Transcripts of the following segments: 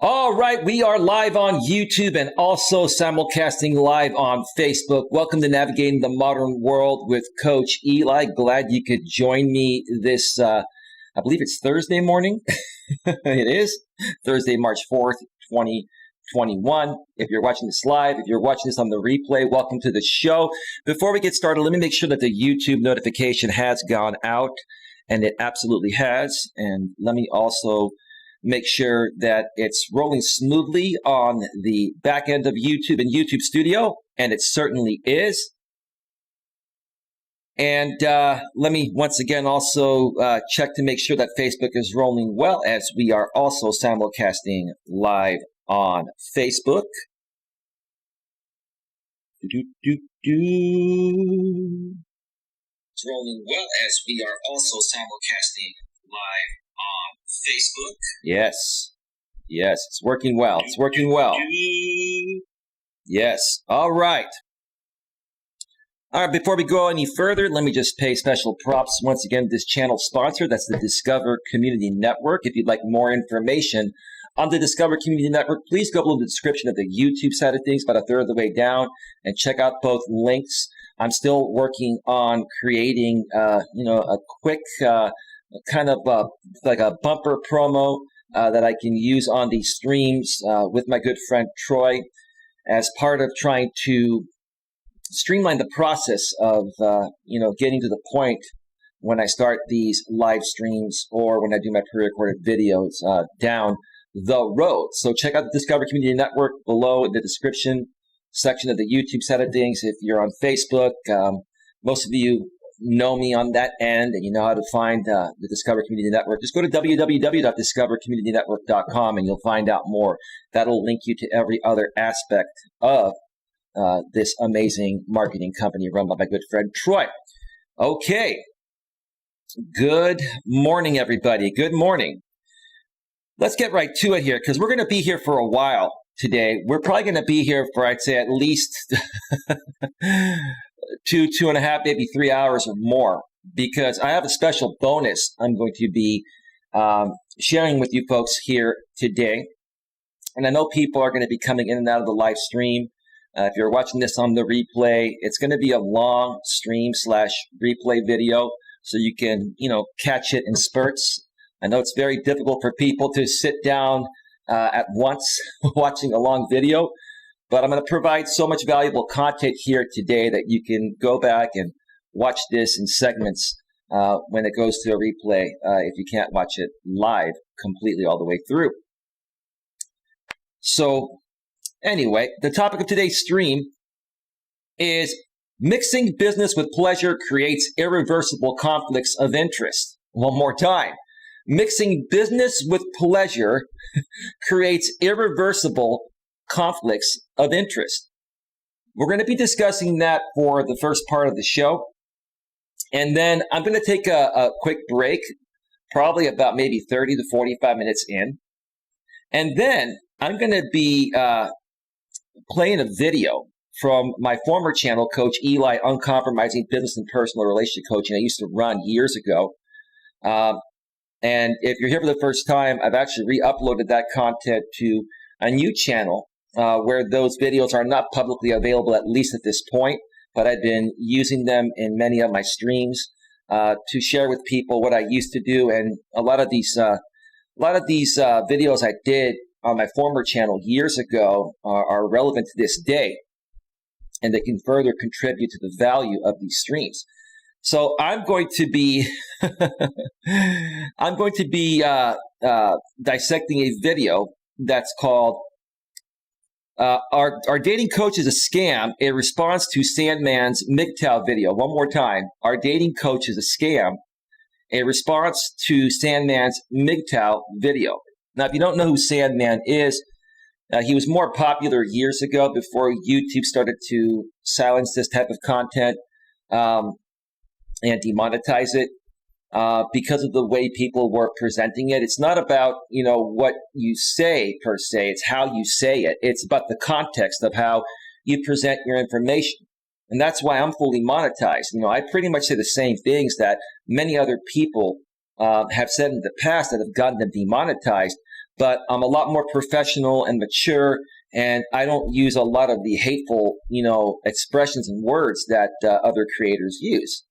All right, we are live on YouTube and also simulcasting live on Facebook. Welcome to Navigating the Modern World with Coach Eli. Glad you could join me this, I believe it's Thursday morning. It is Thursday, March 4th, 2021. If you're watching this live, if you're watching this on the replay, welcome to the show. Before we get started, let me make sure that the YouTube notification has gone out, and it absolutely has. And let me also make sure that it's rolling smoothly on the back end of YouTube and YouTube Studio, and it certainly is. And let me once again also check to make sure that Facebook is rolling well, as we are also simulcasting live on Facebook. It's rolling well as we are also simulcasting live on Facebook. Yes, it's working well. It's working well. Yes. All right. Before we go any further, let me just pay special props once again to this channel sponsor. That's the Discover Community Network. If you'd like more information on the Discover Community Network, please go below the description of the YouTube side of things, about a third of the way down, and check out both links. I'm still working on creating, a quick kind of like a bumper promo that I can use on these streams with my good friend Troy, as part of trying to streamline the process of getting to the point when I start these live streams or when I do my pre-recorded videos down the road. So check out the Discover Community Network below in the description section of the YouTube side of things. If you're on Facebook, most of you know me on that end, and you know how to find the Discover Community Network. Just go to www.discovercommunitynetwork.com and you'll find out more. That'll link you to every other aspect of this amazing marketing company run by my good friend Troy. Okay. Good morning, everybody. Good morning. Let's get right to it here, because we're going to be here for a while today. We're probably going to be here for, I'd say, at least 2.5, maybe 3 hours or more, because I have a special bonus I'm going to be sharing with you folks here today. And I know people are going to be coming in and out of the live stream. If you're watching this on the replay, it's going to be a long stream / replay video, so you can, catch it in spurts. I know it's very difficult for people to sit down at once watching a long video, but I'm going to provide so much valuable content here today that you can go back and watch this in segments when it goes to a replay if you can't watch it live completely all the way through. So anyway, the topic of today's stream is mixing business with pleasure creates irreversible conflicts of interest. One more time. Mixing business with pleasure creates irreversible conflicts of interest. We're going to be discussing that for the first part of the show. And then I'm going to take a quick break, probably about maybe 30 to 45 minutes in. And then I'm going to be playing a video from my former channel, Coach Eli, Uncompromising Business and Personal Relationship Coaching. I used to run years ago. And if you're here for the first time, I've actually re-uploaded that content to a new channel where those videos are not publicly available, at least at this point, but I've been using them in many of my streams to share with people what I used to do. And a lot of these videos I did on my former channel years ago are relevant to this day, and they can further contribute to the value of these streams. So I'm going to be dissecting a video that's called Our Dating Coach is a Scam, a response to Sandman's MGTOW video. One more time. Our Dating Coach is a Scam, a response to Sandman's MGTOW video. Now, if you don't know who Sandman is, he was more popular years ago before YouTube started to silence this type of content and demonetize it because of the way people were presenting it. It's not about, what you say per se. It's how you say it. It's about the context of how you present your information. And that's why I'm fully monetized. I pretty much say the same things that many other people have said in the past that have gotten them demonetized, but I'm a lot more professional and mature, and I don't use a lot of the hateful, expressions and words that other creators use.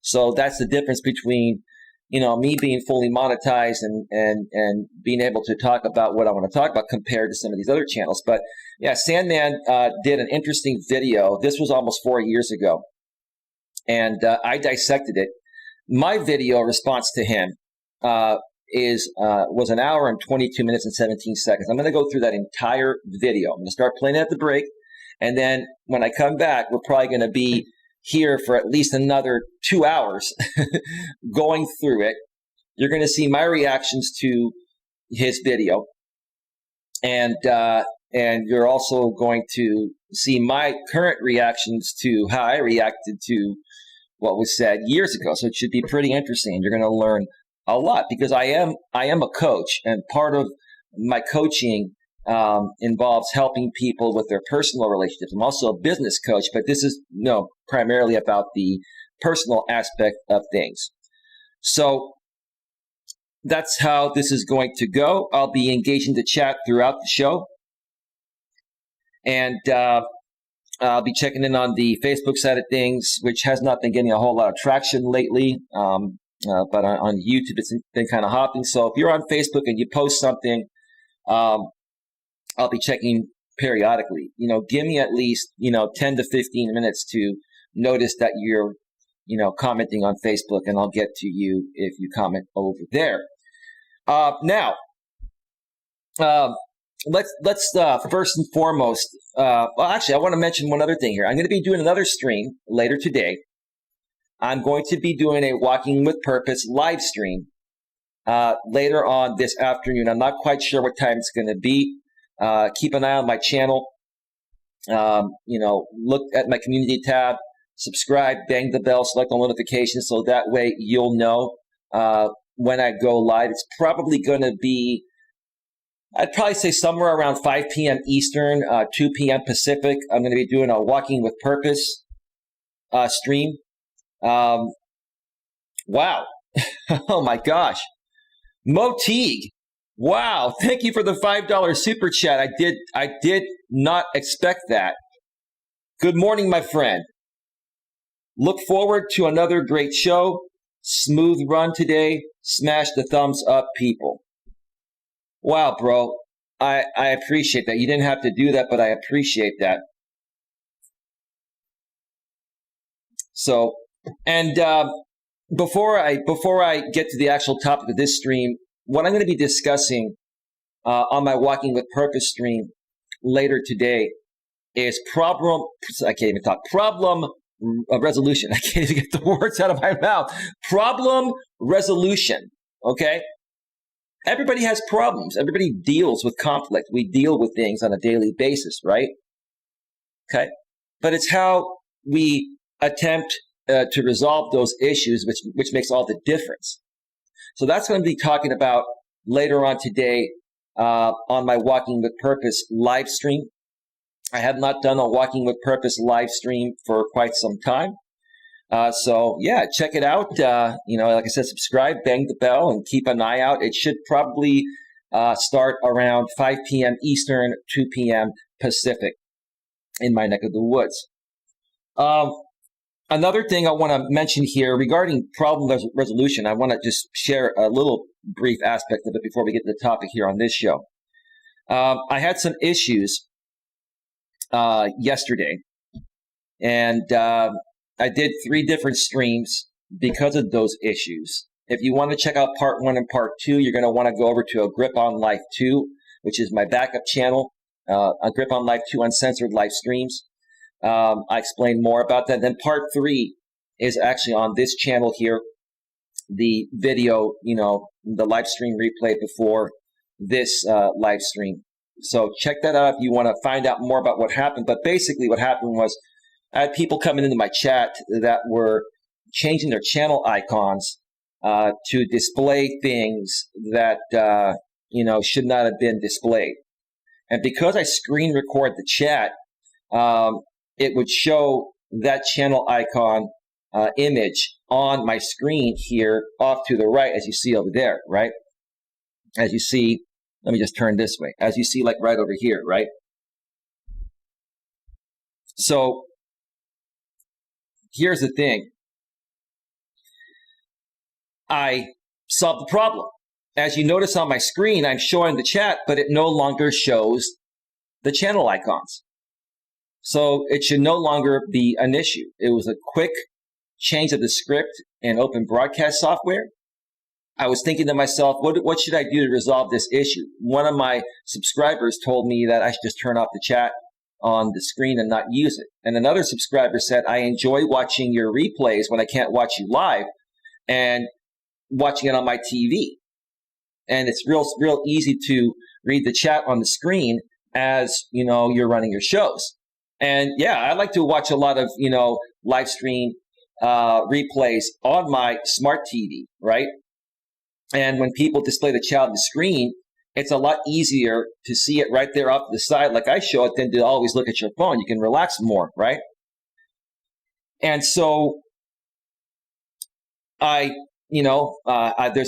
So that's the difference between, me being fully monetized and being able to talk about what I want to talk about compared to some of these other channels. But yeah, Sandman did an interesting video. This was almost 4 years ago, and I dissected it. My video response to him was an hour and 22 minutes and 17 seconds. I'm going to go through that entire video. I'm going to start playing it at the break, and then when I come back, we're probably going to be here for at least another 2 hours going through it. You're going to see my reactions to his video, and you're also going to see my current reactions to how I reacted to what was said years ago. So it should be pretty interesting. You're going to learn a lot because I am a coach, and part of my coaching involves helping people with their personal relationships. I'm also a business coach, but this is primarily about the personal aspect of things. So that's how this is going to go. I'll be engaging the chat throughout the show, and I'll be checking in on the Facebook side of things, which has not been getting a whole lot of traction lately. But on YouTube, it's been kind of hopping. So if you're on Facebook and you post something, I'll be checking periodically. Give me at least 10 to 15 minutes to notice that you're commenting on Facebook, and I'll get to you if you comment over there. Now, let's first and foremost. Actually, I want to mention one other thing here. I'm going to be doing another stream later today. I'm going to be doing a Walking with Purpose live stream later on this afternoon. I'm not quite sure what time it's going to be. Keep an eye on my channel. Look at my community tab, subscribe, bang the bell, select all notifications, so that way you'll know when I go live. It's probably going to be, I'd probably say somewhere around 5 p.m. Eastern, 2 p.m. Pacific. I'm going to be doing a Walking with Purpose stream. Wow. Oh my gosh. Mo Teague. Wow. Thank you for the $5 super chat. I did not expect that. Good morning, my friend. Look forward to another great show. Smooth run today. Smash the thumbs up, people. Wow, bro. I appreciate that. You didn't have to do that, but I appreciate that. So, and before I get to the actual topic of this stream, what I'm going to be discussing on my Walking with Purpose stream later today is problem resolution. I can't even get the words out of my mouth. Problem resolution. Okay. Everybody has problems. Everybody deals with conflict. We deal with things on a daily basis, right? Okay. But it's how we attempt to resolve those issues, which makes all the difference. So that's what I'm going to be talking about later on today on my Walking with Purpose live stream. I have not done a Walking with Purpose live stream for quite some time. So yeah, check it out. Like I said, subscribe, bang the bell, and keep an eye out. It should probably start around 5 p.m. Eastern, 2 p.m. Pacific in my neck of the woods. Another thing I want to mention here regarding problem resolution, I want to just share a little brief aspect of it before we get to the topic here on this show. I had some issues yesterday, and I did 3 different streams because of those issues. If you want to check out part 1 and part 2, you're going to want to go over to A Grip on Life 2, which is my backup channel, A Grip on Life 2 Uncensored Live Streams. I explain more about that. Then part 3 is actually on this channel here, the video, the live stream replay before this live stream. So check that out if you want to find out more about what happened. But basically what happened was I had people coming into my chat that were changing their channel icons to display things that, should not have been displayed. And because I screen record the chat, it would show that channel icon image on my screen here off to the right, as you see over there, right? As you see, let me just turn this way. As you see, like right over here, right? So here's the thing. I solved the problem. As you notice on my screen, I'm showing the chat, but it no longer shows the channel icons. So it should no longer be an issue. It was a quick change of the script in open broadcast software. I was thinking to myself, what should I do to resolve this issue? One of my subscribers told me that I should just turn off the chat on the screen and not use it. And another subscriber said, I enjoy watching your replays when I can't watch you live and watching it on my TV. And it's real easy to read the chat on the screen as, you're running your shows. And yeah, I like to watch a lot of, live stream replays on my smart TV, right? And when people display the chat on the screen, it's a lot easier to see it right there off to the side like I show it than to always look at your phone. You can relax more, right? And so there's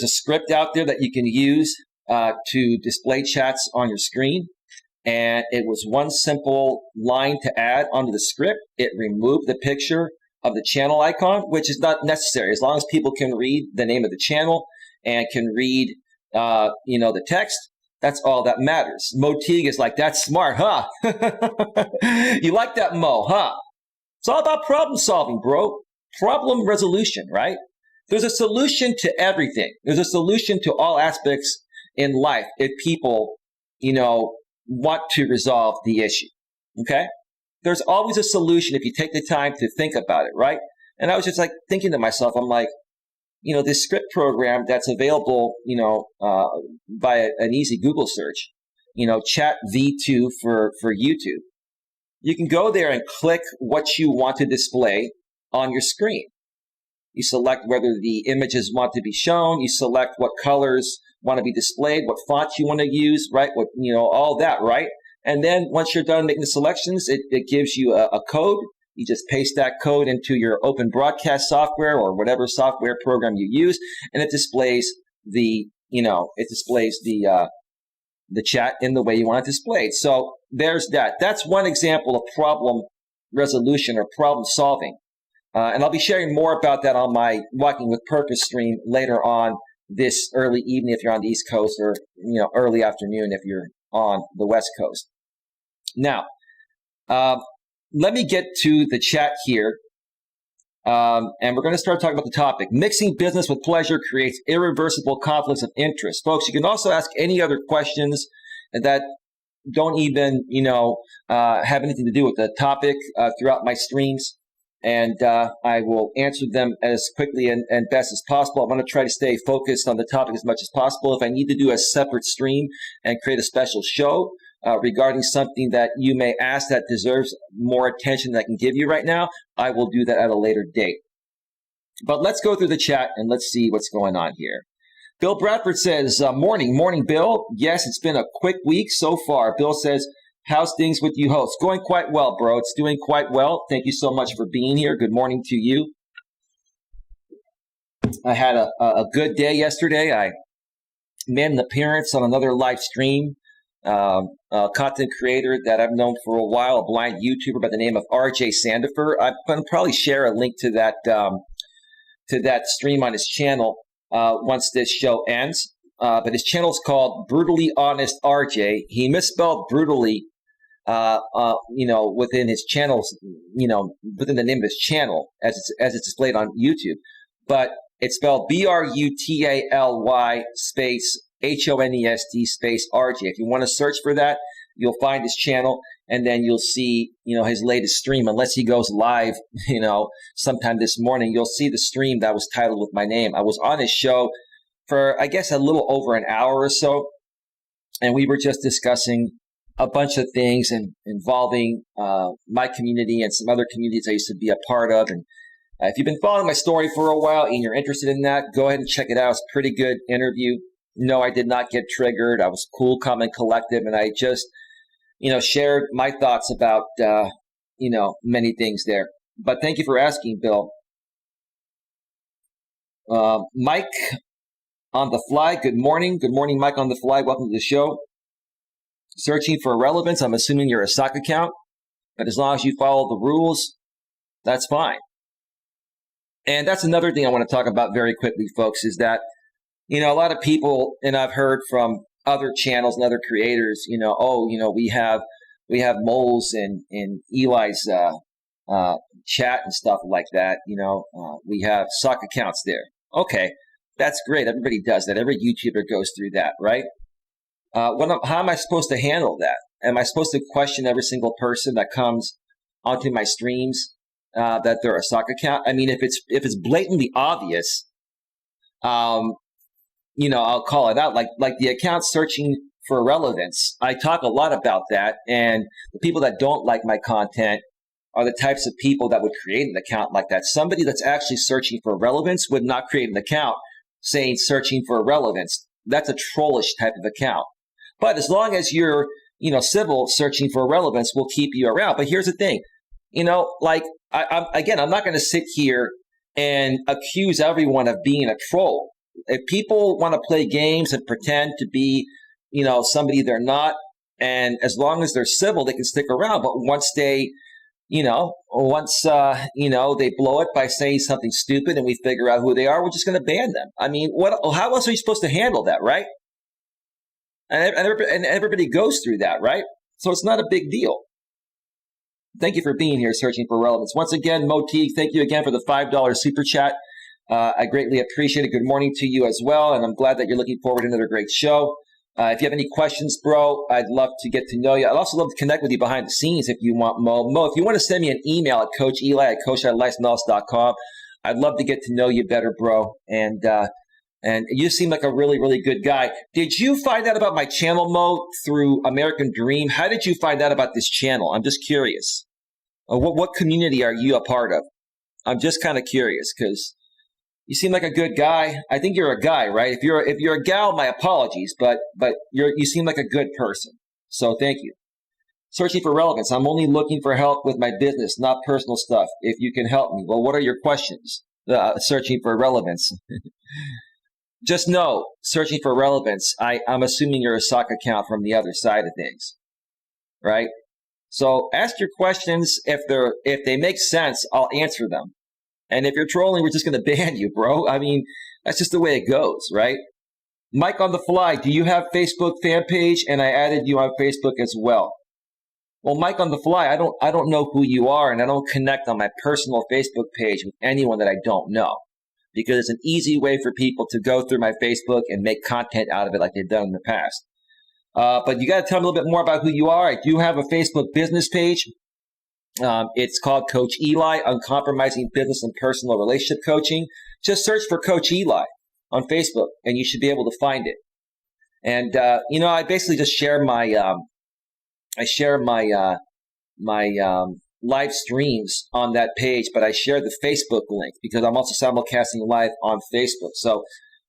a script out there that you can use to display chats on your screen. And it was one simple line to add onto the script. It removed the picture of the channel icon, which is not necessary. As long as people can read the name of the channel and can read, the text, that's all that matters. Mo Teague is like, that's smart, huh? You like that, Mo, huh? It's all about problem solving, bro. Problem resolution, right? There's a solution to everything. There's a solution to all aspects in life if people, want to resolve the issue, okay? There's always a solution if you take the time to think about it, right? And I was just like thinking to myself, I'm like, this script program that's available, by an easy Google search, Chat V2 for YouTube. You can go there and click what you want to display on your screen. You select whether the images want to be shown. You select what colors want to be displayed, what fonts you want to use, right? What, all that, right? And then once you're done making the selections, it gives you a code. You just paste that code into your open broadcast software or whatever software program you use, and it displays the chat in the way you want it displayed. So there's that. That's one example of problem resolution or problem solving. And I'll be sharing more about that on my Walking with Purpose stream later on this early evening if you're on the East Coast, or early afternoon if you're on the West Coast. Now, let me get to the chat here, and we're going to start talking about the topic. Mixing business with pleasure creates irreversible conflicts of interest. Folks, you can also ask any other questions that don't even, have anything to do with the topic throughout my streams. And I will answer them as quickly and best as possible. I want to try to stay focused on the topic as much as possible. If I need to do a separate stream and create a special show regarding something that you may ask that deserves more attention than I can give you right now, I will do that at a later date. But let's go through the chat and let's see what's going on here. Bill Bradford says, morning, Bill. Yes, it's been a quick week so far. Bill says, how's things with you hosts? Going quite well, bro. It's doing quite well. Thank you so much for being here. Good morning to you. I had a good day yesterday. I made an appearance on another live stream. A content creator that I've known for a while, a blind YouTuber by the name of RJ Sandifer. I'm going to probably share a link to that stream on his channel once this show ends. But his channel is called Brutally Honest RJ. He misspelled brutally, within his channels, within the name of his channel as it's displayed on YouTube. But it's spelled BRUTALY space HONEST space RJ. If you want to search for that, you'll find his channel, and then you'll see, his latest stream. Unless he goes live, sometime this morning, you'll see the stream that was titled with my name. I was on his show for, I guess, a little over an hour or so, and we were just discussing a bunch of things involving my community and some other communities I used to be a part of. And if you've been following my story for a while and you're interested in that, go ahead and check it out. It's a pretty good interview. No, I did not get triggered. I was cool, calm, and collective, and I just, shared my thoughts about, many things there. But thank you for asking, Bill. Mike on the fly. Good morning. Good morning, Mike on the fly. Welcome to the show. Searching for relevance. I'm assuming you're a sock account, but as long as you follow the rules, that's fine. And that's another thing I want to talk about very quickly, folks, is that, a lot of people, and I've heard from other channels and other creators, we have moles in Eli's chat and stuff like that. We have sock accounts there. Okay, that's great. Everybody does that. Every YouTuber goes through that, right? How am I supposed to handle that? Am I supposed to question every single person that comes onto my streams that they're a sock account? I mean, if it's blatantly obvious, I'll call it out. Like the account searching for relevance. I talk a lot about that, and the people that don't like my content are the types of people that would create an account like that. Somebody that's actually searching for relevance would not create an account saying searching for relevance. That's a trollish type of account. But as long as you're, civil, searching for relevance will keep you around. But here's the thing, I'm not going to sit here and accuse everyone of being a troll. If people want to play games and pretend to be, somebody they're not, and as long as they're civil, they can stick around. But once they, they blow it by saying something stupid and we figure out who they are, we're just going to ban them. I mean, how else are you supposed to handle that, right? And everybody goes through that, right? So it's not a big deal. Thank you for being here, searching for relevance. Once again, Moteague, thank you again for the $5 super chat. I greatly appreciate it. Good morning to you as well, and I'm glad that you're looking forward to another great show. If you have any questions, bro, I'd love to get to know you. I'd also love to connect with you behind the scenes if you want, Mo. Mo, if you want to send me an email at coacheli@coacheliasmelas.com, I'd love to get to know you better, bro. And you seem like a really, really good guy. Did you find out about my channel, Mo, through American Dream? How did you find out about this channel? I'm just curious. What community are you a part of? I'm just kind of curious because you seem like a good guy. I think you're a guy, right? If you're a gal, my apologies, but you seem like a good person. So thank you. Searching for relevance. I'm only looking for help with my business, not personal stuff. If you can help me. Well, what are your questions? Searching for relevance. Just know, searching for relevance, I'm assuming you're a sock account from the other side of things, right? So ask your questions. If they make sense, I'll answer them. And if you're trolling, we're just going to ban you, bro. I mean, that's just the way it goes, right? Mike on the fly, do you have Facebook fan page? And I added you on Facebook as well. Well, Mike on the fly, I don't know who you are, and I don't connect on my personal Facebook page with anyone that I don't know, because it's an easy way for people to go through my Facebook and make content out of it like they've done in the past. But you got to tell me a little bit more about who you are. I do have a Facebook business page. It's called Coach Eli, Uncompromising Business and Personal Relationship Coaching. Just search for Coach Eli on Facebook, and you should be able to find it. And I basically just share my live streams on that page, but I share the Facebook link because I'm also simulcasting live on Facebook. So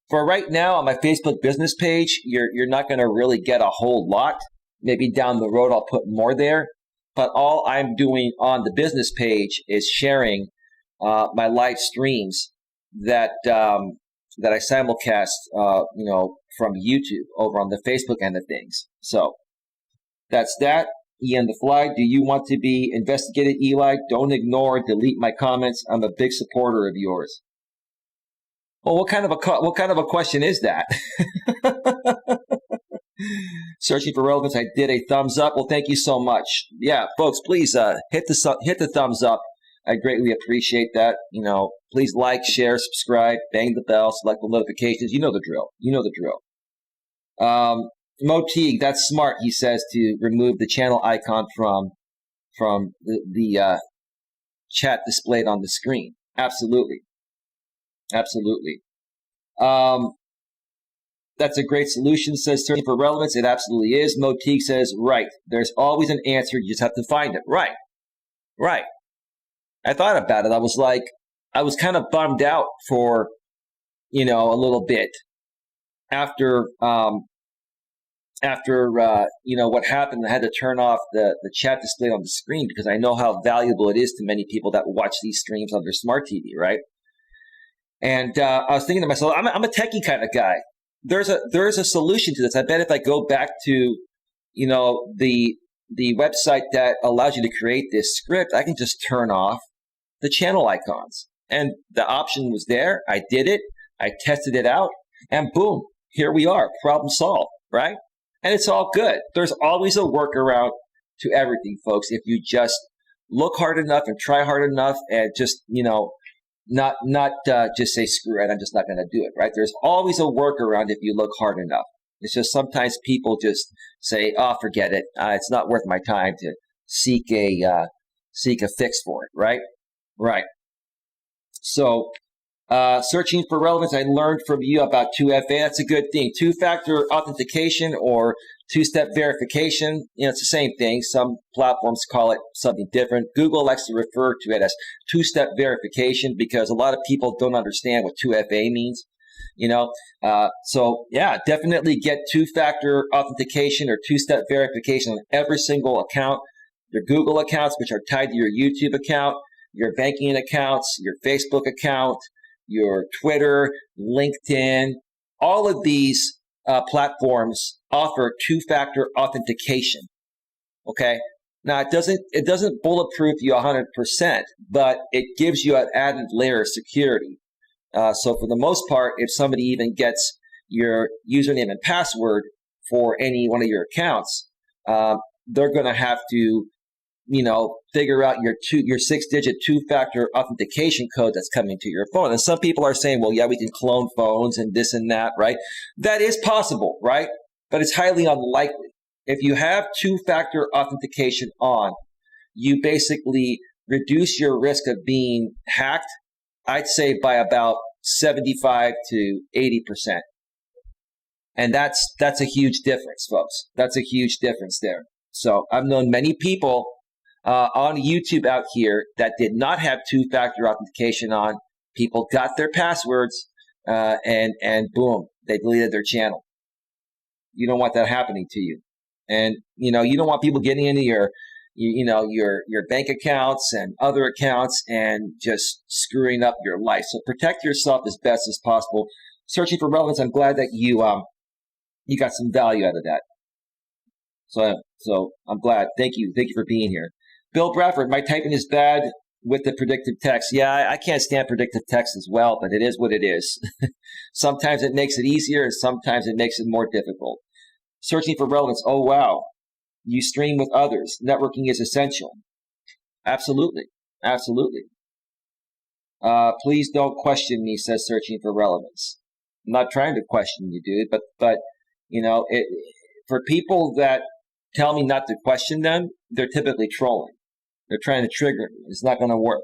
for right now on my Facebook business page, you're not going to really get a whole lot. Maybe down the road I'll put more there. But all I'm doing on the business page is sharing my live streams that I simulcast, from YouTube over on the Facebook end of things. So that's that. Ian the Fly, do you want to be investigated, Eli? Don't ignore, delete my comments. I'm a big supporter of yours. Well, what kind of a question is that? Searching for relevance. I did a thumbs up. Well, thank you so much. Yeah, folks, please hit the thumbs up. I greatly appreciate that. Please like, share, subscribe, bang the bell, select the notifications. You know the drill. Moteague, that's smart. He says to remove the channel icon from the chat displayed on the screen. Absolutely. That's a great solution, says searching for relevance. It absolutely is. Moteague says, right. There's always an answer. You just have to find it. Right. I thought about it. I was kind of bummed out for, a little bit after what happened. I had to turn off the chat display on the screen because I know how valuable it is to many people that watch these streams on their smart TV, right? And I was thinking to myself, I'm a techie kind of guy. There's a solution to this. I bet if I go back to, the website that allows you to create this script, I can just turn off the channel icons. And the option was there. I did it. I tested it out, and boom, here we are. Problem solved, right? And it's all good. There's always a workaround to everything, folks. If you just look hard enough and try hard enough, and just not just say screw it, I'm just not going to do it, right? There's always a workaround if you look hard enough. It's just sometimes people just say, "Oh, forget it. It's not worth my time to seek a fix for it," right? Right. So, searching for relevance, I learned from you about 2FA. That's a good thing. Two-factor authentication or two-step verification, it's the same thing. Some platforms call it something different. Google likes to refer to it as two-step verification because a lot of people don't understand what 2FA means. So yeah, definitely get two-factor authentication or two-step verification on every single account. Your Google accounts, which are tied to your YouTube account, your banking accounts, your Facebook account, your Twitter, LinkedIn, all of these platforms offer two-factor authentication. Okay. Now it doesn't bulletproof you 100%, but it gives you an added layer of security. So for the most part, if somebody even gets your username and password for any one of your accounts, they're going to have to, figure out your 6-digit two-factor authentication code that's coming to your phone. And some people are saying, well, yeah, we can clone phones and this and that, right? That is possible, right? But it's highly unlikely. If you have two-factor authentication on, you basically reduce your risk of being hacked, I'd say by about 75 to 80%. And that's a huge difference, folks. That's a huge difference there. So I've known many people on YouTube out here that did not have two-factor authentication on. People got their passwords and boom, they deleted their channel. You don't want that happening to you. And, you don't want people getting into your bank accounts and other accounts and just screwing up your life. So protect yourself as best as possible. Searching for relevance. I'm glad that you got some value out of that. So I'm glad. Thank you for being here. Bill Bradford, my typing is bad with the predictive text. Yeah, I can't stand predictive text as well, but it is what it is. Sometimes it makes it easier and sometimes it makes it more difficult. Searching for relevance. Oh, wow. You stream with others. Networking is essential. Absolutely. Absolutely. Please don't question me, says Searching for Relevance. I'm not trying to question you, dude, but for people that tell me not to question them, they're typically trolling. They're trying to trigger me. It's not going to work.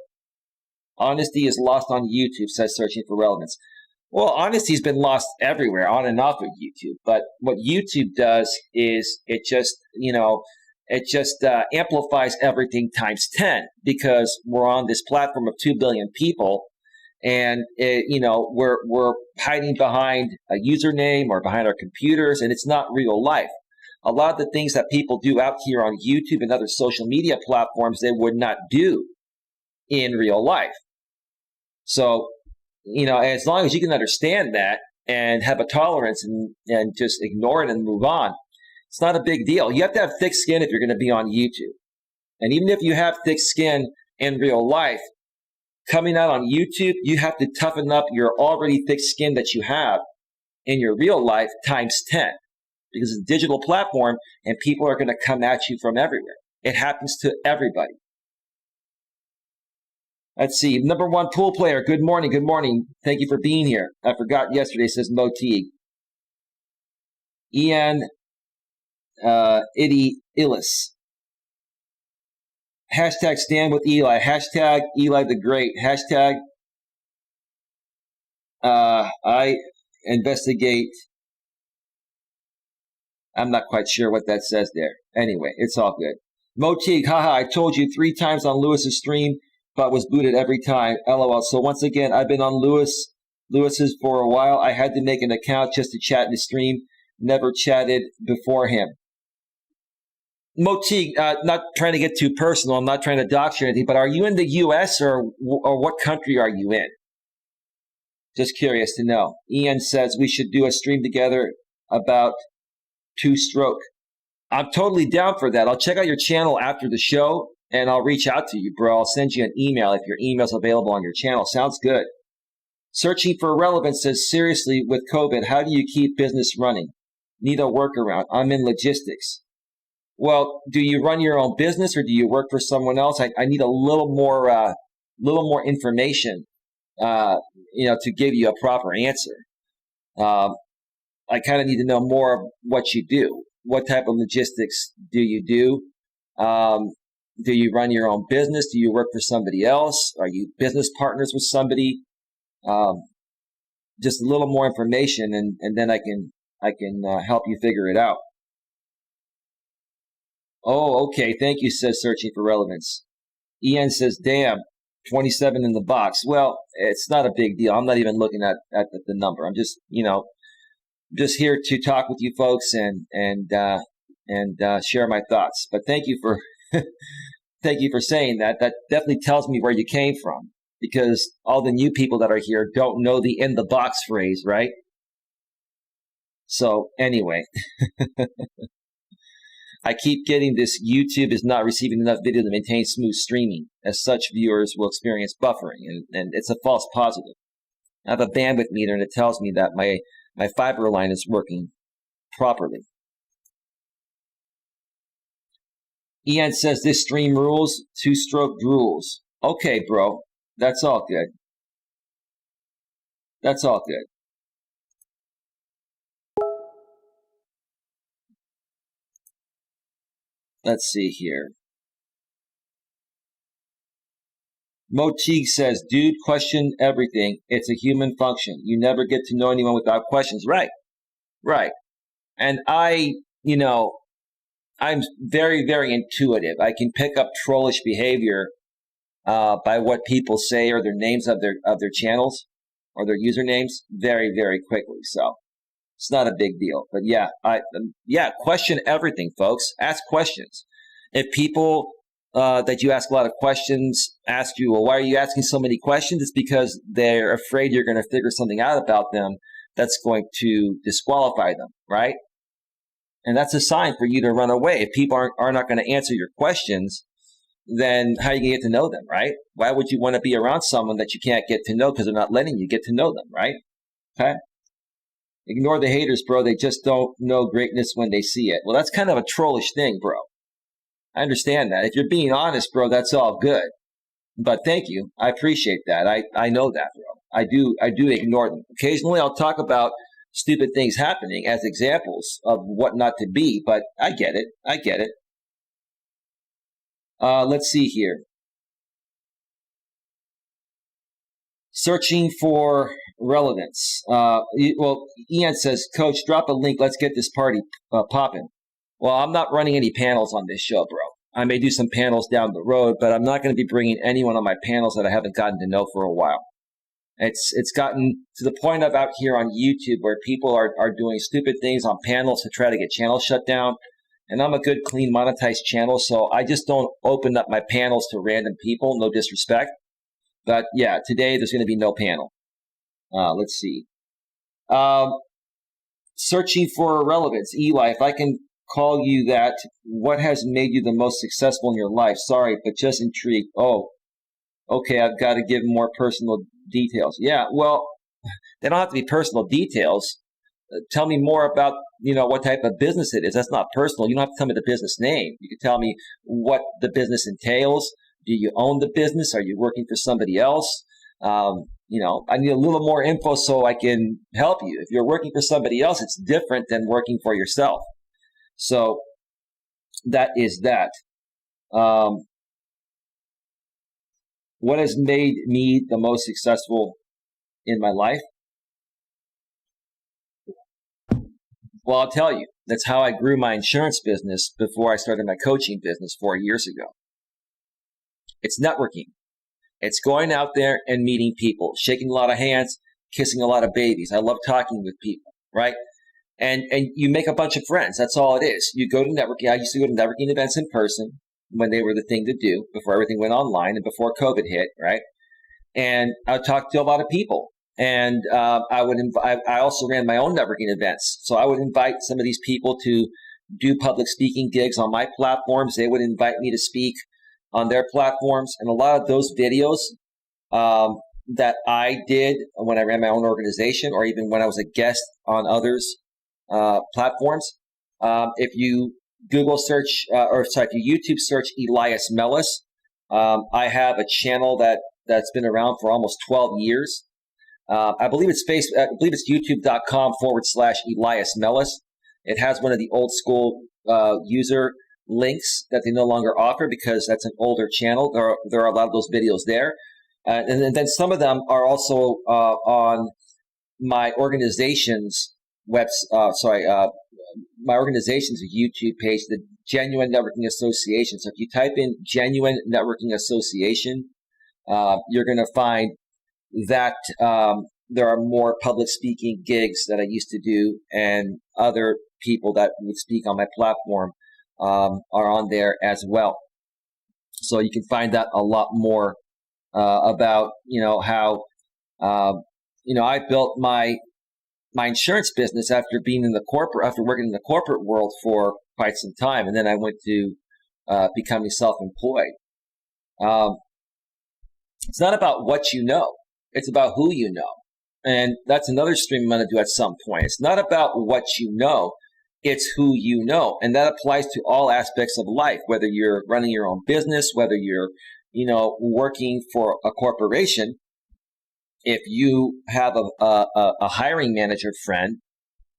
Honesty is lost on YouTube, says Searching for Relevance. Well, honesty's been lost everywhere, on and off of YouTube. But what YouTube does is it just amplifies everything times 10 because we're on this platform of 2 billion people, and we're hiding behind a username or behind our computers, and it's not real life. A lot of the things that people do out here on YouTube and other social media platforms, they would not do in real life. So, as long as you can understand that and have a tolerance and just ignore it and move on, it's not a big deal. You have to have thick skin if you're going to be on YouTube. And even if you have thick skin in real life, coming out on YouTube, you have to toughen up your already thick skin that you have in your real life times 10. Because it's a digital platform and people are going to come at you from everywhere. It happens to everybody. Let's see. Number one pool player. Good morning. Good morning. Thank you for being here. I forgot yesterday, says Mo Teague. Ian Illis. Hashtag stand with Eli. Hashtag Eli the Great. Hashtag I investigate. I'm not quite sure what that says there. Anyway, it's all good. Mo Teague, haha, I told you 3 times on Lewis's stream, but was booted every time. LOL. So once again, I've been on Lewis's for a while. I had to make an account just to chat in the stream. Never chatted before him. Mo Teague, not trying to get too personal. I'm not trying to dox you or anything, but are you in the U.S. or what country are you in? Just curious to know. Ian says we should do a stream together about two-stroke. I'm totally down for that. I'll check out your channel after the show, and I'll reach out to you, bro. I'll send you an email if your email's available on your channel. Sounds good. Searching for relevance says, seriously, with COVID, how do you keep business running? Need a workaround. I'm in logistics. Well, do you run your own business or do you work for someone else? I need a little more information, to give you a proper answer. I kind of need to know more of what you do. What type of logistics do you do? Do you run your own business? Do you work for somebody else? Are you business partners with somebody? Just a little more information, and then I can help you figure it out. Oh, okay. Thank you, says Searching for Relevance. Ian says, damn, 27 in the box. Well, it's not a big deal. I'm not even looking at the number. I'm just, just here to talk with you folks and share my thoughts. But thank you for thank you for saying that. That definitely tells me where you came from, because all the new people that are here don't know the in the box phrase, right? So anyway, I keep getting this YouTube is not receiving enough video to maintain smooth streaming. As such, viewers will experience buffering, and it's a false positive. I have a bandwidth meter, and it tells me that my fiber line is working properly. Ian says this stream rules, two-stroke drools. Okay, bro. That's all good. That's all good. Let's see here. Motig says, dude, question everything. It's a human function. You never get to know anyone without questions. Right. And I'm very, very intuitive. I can pick up trollish behavior by what people say or their names of their channels or their usernames very, very quickly. So it's not a big deal. But yeah, question everything, folks. Ask questions. If people that you ask a lot of questions ask you, well, why are you asking so many questions? It's because they're afraid you're going to figure something out about them that's going to disqualify them, right? And that's a sign for you to run away. If people are not going to answer your questions, then how are you going to get to know them, right? Why would you want to be around someone that you can't get to know because they're not letting you get to know them, right? Okay? Ignore the haters, bro. They just don't know greatness when they see it. Well, that's kind of a trollish thing, bro. I understand that. If you're being honest, bro, that's all good. But thank you. I appreciate that. I know that, bro. I do ignore them. Occasionally I'll talk about stupid things happening as examples of what not to be, but I get it. Let's see here. Searching for relevance. Well, Ian says, Coach, drop a link. Let's get this party popping. Well, I'm not running any panels on this show, bro. I may do some panels down the road, but I'm not going to be bringing anyone on my panels that I haven't gotten to know for a while. It's gotten to the point of out here on YouTube where people are doing stupid things on panels to try to get channels shut down. And I'm a good, clean, monetized channel, so I just don't open up my panels to random people, no disrespect. But yeah, today there's going to be no panel. Let's see. Searching for relevance. Eli, if I can call you that, what has made you the most successful in your life? Sorry, but just intrigued. Oh, okay, I've got to give more personal details. Yeah, well, they don't have to be personal details. Tell me more about, what type of business it is. That's not personal. You don't have to tell me the business name. You can tell me what the business entails. Do you own the business? Are you working for somebody else? I need a little more info so I can help you. If you're working for somebody else, it's different than working for yourself. So that is that. What has made me the most successful in my life? Well, I'll tell you, that's how I grew my insurance business before I started my coaching business 4 years ago. It's networking. It's going out there and meeting people, shaking a lot of hands, kissing a lot of babies. I love talking with people, right? And you make a bunch of friends. That's all it is. You go to networking. I used to go to networking events in person when they were the thing to do before everything went online and before COVID hit, right? And I would talk to a lot of people. And I also ran my own networking events. So I would invite some of these people to do public speaking gigs on my platforms. They would invite me to speak on their platforms. And a lot of those videos that I did when I ran my own organization, or even when I was a guest on others' platforms, if you Google search, if you YouTube search Elias Melas, I have a channel that's been around for almost 12 years. I believe it's youtube.com/Elias Melas. It has one of the old school user links that they no longer offer because that's an older channel. There are a lot of those videos there. And then some of them are also on my organization's my organization's YouTube page, the Genuine Networking Association. So if you type in Genuine Networking Association, you're going to find that there are more public speaking gigs that I used to do, and other people that would speak on my platform are on there as well. So you can find that a lot more about, how, I built my insurance business after working in the corporate world for quite some time. And then I went to becoming self-employed. It's not about what you know. It's about who you know. And that's another stream I'm going to do at some point. It's not about what you know. It's who you know. And that applies to all aspects of life, whether you're running your own business, whether you're, working for a corporation. If you have a hiring manager friend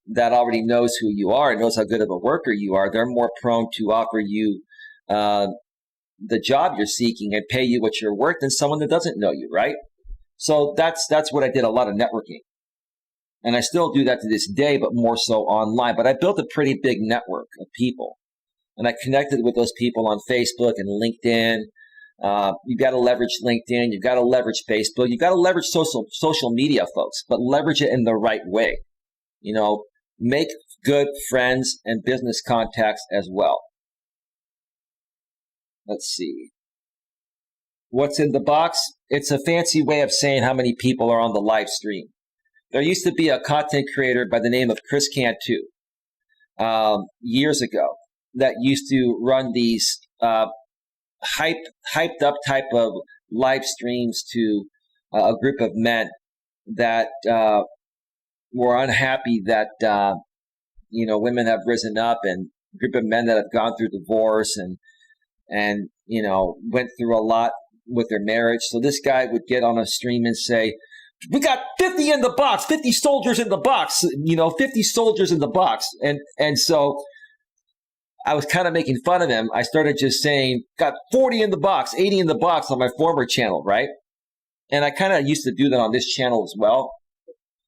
that already knows who you are and knows how good of a worker you are, they're more prone to offer you the job you're seeking and pay you what you're worth than someone that doesn't know you, right? So that's what I did, a lot of networking. And I still do that to this day, but more so online. But I built a pretty big network of people. And I connected with those people on Facebook and LinkedIn. You've got to leverage LinkedIn. You've got to leverage Facebook. You've got to leverage social media, folks, but leverage it in the right way. Make good friends and business contacts as well. Let's see. What's in the box? It's a fancy way of saying how many people are on the live stream. There used to be a content creator by the name of Chris Cantu years ago that used to run these hyped up type of live streams to a group of men that were unhappy that women have risen up, and a group of men that have gone through divorce and went through a lot with their marriage. So this guy would get on a stream and say, "We got 50 in the box, 50 soldiers in the box, 50 soldiers in the box." And so I was kind of making fun of him. I started just saying, "Got 40 in the box, 80 in the box" on my former channel, right? And I kind of used to do that on this channel as well.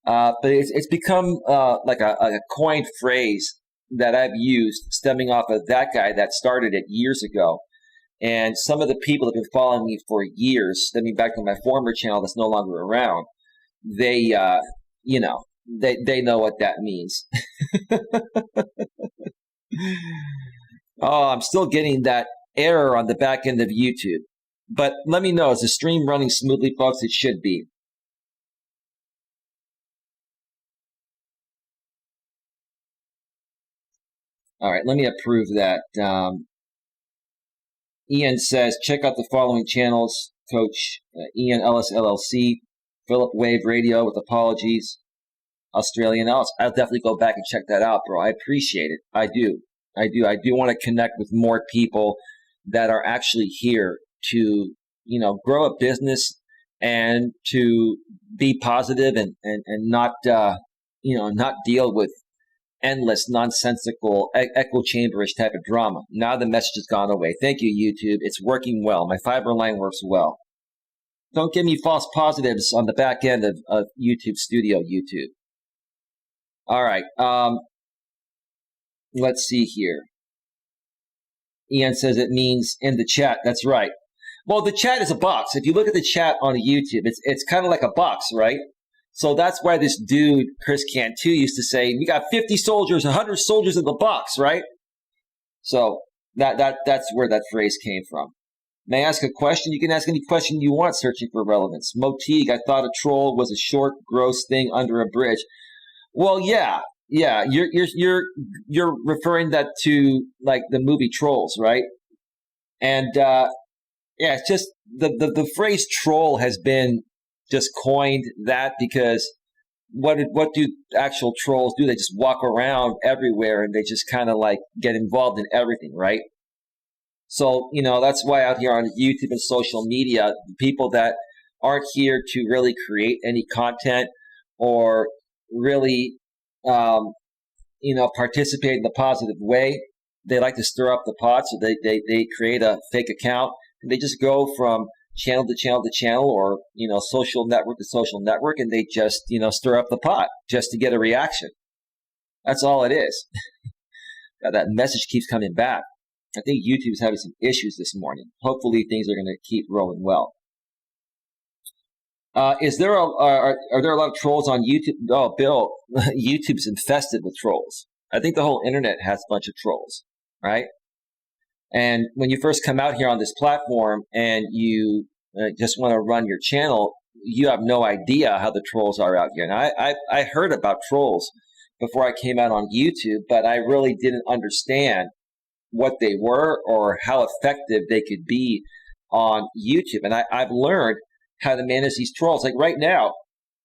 But it's become like a coined phrase that I've used stemming off of that guy that started it years ago. And some of the people that have been following me for years, stemming back to my former channel that's no longer around, they know what that means. Oh, I'm still getting that error on the back end of YouTube. But let me know, is the stream running smoothly, folks? It should be. All right, let me approve that. Ian says, check out the following channels: Coach Ian Ellis LLC, Philip Wave Radio with apologies, Australian Ellis. I'll definitely go back and check that out, bro. I appreciate it. I do want to connect with more people that are actually here to, grow a business and to be positive and not, not deal with endless, nonsensical, echo chamberish type of drama. Now the message has gone away. Thank you, YouTube. It's working well. My fiber line works well. Don't give me false positives on the back end of YouTube Studio, YouTube. All right. Let's see here. Ian says it means in the chat. That's right. Well, the chat is a box. If you look at the chat on YouTube, it's kind of like a box, right? So that's why this dude, Chris Cantu, used to say, "We got 50 soldiers, 100 soldiers in the box," right? So that's where that phrase came from. May I ask a question? You can ask any question you want searching for relevance. Motique, I thought a troll was a short, gross thing under a bridge. Well, yeah. You're referring that to like the movie Trolls, right? And yeah, it's just the phrase troll has been just coined that because what do actual trolls do? They just walk around everywhere and they just kind of like get involved in everything, right? So, that's why out here on YouTube and social media, people that aren't here to really create any content or really, participate in the positive way, they like to stir up the pot. So they create a fake account and they just go from channel to channel to channel or, social network to social network. And they just, stir up the pot just to get a reaction. That's all it is. That message keeps coming back. I think YouTube's having some issues this morning. Hopefully things are going to keep rolling well. Are there a lot of trolls on YouTube? Oh, Bill, YouTube's infested with trolls. I think the whole internet has a bunch of trolls, right? And when you first come out here on this platform and you just want to run your channel, you have no idea how the trolls are out here. And I heard about trolls before I came out on YouTube, but I really didn't understand what they were or how effective they could be on YouTube. And I've learned how to manage these trolls. Like right now,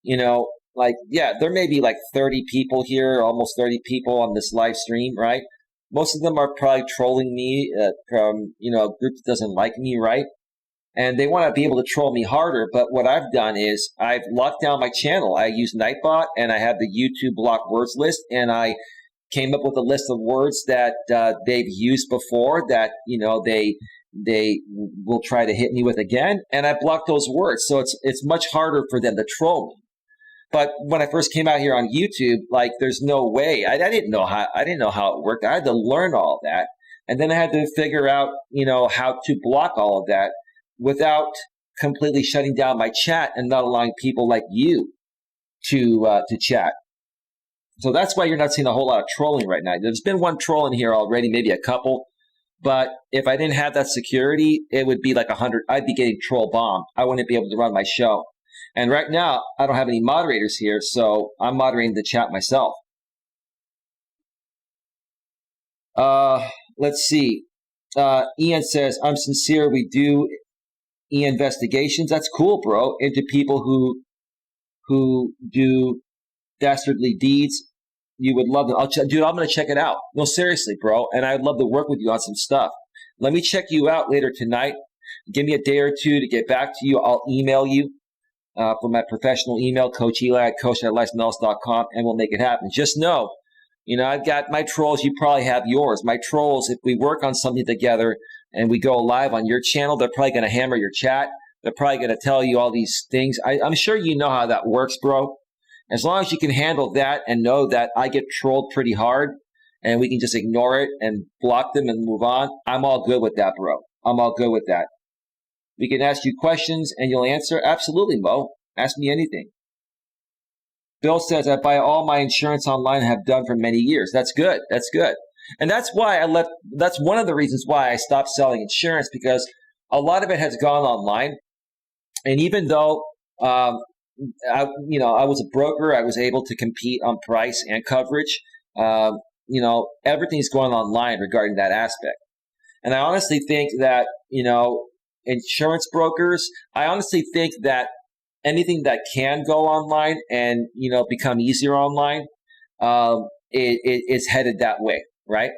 there may be like 30 people here, almost 30 people on this live stream, right? Most of them are probably trolling me from, a group that doesn't like me, right? And they want to be able to troll me harder. But what I've done is I've locked down my channel. I use Nightbot and I have the YouTube block words list, and I came up with a list of words that they've used before that, they will try to hit me with again. And I blocked those words. So it's much harder for them to troll me. But when I first came out here on YouTube, like there's no way. I didn't know how it worked. I had to learn all of that. And then I had to figure out, how to block all of that without completely shutting down my chat and not allowing people like you to chat. So that's why you're not seeing a whole lot of trolling right now. There's been one troll in here already, maybe a couple. But if I didn't have that security, it would be like 100. I'd be getting troll bombed. I wouldn't be able to run my show. And right now, I don't have any moderators here, so I'm moderating the chat myself. Let's see. Ian says, I'm sincere. We do investigations. That's cool, bro. Into people who do dastardly deeds. You would love them. Dude, I'm going to check it out. No, seriously, bro. And I'd love to work with you on some stuff. Let me check you out later tonight. Give me a day or two to get back to you. I'll email you from my professional email, Coach Eli at coach@eliasmelas.com, and we'll make it happen. Just know, I've got my trolls. You probably have yours. My trolls, if we work on something together and we go live on your channel, they're probably going to hammer your chat. They're probably going to tell you all these things. I'm sure you know how that works, bro. As long as you can handle that and know that I get trolled pretty hard and we can just ignore it and block them and move on, I'm all good with that, bro. I'm all good with that. We can ask you questions and you'll answer. Absolutely, Mo. Ask me anything. Bill says, I buy all my insurance online and have done for many years. That's good. That's good. And that's why that's one of the reasons why I stopped selling insurance, because a lot of it has gone online. And even though, I was a broker, I was able to compete on price and coverage. Everything's going online regarding that aspect. And I honestly think that, insurance brokers, I honestly think that anything that can go online and, become easier online, it's headed that way, right?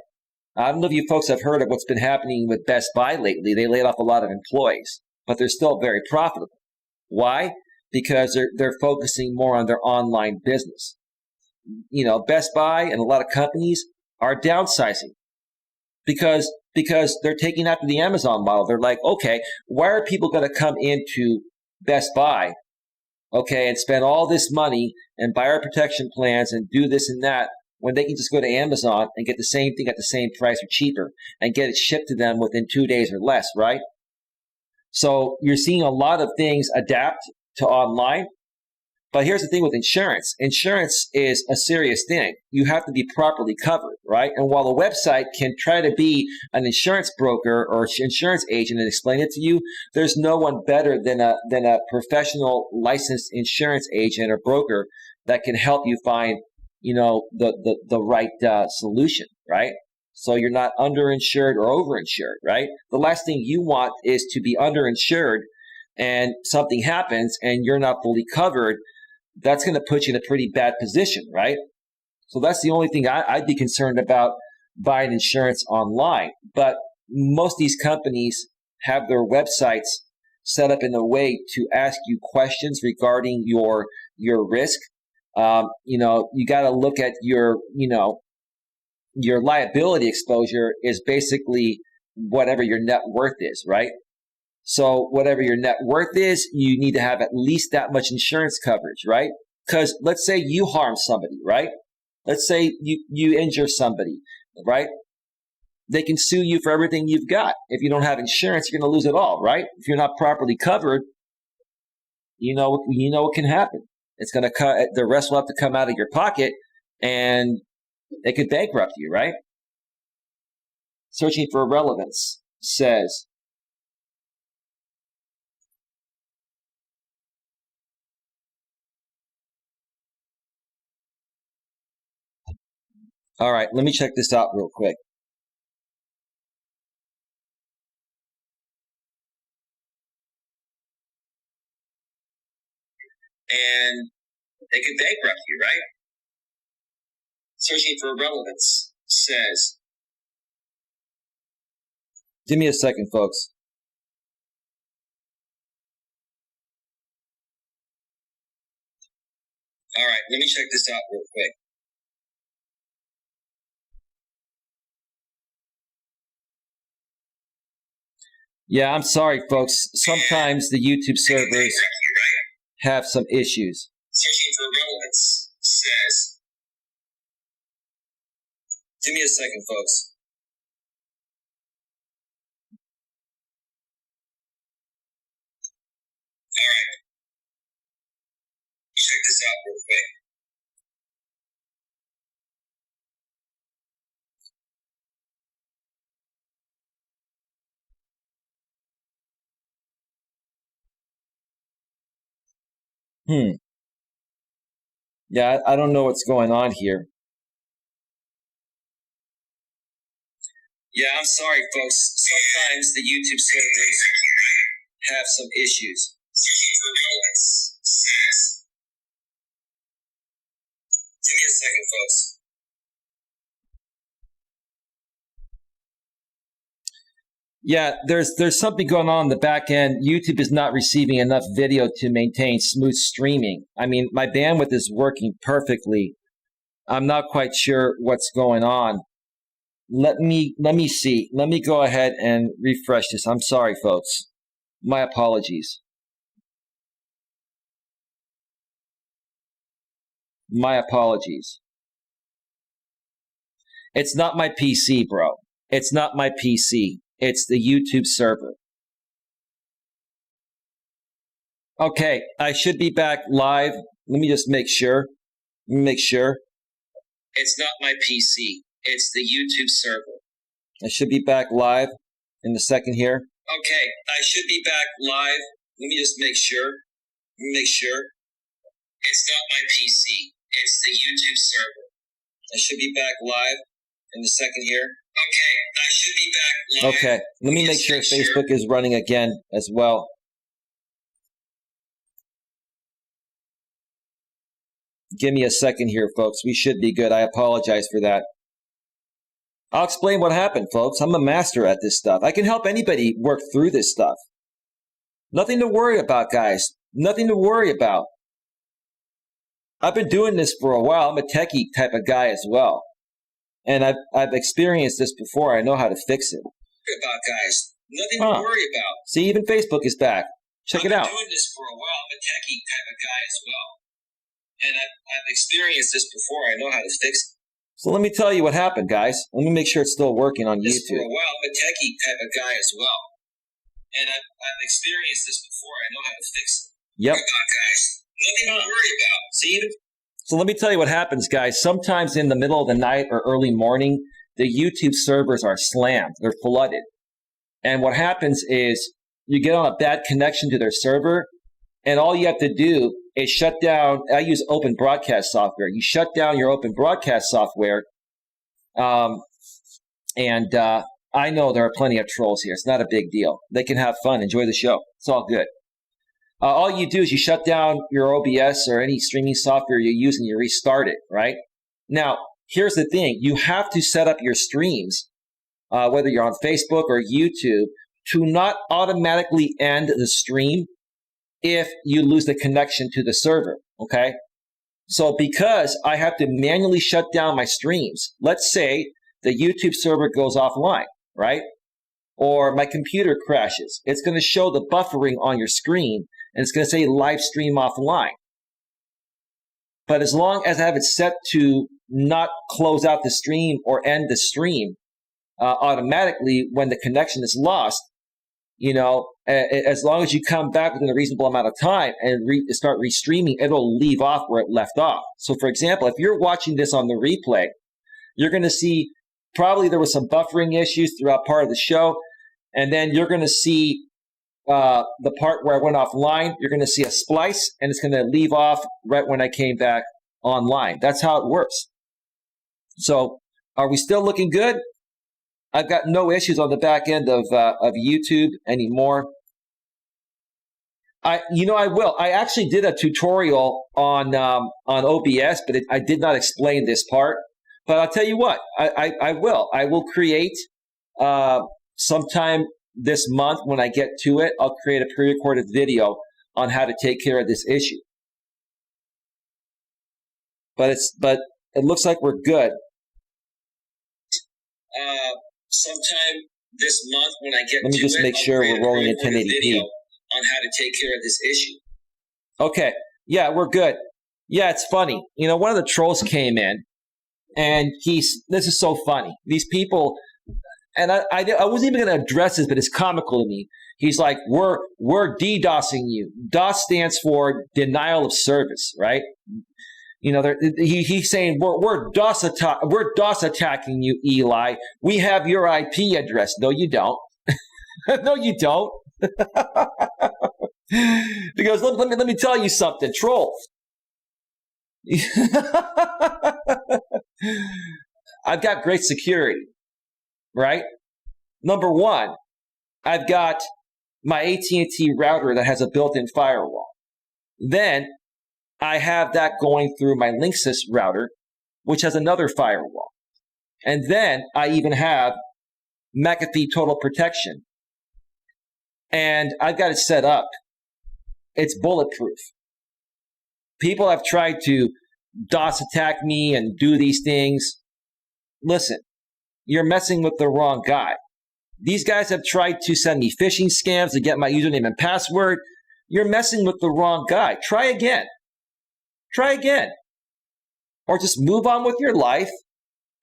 I don't know if you folks have heard of what's been happening with Best Buy lately. They laid off a lot of employees, but they're still very profitable. Why? Because they're focusing more on their online business. Best Buy and a lot of companies are downsizing because they're taking after the Amazon model. They're like, okay, why are people going to come into Best Buy, okay, and spend all this money and buy our protection plans and do this and that when they can just go to Amazon and get the same thing at the same price or cheaper and get it shipped to them within 2 days or less, right? So you're seeing a lot of things adapt to online, But here's the thing with insurance. Insurance is a serious thing. You have to be properly covered, right? And while a website can try to be an insurance broker or insurance agent and explain it to you, there's no one better than a professional licensed insurance agent or broker that can help you find, the right solution, right? So you're not underinsured or overinsured, right? The last thing you want is to be underinsured and something happens and you're not fully covered. That's going to put you in a pretty bad position, right? So that's the only thing I'd be concerned about buying insurance online. But most of these companies have their websites set up in a way to ask you questions regarding your risk. You got to look at your liability exposure is basically whatever your net worth is, right? So whatever your net worth is, you need to have at least that much insurance coverage, right? Because let's say you harm somebody, right? Let's say you injure somebody, right? They can sue you for everything you've got. If you don't have insurance, you're going to lose it all, right? If you're not properly covered, you know what can happen. It's going to the rest will have to come out of your pocket, and they could bankrupt you, right? Searching for relevance says, all right, let me check this out real quick. And they could bankrupt you, right? Searching for relevance says, give me a second, folks. All right, let me check this out real quick. Yeah, I'm sorry, folks. Sometimes the YouTube servers have some issues. Searching for relevance says, give me a second, folks. All right. Check this out real quick. Yeah, I don't know what's going on here. Yeah, I'm sorry, folks. Sometimes the YouTube servers have some issues. Searching for relevance says, give me a second, folks. Yeah, there's something going on in the back end. YouTube is not receiving enough video to maintain smooth streaming. I mean, my bandwidth is working perfectly. I'm not quite sure what's going on. Let me see. Let me go ahead and refresh this. I'm sorry, folks. My apologies. My apologies. It's not my PC, bro. It's not my PC. It's the YouTube server. Okay, I should be back live. Let me just make sure. It's not my PC. It's the YouTube server. I should be back live in a second here. Okay, I should be back live. Let me just make sure. It's not my PC. It's the YouTube server. I should be back live in a second here. Okay, I should be back live. Okay, let me make sure Facebook is running again as well. Give me a second here, folks. We should be good. I apologize for that. I'll explain what happened, folks. I'm a master at this stuff. I can help anybody work through this stuff. Nothing to worry about, guys. Nothing to worry about. I've been doing this for a while. I'm a techie type of guy as well. And I've experienced this before. I know how to fix it. About, guys. Nothing to worry about. See, even Facebook is back. Check it out. I've been doing this for a while. I'm a techie type of guy as well. And I've experienced this before. I know how to fix it. So let me tell you what happened, guys. Let me make sure it's still working on YouTube. For a while, I'm a techie type of guy as well. And I've experienced this before. I know how to fix it. Yep. About, guys. Nothing to worry about. See? So let me tell you what happens, guys. Sometimes in the middle of the night or early morning, the YouTube servers are slammed. They're flooded. And what happens is you get on a bad connection to their server, and all you have to do is shut down. I use open broadcast software. You shut down your open broadcast software, and I know there are plenty of trolls here. It's not a big deal. They can have fun, enjoy the show. It's all good. All you do is you shut down your OBS or any streaming software you use and you restart it, right? Now, here's the thing. You have to set up your streams, whether you're on Facebook or YouTube, to not automatically end the stream if you lose the connection to the server, okay? So because I have to manually shut down my streams, let's say the YouTube server goes offline, right? Or my computer crashes. It's going to show the buffering on your screen, and it's going to say live stream offline. But as long as I have it set to not close out the stream or end the stream automatically when the connection is lost, as long as you come back within a reasonable amount of time and start restreaming, it'll leave off where it left off. So for example, if you're watching this on the replay, you're going to see probably there was some buffering issues throughout part of the show. And then you're going to see the part where I went offline. You're going to see a splice, and it's going to leave off right when I came back online. That's how it works. So are we still looking good? I've got no issues on the back end of YouTube anymore. I will. I actually did a tutorial on OBS, but I did not explain this part. But I'll tell you what, I will. I will create sometime this month when I get to it, I'll create a pre-recorded video on how to take care of this issue. But it looks like we're good. Sometime this month when I get to it, let me just make sure we're rolling in 1080p. On how to take care of this issue. Okay. Yeah, we're good. Yeah, it's funny. One of the trolls came in, and this is so funny. These people, and I wasn't even going to address this, but it's comical to me. He's like, we're DDoSing you. DOS stands for denial of service, right? He's saying we're DOS attacking you, Eli. We have your IP address. No, you don't. No, you don't. Because let me tell you something, trolls. I've got great security, right? Number one, I've got my AT&T router that has a built-in firewall. Then I have that going through my Linksys router, which has another firewall. And then I even have McAfee Total Protection. And I've got it set up. It's bulletproof. People have tried to DOS attack me and do these things. Listen, you're messing with the wrong guy. These guys have tried to send me phishing scams to get my username and password. You're messing with the wrong guy. Try again. Try again. Or just move on with your life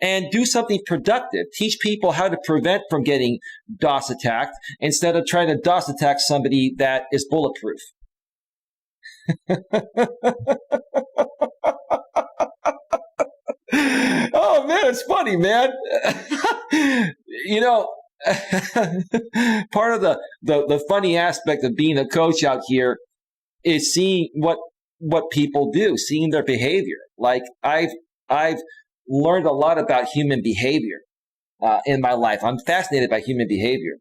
and do something productive. Teach people how to prevent from getting DOS attacked instead of trying to DOS attack somebody that is bulletproof. Oh, man, it's funny, man. Part of the funny aspect of being a coach out here is seeing what people do, seeing their behavior. Like I've learned a lot about human behavior in my life. I'm fascinated by human behavior.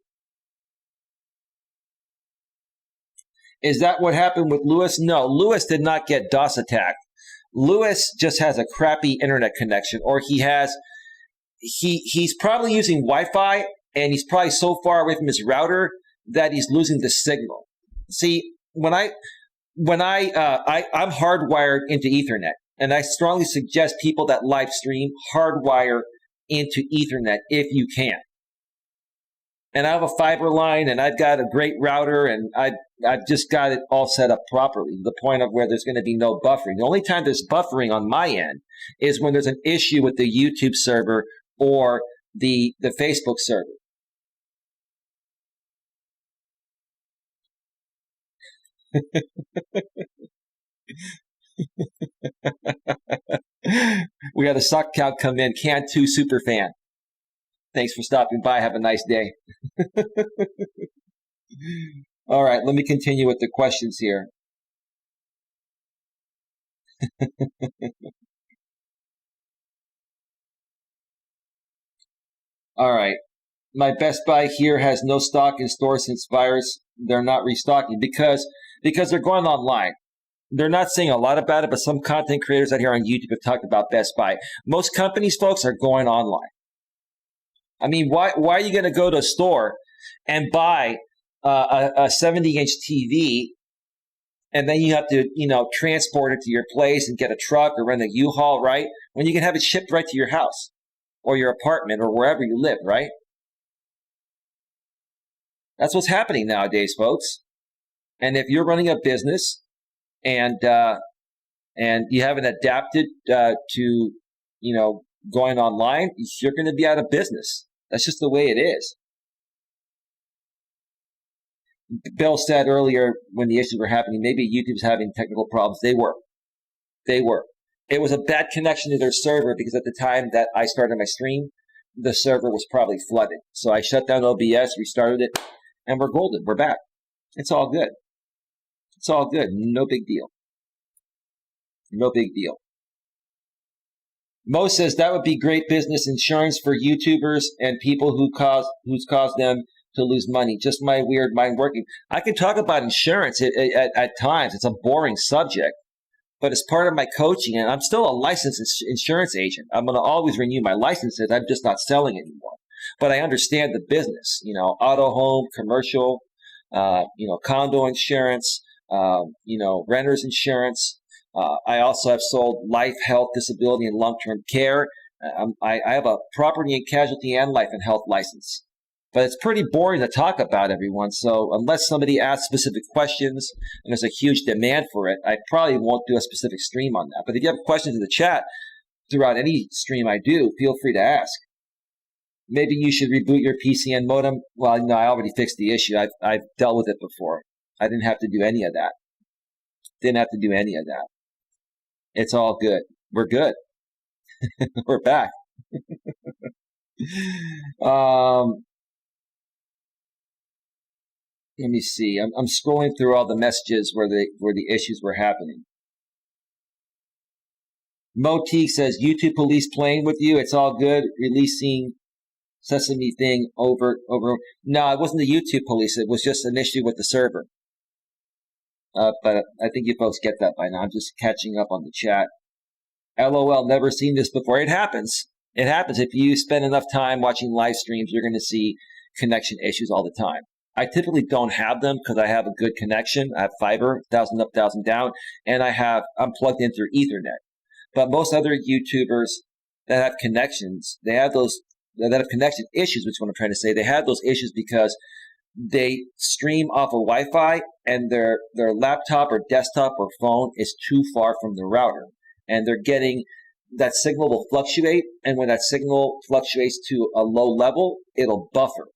Is that what happened with Lewis? No, Lewis did not get DOS attacked. Lewis just has a crappy internet connection, or he's probably using Wi-Fi, and he's probably so far away from his router that he's losing the signal. See, I'm hardwired into Ethernet, and I strongly suggest people that live stream hardwire into Ethernet if you can. And I have a fiber line, and I've got a great router, and I've just got it all set up properly to the point of where there's going to be no buffering. The only time there's buffering on my end is when there's an issue with the YouTube server or the Facebook server. We had a suck count come in. Can 2 super fan. Thanks for stopping by. Have a nice day. All right, let me continue with the questions here. All right. My Best Buy here has no stock in store since virus. They're not restocking because they're going online. They're not saying a lot about it, but some content creators out here on YouTube have talked about Best Buy. Most companies, folks, are going online. I mean, why are you going to go to a store and buy a 70-inch TV, and then you have to, transport it to your place and get a truck or rent a U-Haul, right? When you can have it shipped right to your house or your apartment or wherever you live, right? That's what's happening nowadays, folks. And if you're running a business and you haven't adapted to, going online, you're going to be out of business. That's just the way it is. Bill said earlier when the issues were happening, maybe YouTube's having technical problems. They were. It was a bad connection to their server because at the time that I started my stream, the server was probably flooded. So I shut down OBS, restarted it, and we're golden. We're back. It's all good. It's all good. No big deal. No big deal. Mo says that would be great business insurance for YouTubers and people who's caused them to lose money. Just my weird mind working. I can talk about insurance at times. It's a boring subject, but it's part of my coaching, and I'm still a licensed insurance agent. I'm going to always renew my licenses. I'm just not selling anymore. But I understand the business, auto, home, commercial, condo insurance, renter's insurance. I also have sold life, health, disability, and long-term care. I have a property and casualty and life and health license. But it's pretty boring to talk about, everyone. So unless somebody asks specific questions and there's a huge demand for it, I probably won't do a specific stream on that. But if you have questions in the chat throughout any stream I do, feel free to ask. Maybe you should reboot your PC and modem. Well, no, I already fixed the issue. I've dealt with it before. I didn't have to do any of that. It's all good. We're good. We're back. Let me see. I'm scrolling through all the messages where the issues were happening. Motique says, YouTube police playing with you. It's all good. Releasing Sesame thing over. No, it wasn't the YouTube police. It was just an issue with the server. But I think you folks get that by now. I'm just catching up on the chat. LOL, never seen this before. It happens. It happens. If you spend enough time watching live streams, you're going to see connection issues all the time. I typically don't have them because I have a good connection. I have fiber, 1,000 up, 1,000 down, and I'm plugged in through Ethernet. But most other YouTubers that have connections, they have connection issues, which is what I'm trying to say. They have those issues because they stream off of Wi-Fi and their laptop or desktop or phone is too far from the router. And they're getting that signal will fluctuate. And when that signal fluctuates to a low level, it'll buffer.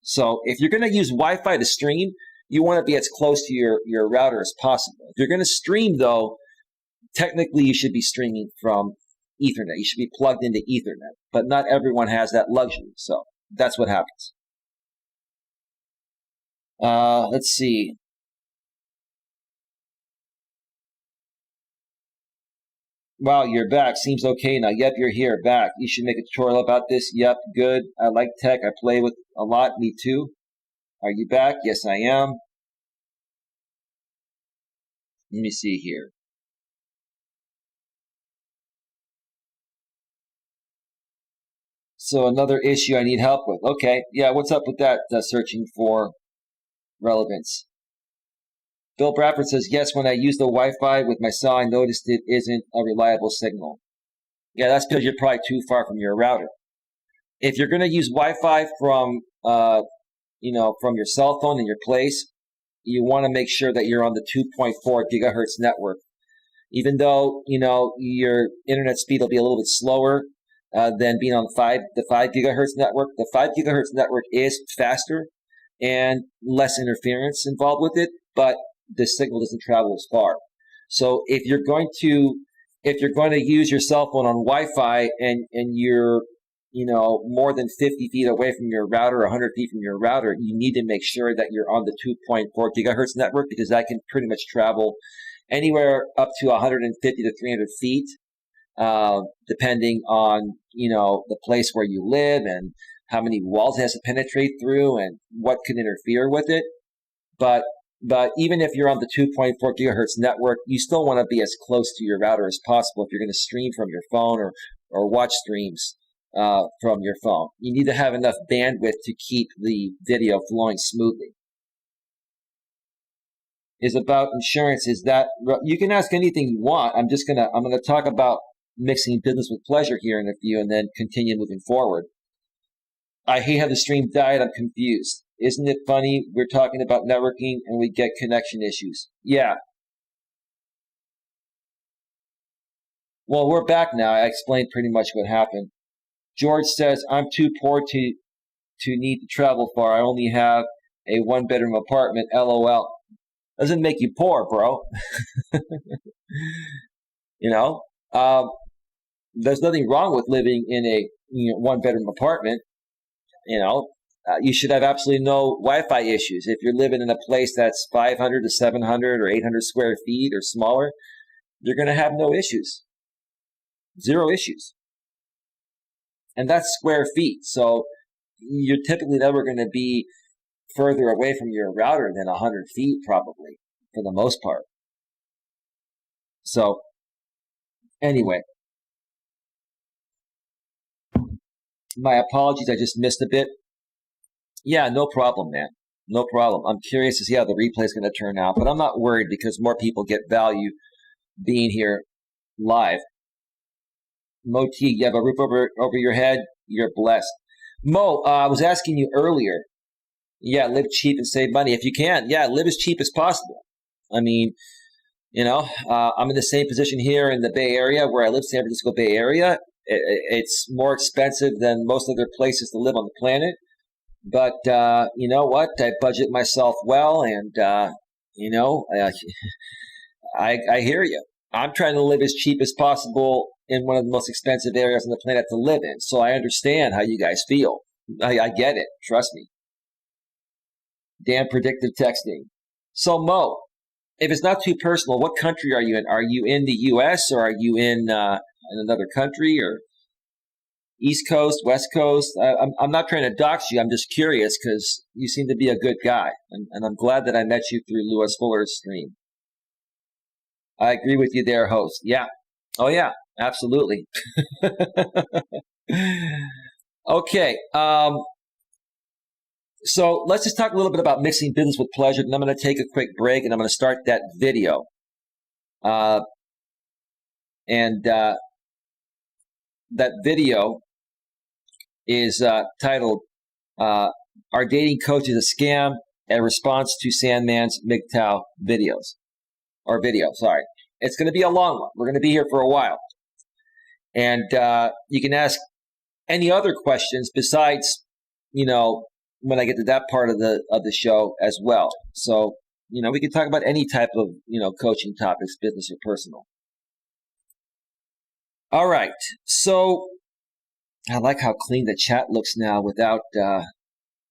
So if you're going to use Wi-Fi to stream, you want to be as close to your router as possible. If you're going to stream, though, technically you should be streaming from Ethernet. You should be plugged into Ethernet. But not everyone has that luxury. So that's what happens. Let's see. Wow, you're back. Seems okay now. Yep, you're here, back. You should make a tutorial about this. Yep, good. I like tech. I play with a lot. Me too. Are you back? Yes, I am. Let me see here. So another issue I need help with. Okay, yeah, what's up with that? Searching for relevance. Bill Bradford says, yes, when I use the Wi-Fi with my cell, I noticed it isn't a reliable signal. Yeah, that's because you're probably too far from your router. If you're going to use Wi-Fi from your cell phone in your place, you want to make sure that you're on the 2.4 gigahertz network. Even though, your internet speed will be a little bit slower than being on the 5 gigahertz network. The 5 gigahertz network is faster and less interference involved with it, but the signal doesn't travel as far. So if you're going to use your cell phone on Wi-Fi and you're more than 50 feet away from your router, 100 feet from your router, you need to make sure that you're on the 2.4 gigahertz network, because that can pretty much travel anywhere up to 150 to 300 feet, depending on, the place where you live and how many walls it has to penetrate through and what can interfere with it. But even if you're on the 2.4 gigahertz network, you still want to be as close to your router as possible if you're going to stream from your phone or watch streams from your phone. You need to have enough bandwidth to keep the video flowing smoothly. Is about insurance. Is that you can ask anything you want. I'm gonna talk about mixing business with pleasure here in a few, and then continue moving forward. I hate how the stream died. I'm confused. Isn't it funny? We're talking about networking and we get connection issues. Yeah. Well, we're back now. I explained pretty much what happened. George says, I'm too poor to need to travel far. I only have a 1-bedroom apartment. LOL. Doesn't make you poor, bro. There's nothing wrong with living in a 1-bedroom apartment. You should have absolutely no Wi-Fi issues. If you're living in a place that's 500 to 700 or 800 square feet or smaller, you're going to have no issues. 0 issues. And that's square feet. So you're typically never going to be further away from your router than 100 feet, probably, for the most part. So, anyway. My apologies, I just missed a bit. Yeah, no problem, man. No problem. I'm curious to see how the replay is going to turn out, but I'm not worried because more people get value being here live. Mo T, you have a roof over your head. You're blessed. Mo, I was asking you earlier. Yeah, live cheap and save money if you can. Yeah, live as cheap as possible. I mean, I'm in the same position here in the Bay Area where I live, San Francisco Bay Area. It's more expensive than most other places to live on the planet. But you know what? I budget myself well, and I hear you. I'm trying to live as cheap as possible in one of the most expensive areas on the planet to live in. So I understand how you guys feel. I get it. Trust me. Damn predictive texting. So Mo, if it's not too personal, what country are you in? Are you in the U.S. or are you in another country, or East Coast, West Coast? I'm not trying to dox you. I'm just curious because you seem to be a good guy, and I'm glad that I met you through Lewis Fuller's stream. I agree with you there, host. Yeah. Oh, yeah. Absolutely. Okay. So let's just talk a little bit about mixing business with pleasure. And I'm going to take a quick break, and I'm going to start that video. That video is titled, Our Dating Coach is a Scam, a Response to Sandman's MGTOW videos. Or video, sorry. It's going to be a long one. We're going to be here for a while. And you can ask any other questions besides, when I get to that part of the show as well. So, we can talk about any type of, coaching topics, business or personal. All right. So I like how clean the chat looks now without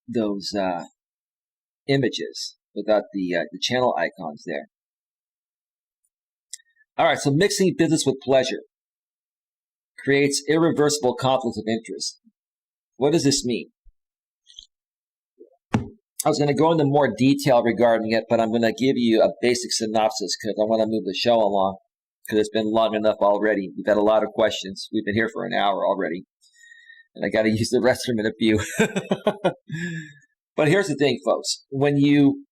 those images, without the channel icons there. All right. So mixing business with pleasure creates irreversible conflicts of interest. What does this mean? I was going to go into more detail regarding it, but I'm going to give you a basic synopsis because I want to move the show along because it's been long enough already. We've had a lot of questions. We've been here for an hour already, and I got to use the restroom in a few. But here's the thing, folks. When you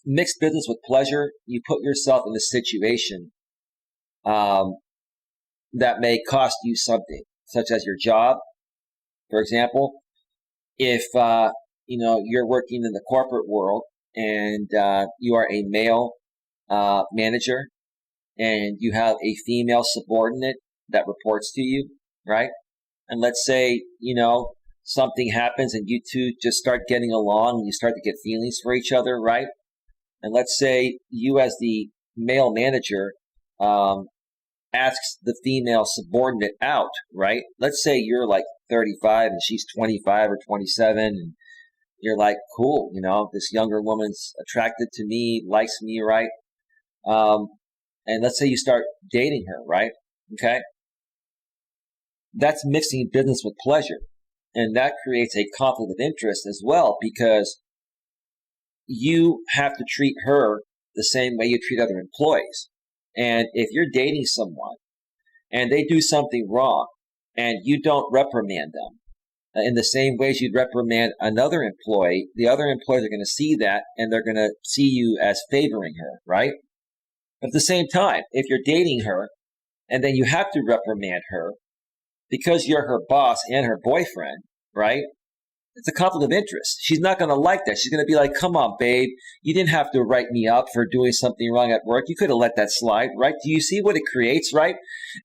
mix business with pleasure, you put yourself in a situation that may cost you something, such as your job, for example. If you're working in the corporate world and you are a male manager and you have a female subordinate that reports to you, right? And let's say, something happens and you two just start getting along and you start to get feelings for each other, right? And let's say you as the male manager asks the female subordinate out, right? Let's say you're like 35 and she's 25 or 27, and you're like, cool, this younger woman's attracted to me, likes me, right? And let's say you start dating her, right? Okay. That's mixing business with pleasure. And that creates a conflict of interest as well, because you have to treat her the same way you treat other employees. And if you're dating someone and they do something wrong and you don't reprimand them in the same ways you'd reprimand another employee, the other employees are going to see that and they're going to see you as favoring her, right? But at the same time, if you're dating her and then you have to reprimand her because you're her boss and her boyfriend, right? It's a conflict of interest. She's not going to like that. She's going to be like, come on, babe. You didn't have to write me up for doing something wrong at work. You could have let that slide, right? Do you see what it creates, right?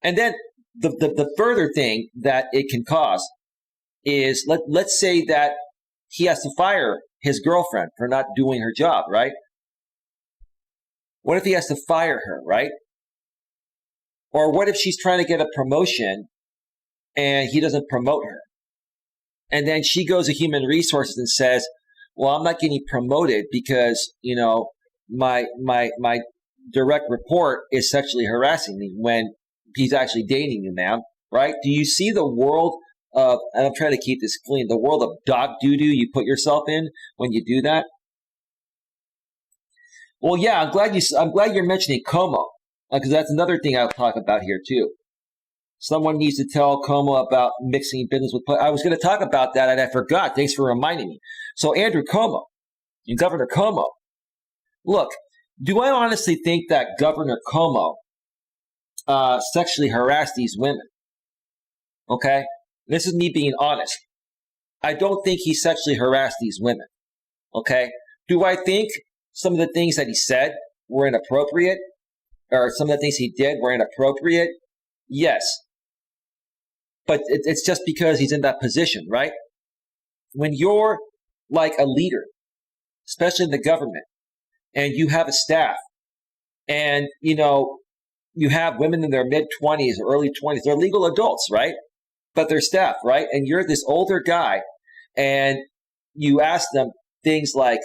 And then the further thing that it can cause is, let's say that he has to fire his girlfriend for not doing her job, right? What if he has to fire her, right? Or what if she's trying to get a promotion and he doesn't promote her? And then she goes to human resources and says, well, I'm not getting promoted because, my direct report is sexually harassing me, when he's actually dating you, ma'am, right? Do you see the world of, and I'm trying to keep this clean, the world of dog doo-doo you put yourself in when you do that? Well, yeah, I'm glad you're mentioning Como, because that's another thing I'll talk about here too. Someone needs to tell Como about mixing business with pleasure. I was going to talk about that and I forgot. Thanks for reminding me. So Andrew Cuomo and Governor Cuomo. Look, do I honestly think that Governor Cuomo sexually harassed these women? Okay? This is me being honest. I don't think he sexually harassed these women. Okay? Do I think some of the things that he said were inappropriate? Or some of the things he did were inappropriate? Yes. But it's just because he's in that position, right? When you're like a leader, especially in the government, and you have a staff, and, you have women in their mid-20s or early 20s, they're legal adults, right? But they're staff, right? And you're this older guy, and you ask them things like,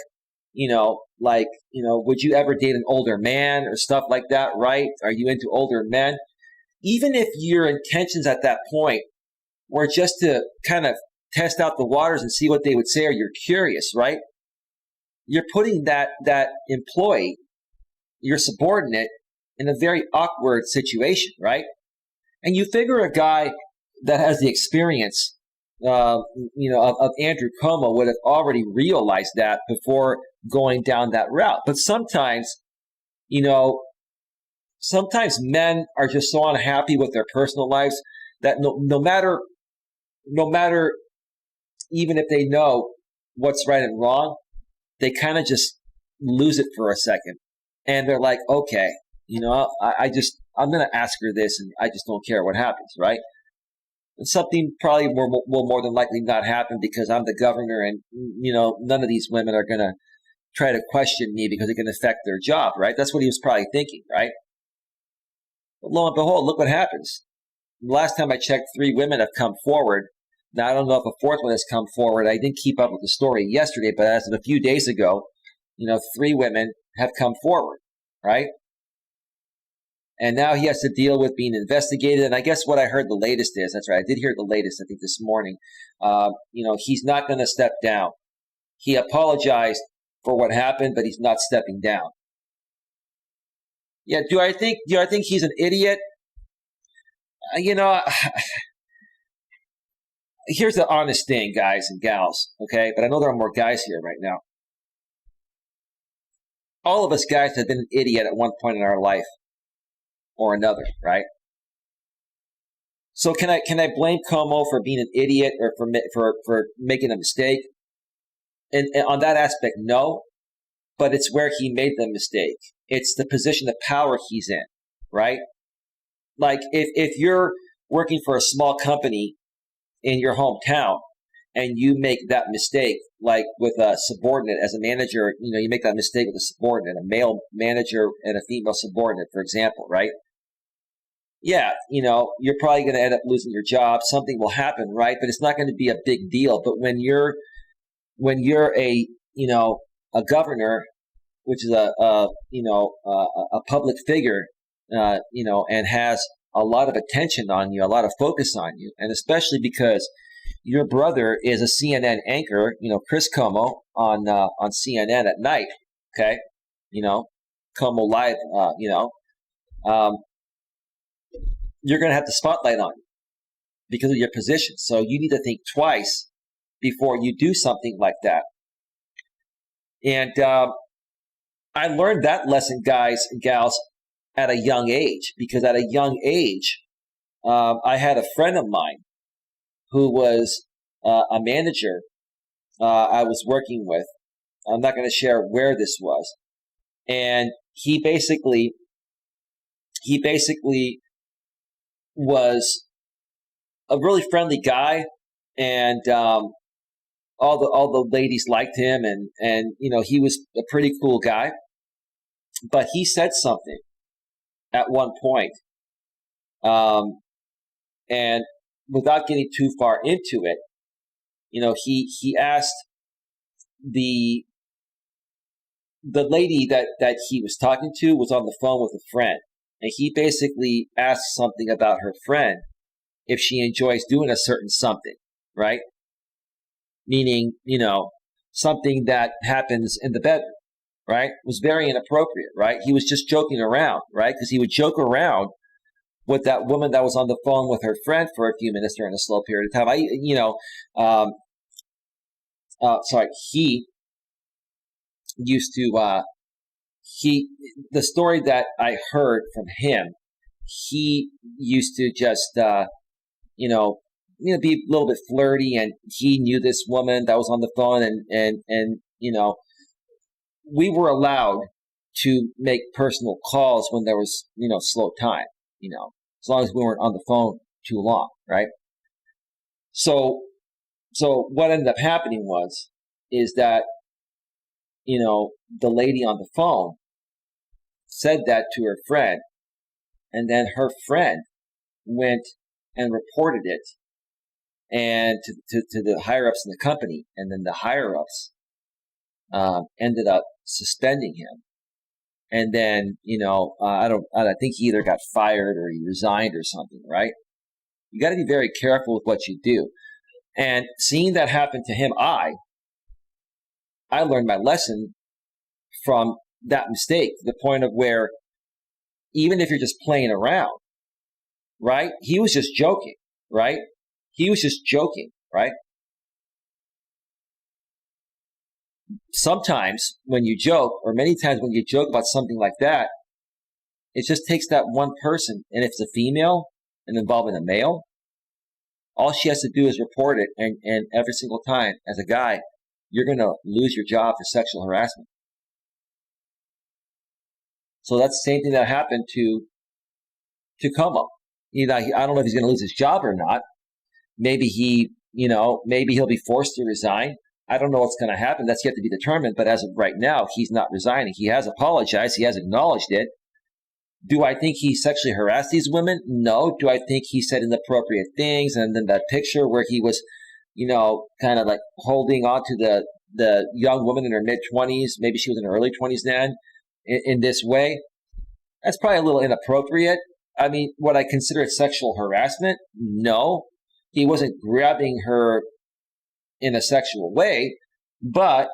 would you ever date an older man or stuff like that, right? Are you into older men? Even if your intentions at that point were just to kind of test out the waters and see what they would say, or you're curious, right? You're putting that employee, your subordinate, in a very awkward situation, right? And you figure a guy that has the experience, of Andrew Cuomo would have already realized that before going down that route. But sometimes, sometimes men are just so unhappy with their personal lives that no matter, even if they know what's right and wrong, they kind of just lose it for a second. And they're like, okay, I'm going to ask her this and I just don't care what happens, right? And something probably will more than likely not happen because I'm the governor and, none of these women are going to try to question me because it can affect their job, right? That's what he was probably thinking, right? But lo and behold, look what happens. The last time I checked, 3 women have come forward. Now, I don't know if a 4th one has come forward. I didn't keep up with the story yesterday, but as of a few days ago, 3 women have come forward, right? And now he has to deal with being investigated. And I guess what I heard the latest is, that's right, I did hear the latest, I think this morning, he's not going to step down. He apologized for what happened, but he's not stepping down. Yeah, do I think he's an idiot? Here's the honest thing, guys and gals, okay? But I know there are more guys here right now. All of us guys have been an idiot at one point in our life or another, right? So can I blame Como for being an idiot or for making a mistake? And on that aspect, no. But it's where he made the mistake. It's the position of power he's in, right? Like if you're working for a small company in your hometown and you make that mistake, like with a subordinate as a manager, you make that mistake with a subordinate, a male manager and a female subordinate, for example, right? Yeah, you're probably going to end up losing your job. Something will happen, right? But it's not going to be a big deal. But when you're a governor, which is a public figure, and has a lot of attention on you, a lot of focus on you, and especially because your brother is a CNN anchor, Chris Como on CNN at night. Okay, Como Live, you're going to have the spotlight on you because of your position. So you need to think twice before you do something like that. And I learned that lesson, guys and gals, at a young age, because at a young age, I had a friend of mine who was a manager I was working with. I'm not going to share where this was. And he basically was a really friendly guy, and all the ladies liked him, and he was a pretty cool guy. But he said something at one point, and without getting too far into it, he asked the lady that he was talking to was on the phone with a friend, and he basically asked something about her friend if she enjoys doing a certain something, right? Meaning, something that happens in the bedroom, right? It was very inappropriate, right? He was just joking around, right? Because he would joke around with that woman that was on the phone with her friend for a few minutes during a slow period of time. He used to, the story that I heard from him, he used to just, be a little bit flirty, and he knew this woman that was on the phone, and we were allowed to make personal calls when there was, slow time, as long as we weren't on the phone too long, right? So what ended up happening is that, the lady on the phone said that to her friend, and then her friend went and reported it and to the higher ups in the company, and then the higher ups ended up suspending him. And then, I think he either got fired or he resigned or something, right? You got to be very careful with what you do. And seeing that happen to him, I learned my lesson from that mistake, to the point of where even if you're just playing around, right? He was just joking, right? He was just joking, right? Sometimes when you joke, or many times when you joke about something like that, it just takes that one person. And if it's a female and involving a male, all she has to do is report it. And every single time, as a guy, you're going to lose your job for sexual harassment. So that's the same thing that happened to Como. I don't know if he's going to lose his job or not. Maybe maybe he'll be forced to resign. I don't know what's going to happen. That's yet to be determined. But as of right now, he's not resigning. He has apologized. He has acknowledged it. Do I think he sexually harassed these women? No. Do I think he said inappropriate things? And then that picture where he was, kind of like holding on to the young woman in her mid-20s, maybe she was in her early 20s then, in this way, that's probably a little inappropriate. I mean, would I consider it sexual harassment? No. He wasn't grabbing her in a sexual way, but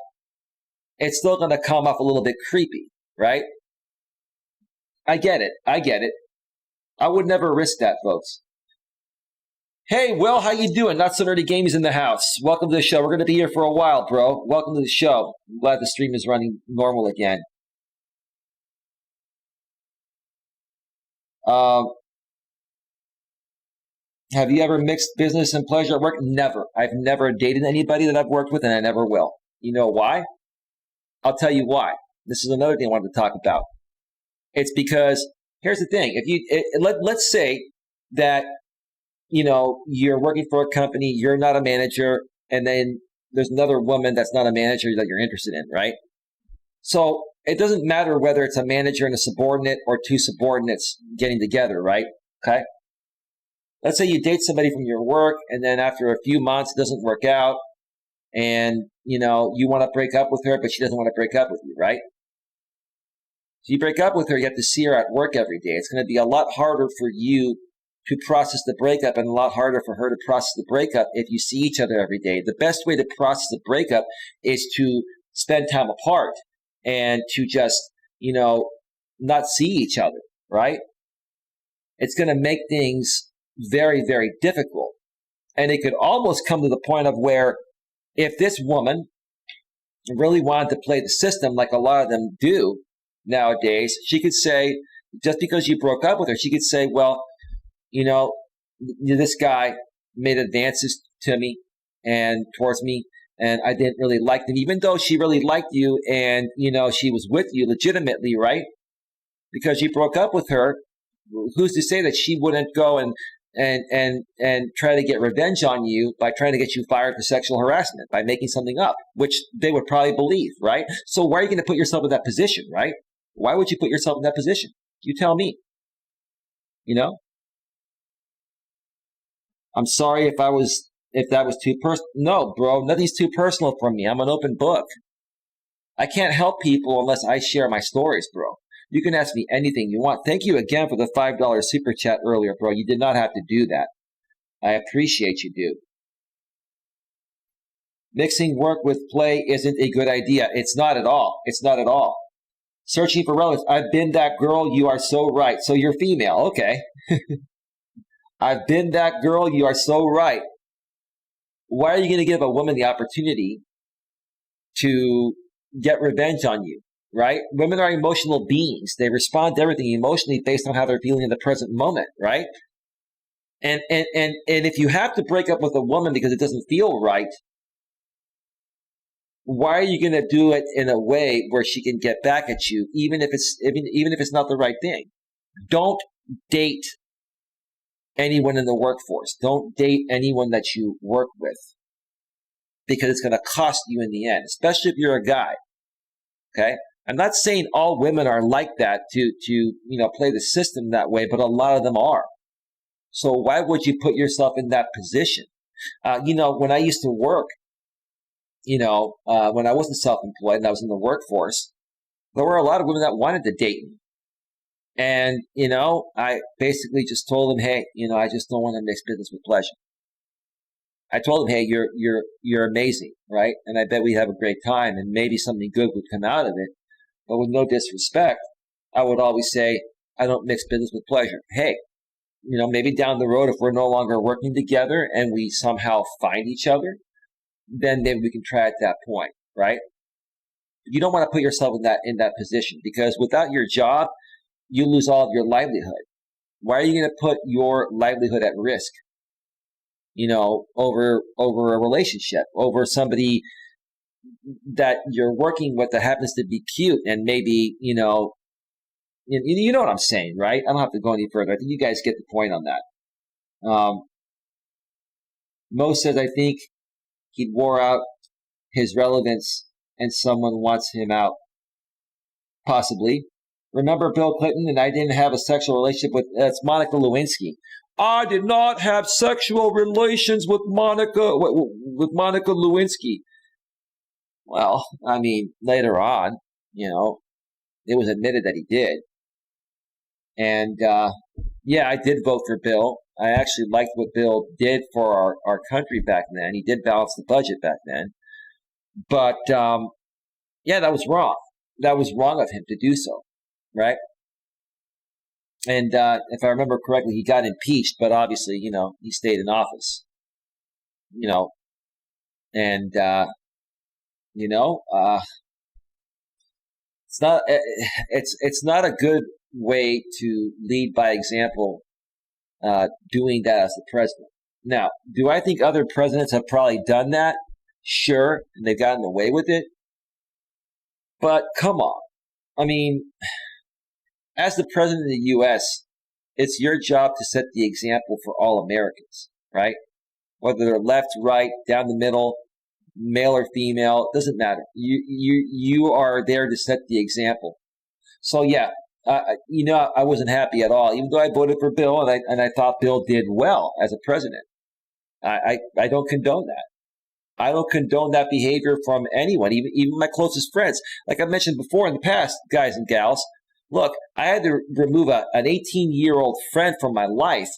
it's still going to come off a little bit creepy, right? I get it. I would never risk that, folks. Hey, Will, how you doing? Not So Nerdy Gaming's in the house. Welcome to the show. We're going to be here for a while, bro. Welcome to the show. I'm glad the stream is running normal again. Have you ever mixed business and pleasure at work? Never. I've never dated anybody that I've worked with, and I never will. You know why? I'll tell you why. This is another thing I wanted to talk about. It's because, here's the thing. Let's say that, you're working for a company, you're not a manager, and then there's another woman that's not a manager that you're interested in, right? So it doesn't matter whether it's a manager and a subordinate or two subordinates getting together, right? Okay. Let's say you date somebody from your work, and then after a few months, it doesn't work out, and you want to break up with her, but she doesn't want to break up with you, right? So you break up with her, you have to see her at work every day. It's going to be a lot harder for you to process the breakup and a lot harder for her to process the breakup if you see each other every day. The best way to process the breakup is to spend time apart and to just, not see each other, right? It's going to make things very, very difficult. And it could almost come to the point of where if this woman really wanted to play the system like a lot of them do nowadays, she could say, just because you broke up with her, she could say, well, this guy made advances to me and towards me, and I didn't really like them, even though she really liked you and, she was with you legitimately, right? Because you broke up with her, who's to say that she wouldn't go and try to get revenge on you by trying to get you fired for sexual harassment, by making something up, which they would probably believe, right? So why are you going to put yourself in that position, right? Why would you put yourself in that position? You tell me. I'm sorry if that was too personal. No, bro, nothing's too personal for me. I'm an open book. I can't help people unless I share my stories, bro. You can ask me anything you want. Thank you again for the $5 super chat earlier, bro. You did not have to do that. I appreciate you, dude. Mixing work with play isn't a good idea. It's not at all. It's not at all. Searching for relatives. I've been that girl. You are so right. So you're female. Okay. I've been that girl. You are so right. Why are you going to give a woman the opportunity to get revenge on you, right? Women are emotional beings. They respond to everything emotionally based on how they're feeling in the present moment, right? And if you have to break up with a woman because it doesn't feel right, why are you going to do it in a way where she can get back at you, even if it's not the right thing? Don't date anyone in the workforce. Don't date anyone that you work with, because it's going to cost you in the end, especially if you're a guy. Okay? I'm not saying all women are like that to play the system that way, but a lot of them are. So why would you put yourself in that position? When I used to work, when I wasn't self-employed and I was in the workforce, there were a lot of women that wanted to date me. And, I basically just told them, hey, I just don't want to mix business with pleasure. I told them, hey, you're amazing, right? And I bet we have a great time and maybe something good would come out of it. But with no disrespect, I would always say, I don't mix business with pleasure. Hey, maybe down the road, if we're no longer working together and we somehow find each other, then maybe we can try at that point, right? You don't want to put yourself in that position, because without your job, you lose all of your livelihood. Why are you going to put your livelihood at risk? Over a relationship, over somebody that you're working with that happens to be cute and maybe, you know what I'm saying, right? I don't have to go any further. I think you guys get the point on that. Mo says, I think he'd wore out his relevance and someone wants him out. Possibly. Remember Bill Clinton and I didn't have a sexual relationship with, that's Monica Lewinsky. I did not have sexual relations with Monica Lewinsky. Well, I mean, later on, it was admitted that he did. And, yeah, I did vote for Bill. I actually liked what Bill did for our country back then. He did balance the budget back then. But, yeah, that was wrong. That was wrong of him to do so, right? And if I remember correctly, he got impeached, but obviously, he stayed in office. And it's not a good way to lead by example, doing that as the president. Now, do I think other presidents have probably done that? Sure, and they've gotten away with it. But come on. I mean, as the president of the U.S., it's your job to set the example for all Americans, right? Whether they're left, right, down the middle, male or female, doesn't matter. You are there to set the example. So yeah, I wasn't happy at all, even though I voted for Bill and I thought Bill did well as a president. I don't condone that. I don't condone that behavior from anyone, even my closest friends. Like I mentioned before in the past, guys and gals, look, I had to remove an 18-year-old friend from my life.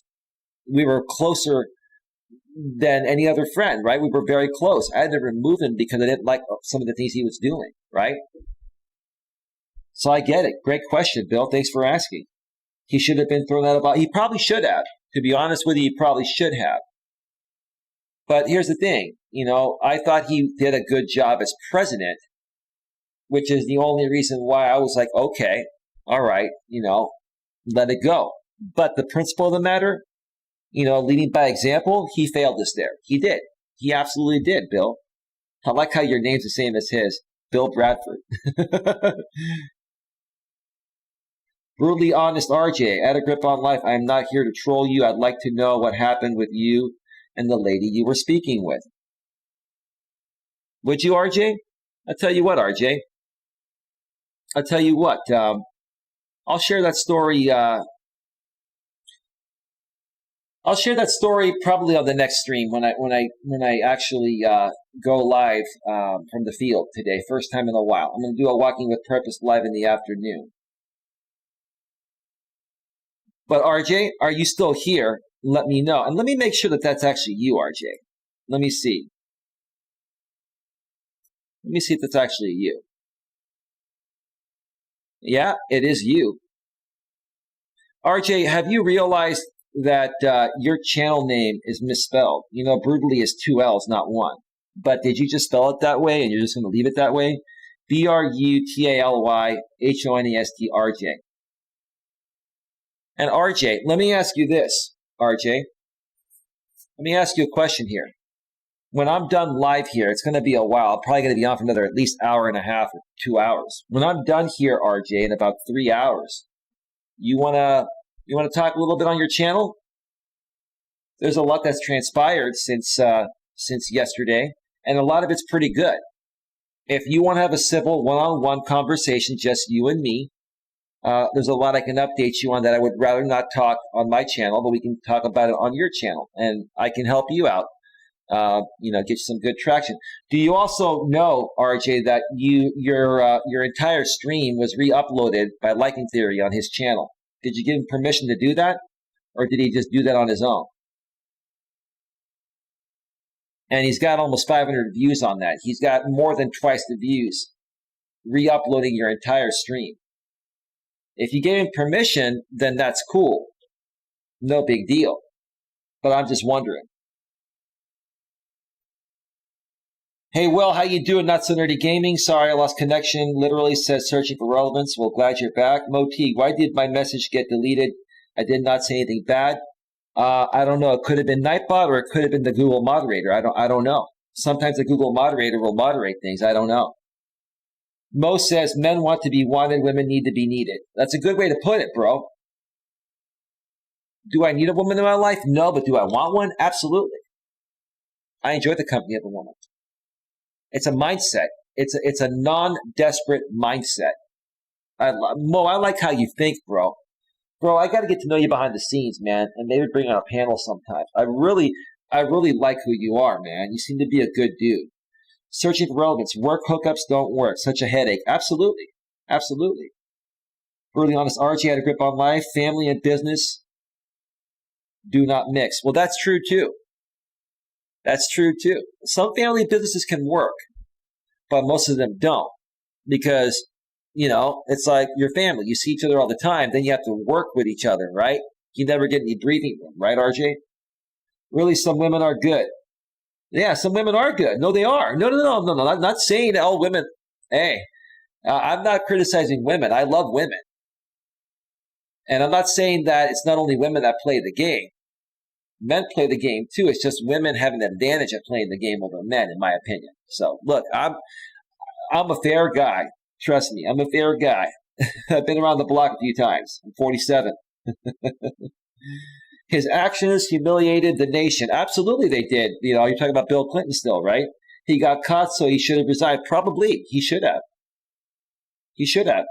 We were closer than any other friend, right? We were very close. I had to remove him because I didn't like some of the things he was doing, right? So I get it. Great question, Bill. Thanks for asking. He should have been thrown out of office. He probably should have. To be honest with you, he probably should have. But here's the thing. I thought he did a good job as president, which is the only reason why I was like, okay, all right, let it go. But the principle of the matter, leading by example, he failed us there. He did. He absolutely did, Bill. I like how your name's the same as his, Bill Bradford. Brutally honest RJ, at a grip on life. I am not here to troll you. I'd like to know what happened with you and the lady you were speaking with. Would you, RJ? I'll tell you what, RJ. I'll tell you what. I'll share that story. I'll share that story probably on the next stream when I actually go live from the field today. First time in a while. I'm going to do a Walking with Purpose live in the afternoon. But RJ, are you still here? Let me know. And let me make sure that that's actually you, RJ. Let me see. Let me see if that's actually you. Yeah, it is you. RJ, have you realized that your channel name is misspelled? Brutally is 2 L's, not 1. But did you just spell it that way and you're just going to leave it that way? BRUTALYHONEST, RJ. And RJ, let me ask you this, RJ. Let me ask you a question here. When I'm done live here, it's going to be a while. I'm probably going to be on for another at least hour and a half or 2 hours. When I'm done here, RJ, in about 3 hours, you want to talk a little bit on your channel? There's a lot that's transpired since yesterday, and a lot of it's pretty good. If you want to have a civil one-on-one conversation, just you and me, there's a lot I can update you on that I would rather not talk on my channel, but we can talk about it on your channel, and I can help you out. Get you some good traction. Do you also know, RJ, that your entire stream was re-uploaded by Liking Theory on his channel? Did you give him permission to do that, or did he just do that on his own? And he's got almost 500 views on that. He's got more than twice the views re-uploading your entire stream. If you gave him permission, then that's cool. No big deal. But I'm just wondering. Hey, Will, how you doing? Not So Nerdy Gaming. Sorry, I lost connection. Literally says searching for relevance. Well, glad you're back. Moti, why did my message get deleted? I did not say anything bad. I don't know. It could have been Nightbot or it could have been the Google moderator. I don't know. Sometimes the Google moderator will moderate things. I don't know. Mo says men want to be wanted, women need to be needed. That's a good way to put it, bro. Do I need a woman in my life? No, but do I want one? Absolutely. I enjoy the company of a woman. It's a mindset. It's a non-desperate mindset. Mo, I like how you think, bro. Bro, I got to get to know you behind the scenes, man, and maybe bring on a panel sometimes. I really like who you are, man. You seem to be a good dude. Searching for relevance. Work hookups don't work. Such a headache. Absolutely. Absolutely. Brutally honest RJ had a grip on life. Family and business do not mix. Well, that's true, too. That's true, too. Some family businesses can work, but most of them don't because, it's like your family. You see each other all the time. Then you have to work with each other, right? You never get any breathing room, right, RJ? Really, some women are good. Yeah, some women are good. No, they are. No. I'm not saying all women. Hey, I'm not criticizing women. I love women. And I'm not saying that it's not only women that play the game. Men play the game too. It's just women have an advantage at playing the game over men, in my opinion. So look, I'm a fair guy. Trust me, I'm a fair guy. I've been around the block a few times. I'm 47. His actions humiliated the nation. Absolutely they did. You're talking about Bill Clinton still, right? He got caught, so he should have resigned. Probably. He should have. He should have.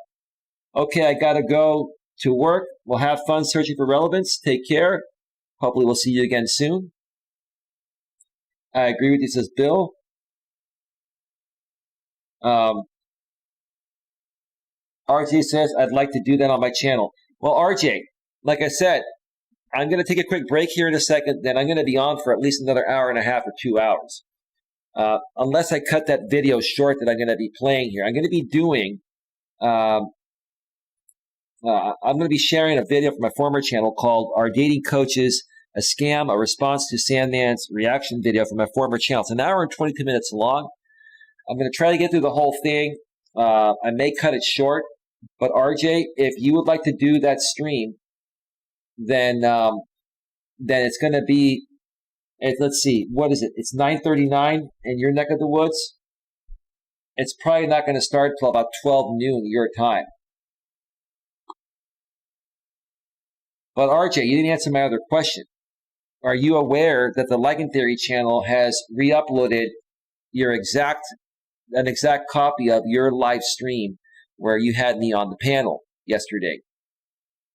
Okay, I got to go to work. We'll have fun searching for relevance. Take care. Hopefully we'll see you again soon. I agree with you, says Bill. RJ says, I'd like to do that on my channel. Well, RJ, like I said, I'm going to take a quick break here in a second. Then I'm going to be on for at least another hour and a half or 2 hours. Unless I cut that video short that I'm going to be playing here. I'm going to be doing, I'm going to be sharing a video from my former channel called Are Dating Coaches a Scam? A Response to Sandman's Reaction video from my former channel. It's an hour and 22 minutes long. I'm going to try to get through the whole thing. I may cut it short. But RJ, if you would like to do that stream, then it's going to be, let's see, what is it? It's 9:39 in your neck of the woods. It's probably not going to start till about 12 noon your time. But RJ, you didn't answer my other question. Are you aware that the Liking Theory channel has re-uploaded an exact copy of your live stream where you had me on the panel yesterday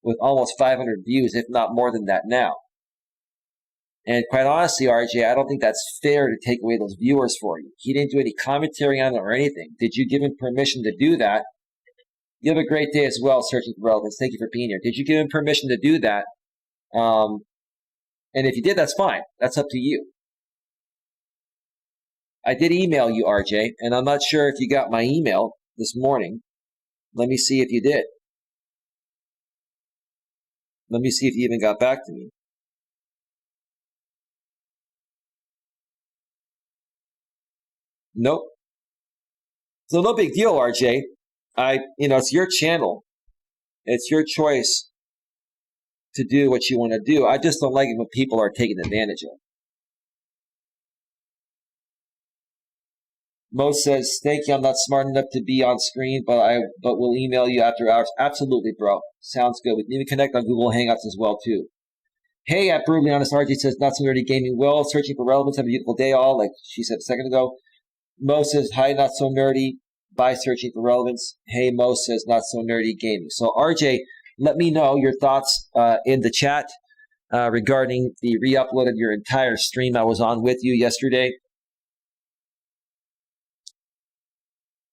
with almost 500 views, if not more than that now? And quite honestly, RJ, I don't think that's fair to take away those viewers for you. He didn't do any commentary on it or anything. Did you give him permission to do that? You have a great day as well, searching for relevance. Thank you for being here. Did you give him permission to do that? And if you did, that's fine. That's up to you. I did email you, RJ, and I'm not sure if you got my email this morning. Let me see if you did. Let me see if you even got back to me. Nope. So no big deal, RJ. It's your channel. It's your choice to do what you want to do. I just don't like it when people are taken advantage of. Mo says, thank you. I'm not smart enough to be on screen, but we'll email you after hours. Absolutely, bro. Sounds good. We can even connect on Google Hangouts as well, too. Hey, at Brutally Honest, RJ says, not so nerdy gaming. Well, searching for relevance. Have a beautiful day, all, like she said a second ago. Mo says, hi, not so nerdy. Bye, searching for relevance. Hey, Mo says, not so nerdy gaming. So, RJ, let me know your thoughts in the chat regarding the re-upload of your entire stream I was on with you yesterday.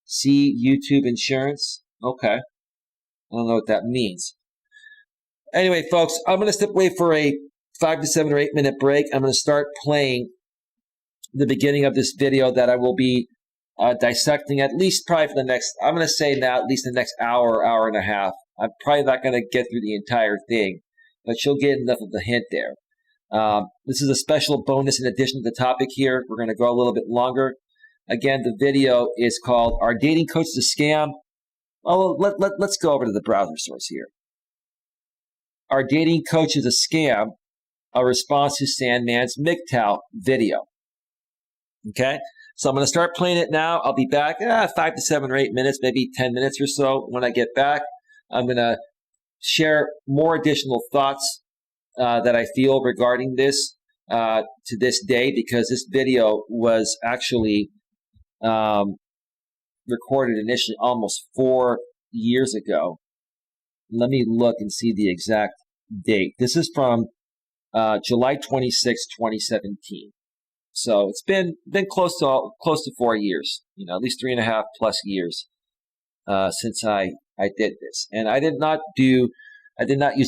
See YouTube insurance. Okay. I don't know what that means. Anyway, folks, I'm going to step away for a 5 to 7 or 8 minute break. I'm going to start playing the beginning of this video that I will be dissecting at least probably for the next, I'm going to say now, at least the next hour, hour and a half. I'm probably not going to get through the entire thing, but you'll get enough of the hint there. This is a special bonus in addition to the topic here. We're going to go a little bit longer. Again, the video is called Are Dating Coaches a Scam? Oh, let's go over to the browser source here. Are Dating Coaches a Scam? A Response to Sandman's MGTOW video. Okay, so I'm going to start playing it now. I'll be back 5 to 7 or 8 minutes, maybe 10 minutes or so. When I get back, I'm going to share more additional thoughts that I feel regarding this to this day, because this video was actually recorded initially almost 4 years ago. Let me look and see the exact date. This is from July 26, 2017. So it's been close to 4 years, at least 3.5+ years since I did this. And I did not use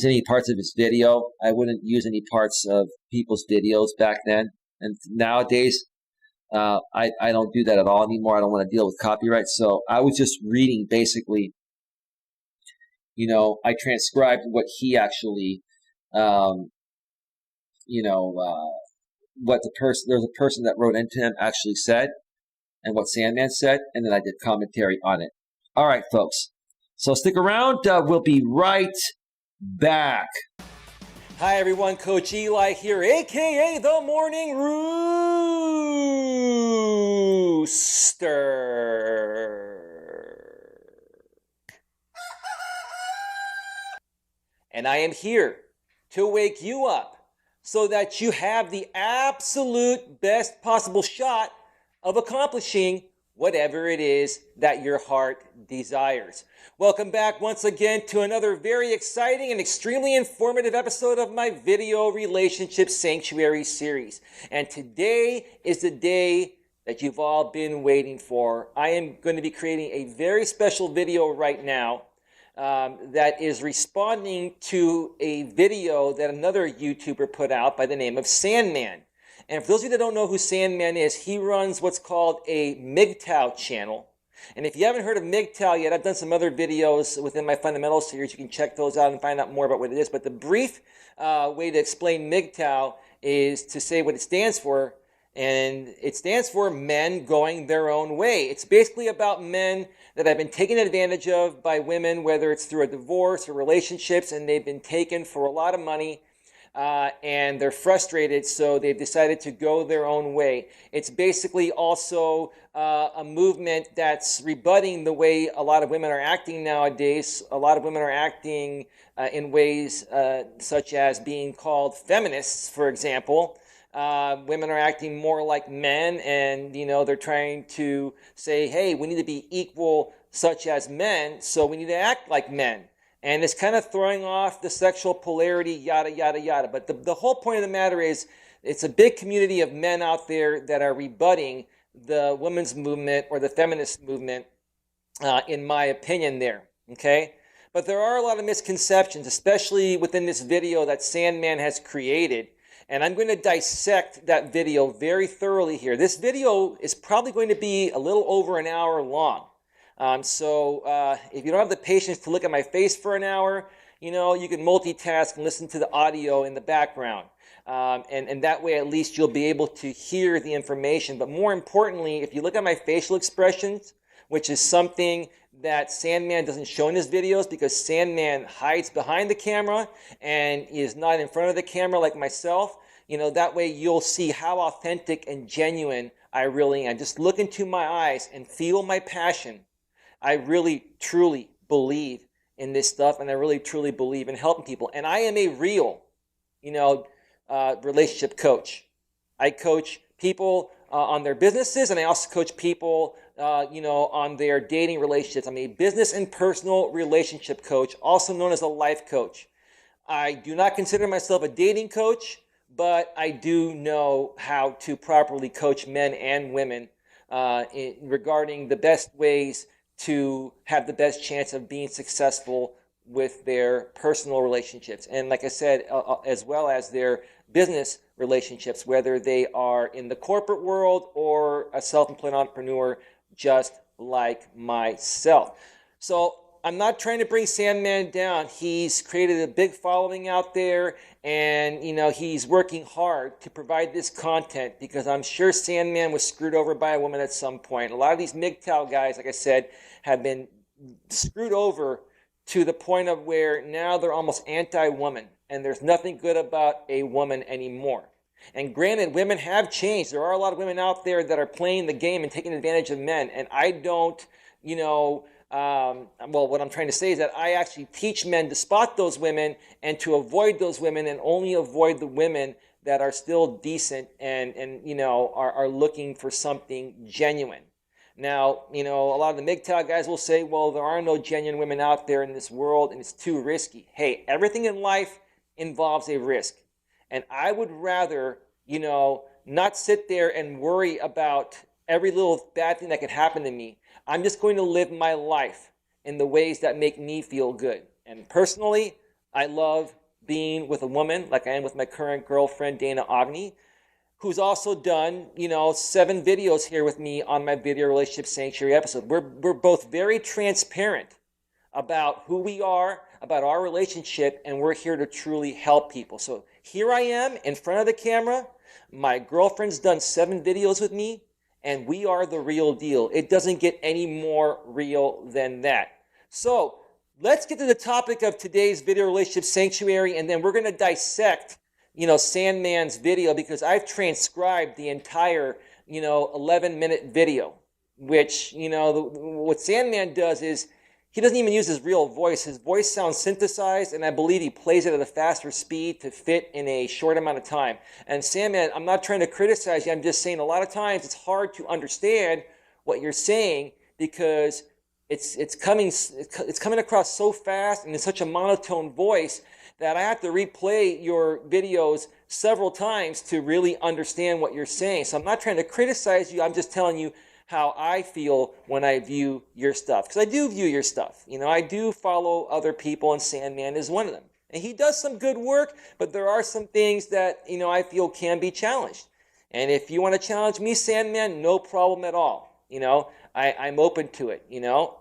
any parts of his video. I wouldn't use any parts of people's videos back then. And nowadays, I don't do that at all anymore. I don't want to deal with copyright. So I was just reading basically, I transcribed what he actually, what there's a person that wrote into him actually said and what Sandman said. And then I did commentary on it. All right, folks. So stick around. We'll be right back. Hi, everyone. Coach Eli here, a.k.a. the Morning Rooster. And I am here to wake you up so that you have the absolute best possible shot of accomplishing whatever it is that your heart desires. Welcome back once again to another very exciting and extremely informative episode of my Video Relationship Sanctuary series. And today is the day that you've all been waiting for. I am going to be creating a very special video right now that is responding to a video that another YouTuber put out by the name of Sandman. And for those of you that don't know who Sandman is, he runs what's called a MGTOW channel. And if you haven't heard of MGTOW yet, I've done some other videos within my Fundamentals series. You can check those out and find out more about what it is. But the brief way to explain MGTOW is to say what it stands for. And it stands for men going their own way. It's basically about men that have been taken advantage of by women, whether it's through a divorce or relationships, and they've been taken for a lot of money. And they're frustrated, so they've decided to go their own way. It's basically also a movement that's rebutting the way a lot of women are acting nowadays. A lot of women are acting in ways such as being called feminists, for example. Women are acting more like men, and they're trying to say, hey, we need to be equal such as men, so we need to act like men. And it's kind of throwing off the sexual polarity, yada, yada, yada. But the whole point of the matter is it's a big community of men out there that are rebutting the women's movement or the feminist movement, in my opinion there, okay? But there are a lot of misconceptions, especially within this video that Sandman has created. And I'm going to dissect that video very thoroughly here. This video is probably going to be a little over an hour long. So if you don't have the patience to look at my face for an hour, you can multitask and listen to the audio in the background. And that way, at least you'll be able to hear the information. But more importantly, if you look at my facial expressions, which is something that Sandman doesn't show in his videos because Sandman hides behind the camera and is not in front of the camera like myself, that way you'll see how authentic and genuine I really am. Just look into my eyes and feel my passion. I really, truly believe in this stuff, and I really, truly believe in helping people. And I am a real, relationship coach. I coach people on their businesses, and I also coach people, on their dating relationships. I'm a business and personal relationship coach, also known as a life coach. I do not consider myself a dating coach, but I do know how to properly coach men and women regarding the best ways to have the best chance of being successful with their personal relationships. And like I said, as well as their business relationships, whether they are in the corporate world or a self-employed entrepreneur, just like myself. So I'm not trying to bring Sandman down. He's created a big following out there, and he's working hard to provide this content because I'm sure Sandman was screwed over by a woman at some point. A lot of these MGTOW guys, like I said, have been screwed over to the point of where now they're almost anti-woman, and there's nothing good about a woman anymore. And granted, women have changed. There are a lot of women out there that are playing the game and taking advantage of men, and I don't, what I'm trying to say is that I actually teach men to spot those women and to avoid those women and only avoid the women that are still decent and are looking for something genuine. Now, a lot of the MGTOW guys will say, well, there are no genuine women out there in this world and it's too risky. Hey, everything in life involves a risk. And I would rather, not sit there and worry about every little bad thing that could happen to me. I'm just going to live my life in the ways that make me feel good. And personally, I love being with a woman like I am with my current girlfriend, Dana Agni, who's also done, 7 videos here with me on my Video Relationship Sanctuary episode. We're both very transparent about who we are, about our relationship, and we're here to truly help people. So here I am in front of the camera. My girlfriend's done 7 videos with me, and we are the real deal. It doesn't get any more real than that. So let's get to the topic of today's Video Relationship Sanctuary, and then we're going to dissect, Sandman's video, because I've transcribed the entire, 11-minute video, which, what Sandman does is he doesn't even use his real voice. His voice sounds synthesized, and I believe he plays it at a faster speed to fit in a short amount of time. And Sandman, I'm not trying to criticize you. I'm just saying a lot of times it's hard to understand what you're saying because it's coming across so fast and in such a monotone voice that I have to replay your videos several times to really understand what you're saying. So I'm not trying to criticize you. I'm just telling you how I feel when I view your stuff. Because I do view your stuff. I do follow other people, and Sandman is one of them. And he does some good work, but there are some things that, I feel can be challenged. And if you want to challenge me, Sandman, no problem at all. I'm open to it.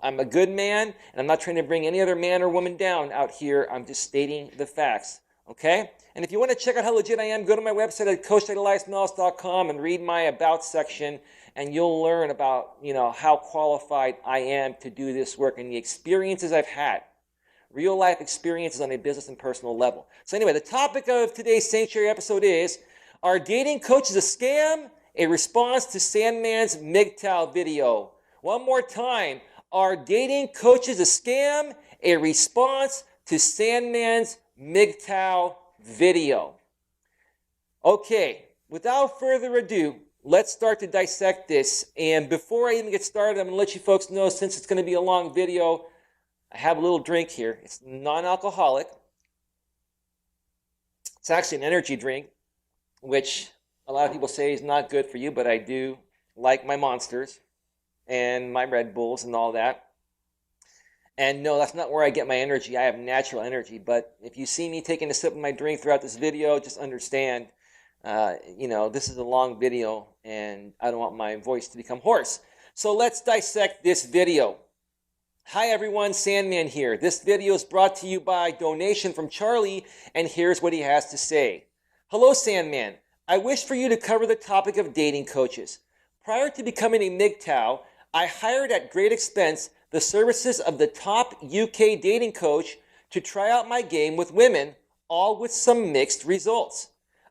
I'm a good man, and I'm not trying to bring any other man or woman down out here. I'm just stating the facts. Okay? And if you want to check out how legit I am, go to my website at coacheliasmelas.com and read my About section, and you'll learn about, how qualified I am to do this work and the experiences I've had. Real life experiences on a business and personal level. So anyway, the topic of today's Sanctuary episode is, are dating coaches a scam? A response to Sandman's MGTOW video. One more time. Are dating coaches a scam? A response to Sandman's MGTOW video. Okay, without further ado, let's start to dissect this. And before I even get started, I'm going to let you folks know, since it's going to be a long video, I have a little drink here. It's non-alcoholic. It's actually an energy drink, which a lot of people say is not good for you, but I do like my Monsters and my Red Bulls and all that. And no, that's not where I get my energy. I have natural energy. But if you see me taking a sip of my drink throughout this video, just understand, this is a long video and I don't want my voice to become hoarse. So let's dissect this video. Hi everyone, Sandman here. This video is brought to you by donation from Charlie, and here's what he has to say. Hello Sandman. I wish for you to cover the topic of dating coaches. Prior to becoming a MGTOW, I hired at great expense the services of the top UK dating coach to try out my game with women, all with some mixed results.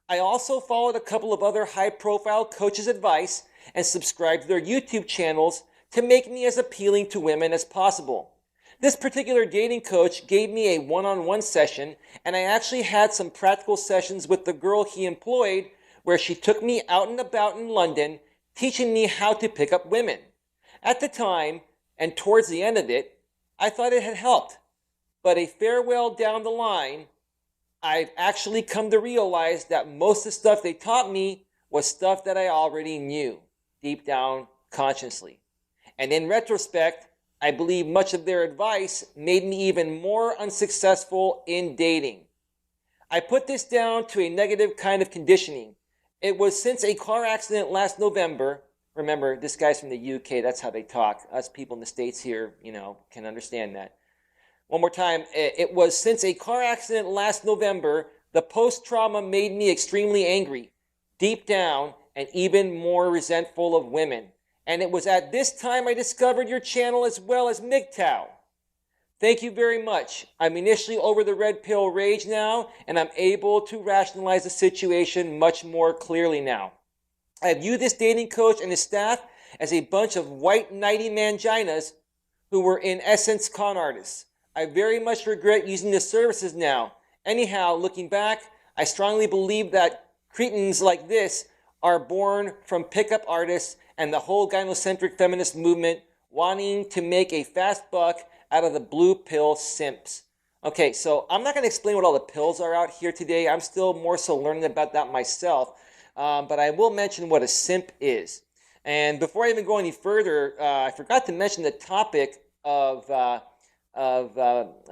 I also followed a couple of other high-profile coaches' advice and subscribed to their YouTube channels to make me as appealing to women as possible. This particular dating coach gave me a one-on-one session, and I actually had some practical sessions with the girl he employed where she took me out and about in London, teaching me how to pick up women. At the time, and towards the end of it, I thought it had helped. But a farewell down the line, I've actually come to realize that most of the stuff they taught me was stuff that I already knew, deep down consciously. And in retrospect, I believe much of their advice made me even more unsuccessful in dating. I put this down to a negative kind of conditioning. It was since a car accident last November. Remember, this guy's from the UK. That's how they talk. Us people in the States here, can understand that. One more time. It was since a car accident last November, the post-trauma made me extremely angry, deep down, and even more resentful of women. And it was at this time I discovered your channel as well as MGTOW. Thank you very much. I'm initially over the red pill rage now, and I'm able to rationalize the situation much more clearly now. I view this dating coach and his staff as a bunch of white knighty manginas who were in essence con artists. I very much regret using the services now. Anyhow, looking back, I strongly believe that cretins like this are born from pickup artists and the whole gynocentric feminist movement wanting to make a fast buck out of the blue pill simps. Okay, so I'm not going to explain what all the pills are out here today. I'm still more so learning about that myself. But I will mention what a simp is. And before I even go any further, I forgot to mention the topic of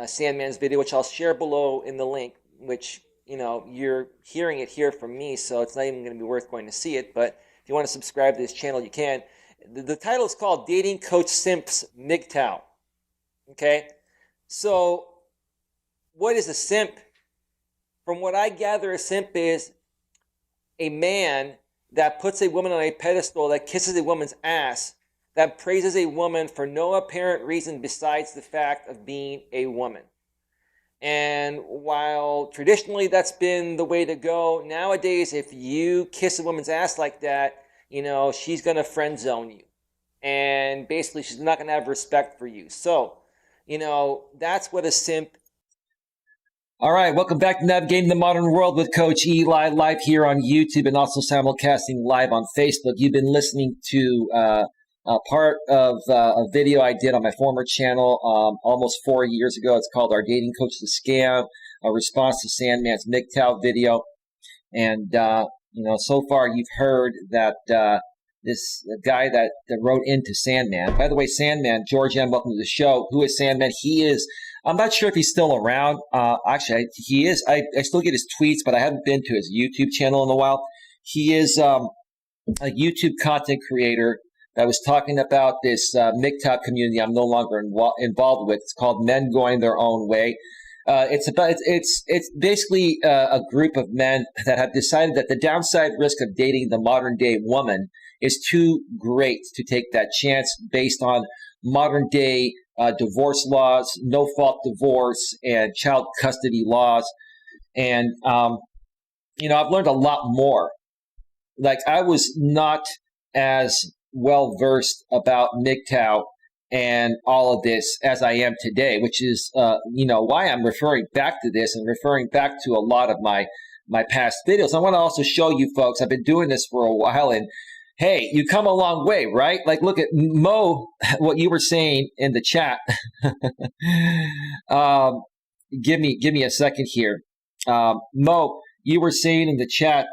Sandman's video, which I'll share below in the link, which, you're hearing it here from me, so it's not even going to be worth going to see it. But if you want to subscribe to this channel, you can. The title is called Dating Coach Simps MGTOW. Okay? So, what is a simp? From what I gather, a simp is a man that puts a woman on a pedestal, that kisses a woman's ass, that praises a woman for no apparent reason besides the fact of being a woman. And while traditionally that's been the way to go, nowadays if you kiss a woman's ass like that, she's going to friend zone you. And basically she's not going to have respect for you. So That's what a simp. All right, welcome back to Navigating the Modern World with Coach Eli, live here on YouTube and also simulcasting live on Facebook. You've been listening to a part of a video I did on my former channel almost 4 years ago. It's called Our Dating Coach the Scam, a response to Sandman's MGTOW video. And, so far you've heard that this guy that wrote into Sandman. By the way, Sandman, George M., welcome to the show. Who is Sandman? He is, I'm not sure if he's still around. Actually, he is. I still get his tweets, but I haven't been to his YouTube channel in a while. He is a YouTube content creator that was talking about this MGTOW community I'm no longer involved with. It's called Men Going Their Own Way. It's basically a group of men that have decided that the downside risk of dating the modern day woman is too great to take that chance based on modern day divorce laws, no fault divorce, and child custody laws. And I've learned a lot more. Like, I was not as well versed about MGTOW and all of this as I am today, which is, why I'm referring back to this and referring back to a lot of my past videos. I want to also show you folks, I've been doing this for a while, and hey, you come a long way, right? Like, look at Mo, what you were saying in the chat. Give me a second here. Mo, you were saying in the chat,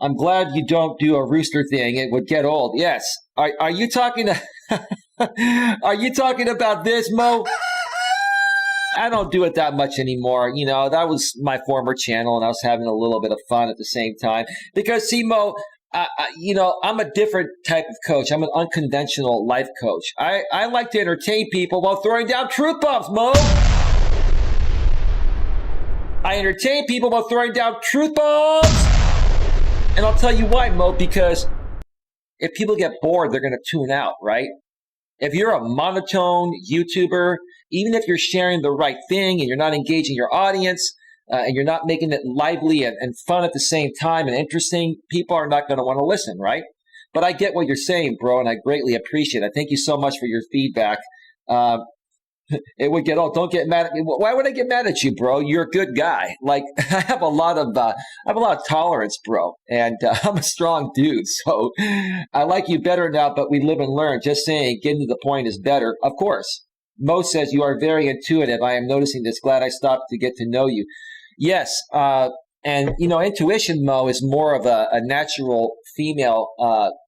I'm glad you don't do a rooster thing. It would get old. Yes. Are you talking are you talking about this, Mo? I don't do it that much anymore. That was my former channel, and I was having a little bit of fun at the same time. Because, see, Mo, I'm a different type of coach. I'm an unconventional life coach. I like to entertain people while throwing down truth bombs, Mo. I entertain people while throwing down truth bombs. And I'll tell you why, Mo, because if people get bored, they're going to tune out, right? If you're a monotone YouTuber, even if you're sharing the right thing and you're not engaging your audience and you're not making it lively and fun at the same time and interesting, people are not going to want to listen, right? But I get what you're saying, bro, and I greatly appreciate it. Thank you so much for your feedback. It would get old. Don't get mad at me. Why would I get mad at you, bro? You're a good guy. Like, I have a lot of tolerance, bro, and I'm a strong dude. So I like you better now, but we live and learn. Just saying, getting to the point is better. Of course. Mo says you are very intuitive. I am noticing this. Glad I stopped to get to know you. Yes. And intuition, Mo, is more of a natural female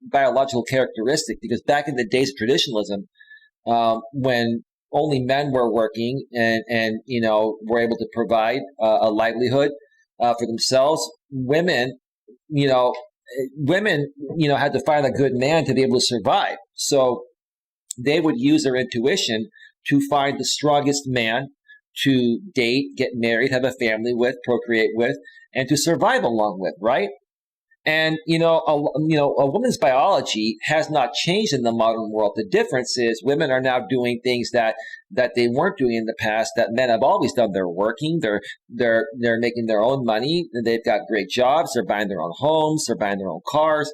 biological characteristic, because back in the days of traditionalism, when only men were working and were able to provide a livelihood for themselves. Women had to find a good man to be able to survive. So they would use their intuition to find the strongest man to date, get married, have a family with, procreate with, and to survive along with, right? And, a woman's biology has not changed in the modern world. The difference is women are now doing things that they weren't doing in the past, that men have always done. They're working, they're making their own money, they've got great jobs, they're buying their own homes, they're buying their own cars,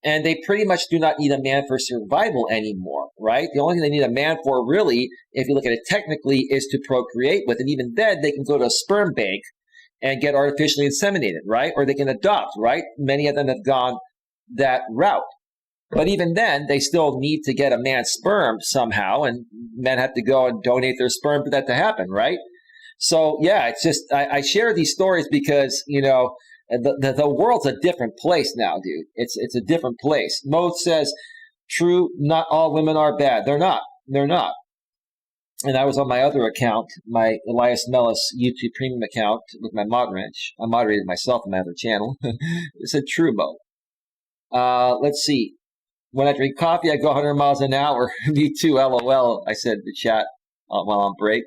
and they pretty much do not need a man for survival anymore, right? The only thing they need a man for, really, if you look at it technically, is to procreate with. And even then, they can go to a sperm bank and get artificially inseminated, right? Or they can adopt, right? Many of them have gone that route. But even then, they still need to get a man's sperm somehow, and men have to go and donate their sperm for that to happen, right? So, yeah, it's just, I share these stories because, the world's a different place now, dude. It's a different place. Mo says, true, not all women are bad. They're not. And I was on my other account, my Elias Melas YouTube premium account with my mod wrench. I moderated myself on my other channel. It said true, Mo. Let's see. When I drink coffee, I go 100 miles an hour. Me too, LOL, I said in the chat while on break.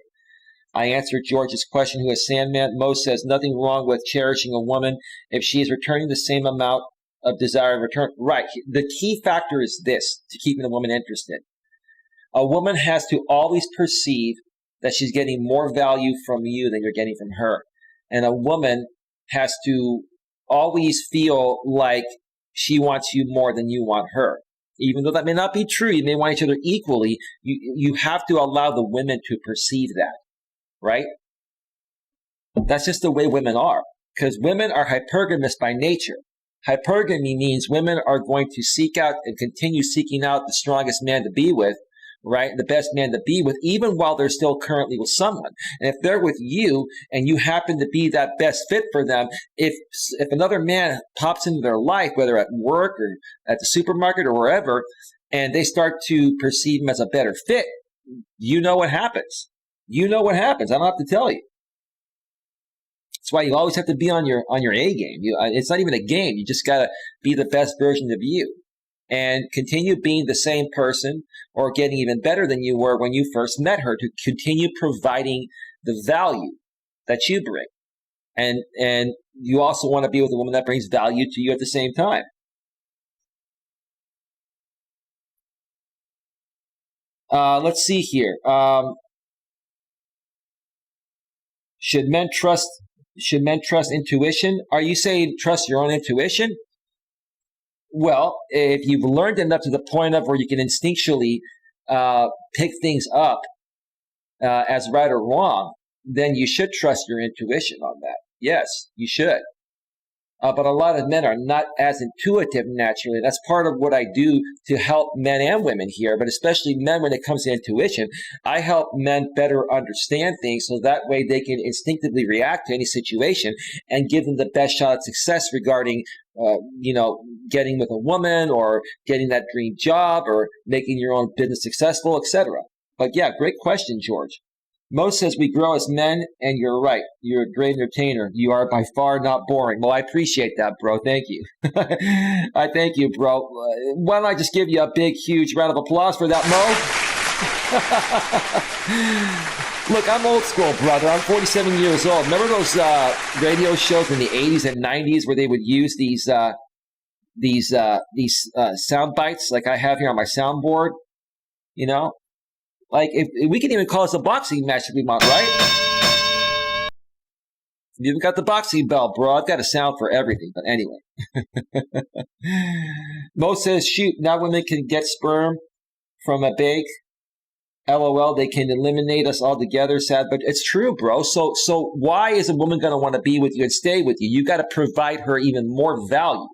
I answered George's question, who is Sandman. Mo says, nothing wrong with cherishing a woman if she is returning the same amount of desire in return. Right. The key factor is this, to keeping a woman interested. A woman has to always perceive that she's getting more value from you than you're getting from her. And a woman has to always feel like she wants you more than you want her. even though that may not be true, you may want each other equally, you have to allow the women to perceive that, right? That's just the way women are, because women are hypergamous by nature. Hypergamy means women are going to seek out and continue seeking out the strongest man to be with, right? The best man to be with, even while they're still currently with someone. And if they're with you and you happen to be that best fit for them, if another man pops into their life, whether at work or at the supermarket or wherever, and they start to perceive him as a better fit, you know what happens. You know what happens. I don't have to tell you. That's why you always have to be on your A game. It's not even a game. You just got to be the best version of you and continue being the same person or getting even better than you were when you first met her, to continue providing the value that you bring. And you also want to be with a woman that brings value to you at the same time. Let's see here. Should men trust intuition? Are you saying trust your own intuition? Well, if you've learned enough to the point of where you can instinctually pick things up as right or wrong, then you should trust your intuition on that. Yes, you should. But a lot of men are not as intuitive naturally. That's part of what I do to help men and women here, but especially men when it comes to intuition. I help men better understand things so that way they can instinctively react to any situation and give them the best shot at success regarding, getting with a woman or getting that dream job or making your own business successful, etc. But yeah, great question, George. Mo says we grow as men, and you're right. You're a great entertainer. You are by far not boring. Well, I appreciate that, bro. Thank you. I thank you, bro. Why don't I just give you a big, huge round of applause for that, Mo? Look, I'm old school, brother. I'm 47 years old. Remember those radio shows in the 80s and 90s where they would use these sound bites like I have here on my soundboard? You know? Like, if we can even call this a boxing match if we want, right? You even got the boxing belt, bro. I've got a sound for everything. But anyway. Mo says, shoot, now women can get sperm from a big. LOL, they can eliminate us altogether. Sad, but it's true, bro. So why is a woman going to want to be with you and stay with you? You got to provide her even more value.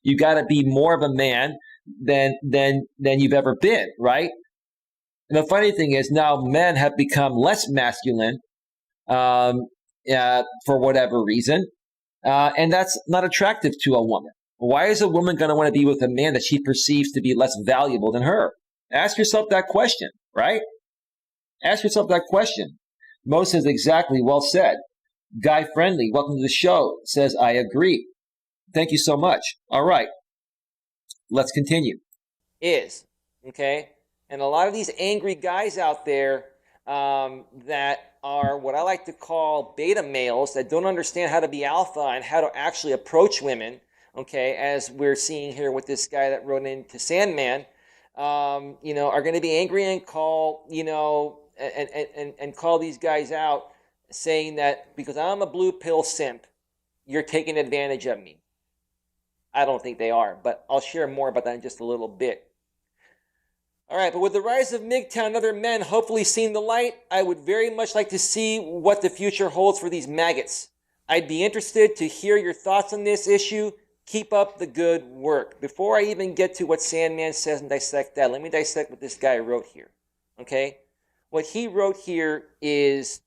You got to be more of a man than you've ever been, right? And the funny thing is now men have become less masculine for whatever reason, and that's not attractive to a woman. Why is a woman going to want to be with a man that she perceives to be less valuable than her? Ask yourself that question, right? Ask yourself that question. Mo says exactly, well said. Guy Friendly, welcome to the show, says, I agree. Thank you so much. All right, let's continue. Okay? And a lot of these angry guys out there that are what I like to call beta males that don't understand how to be alpha and how to actually approach women, okay, as we're seeing here with this guy that wrote into Sandman, are going to be angry and call, and call these guys out saying that because I'm a blue pill simp, you're taking advantage of me. I don't think they are, but I'll share more about that in just a little bit. All right, but with the rise of MGTOW and other men hopefully seeing the light, I would very much like to see what the future holds for these maggots. I'd be interested to hear your thoughts on this issue. Keep up the good work. Before I even get to what Sandman says and dissect that, let me dissect what this guy wrote here, okay? What he wrote here is,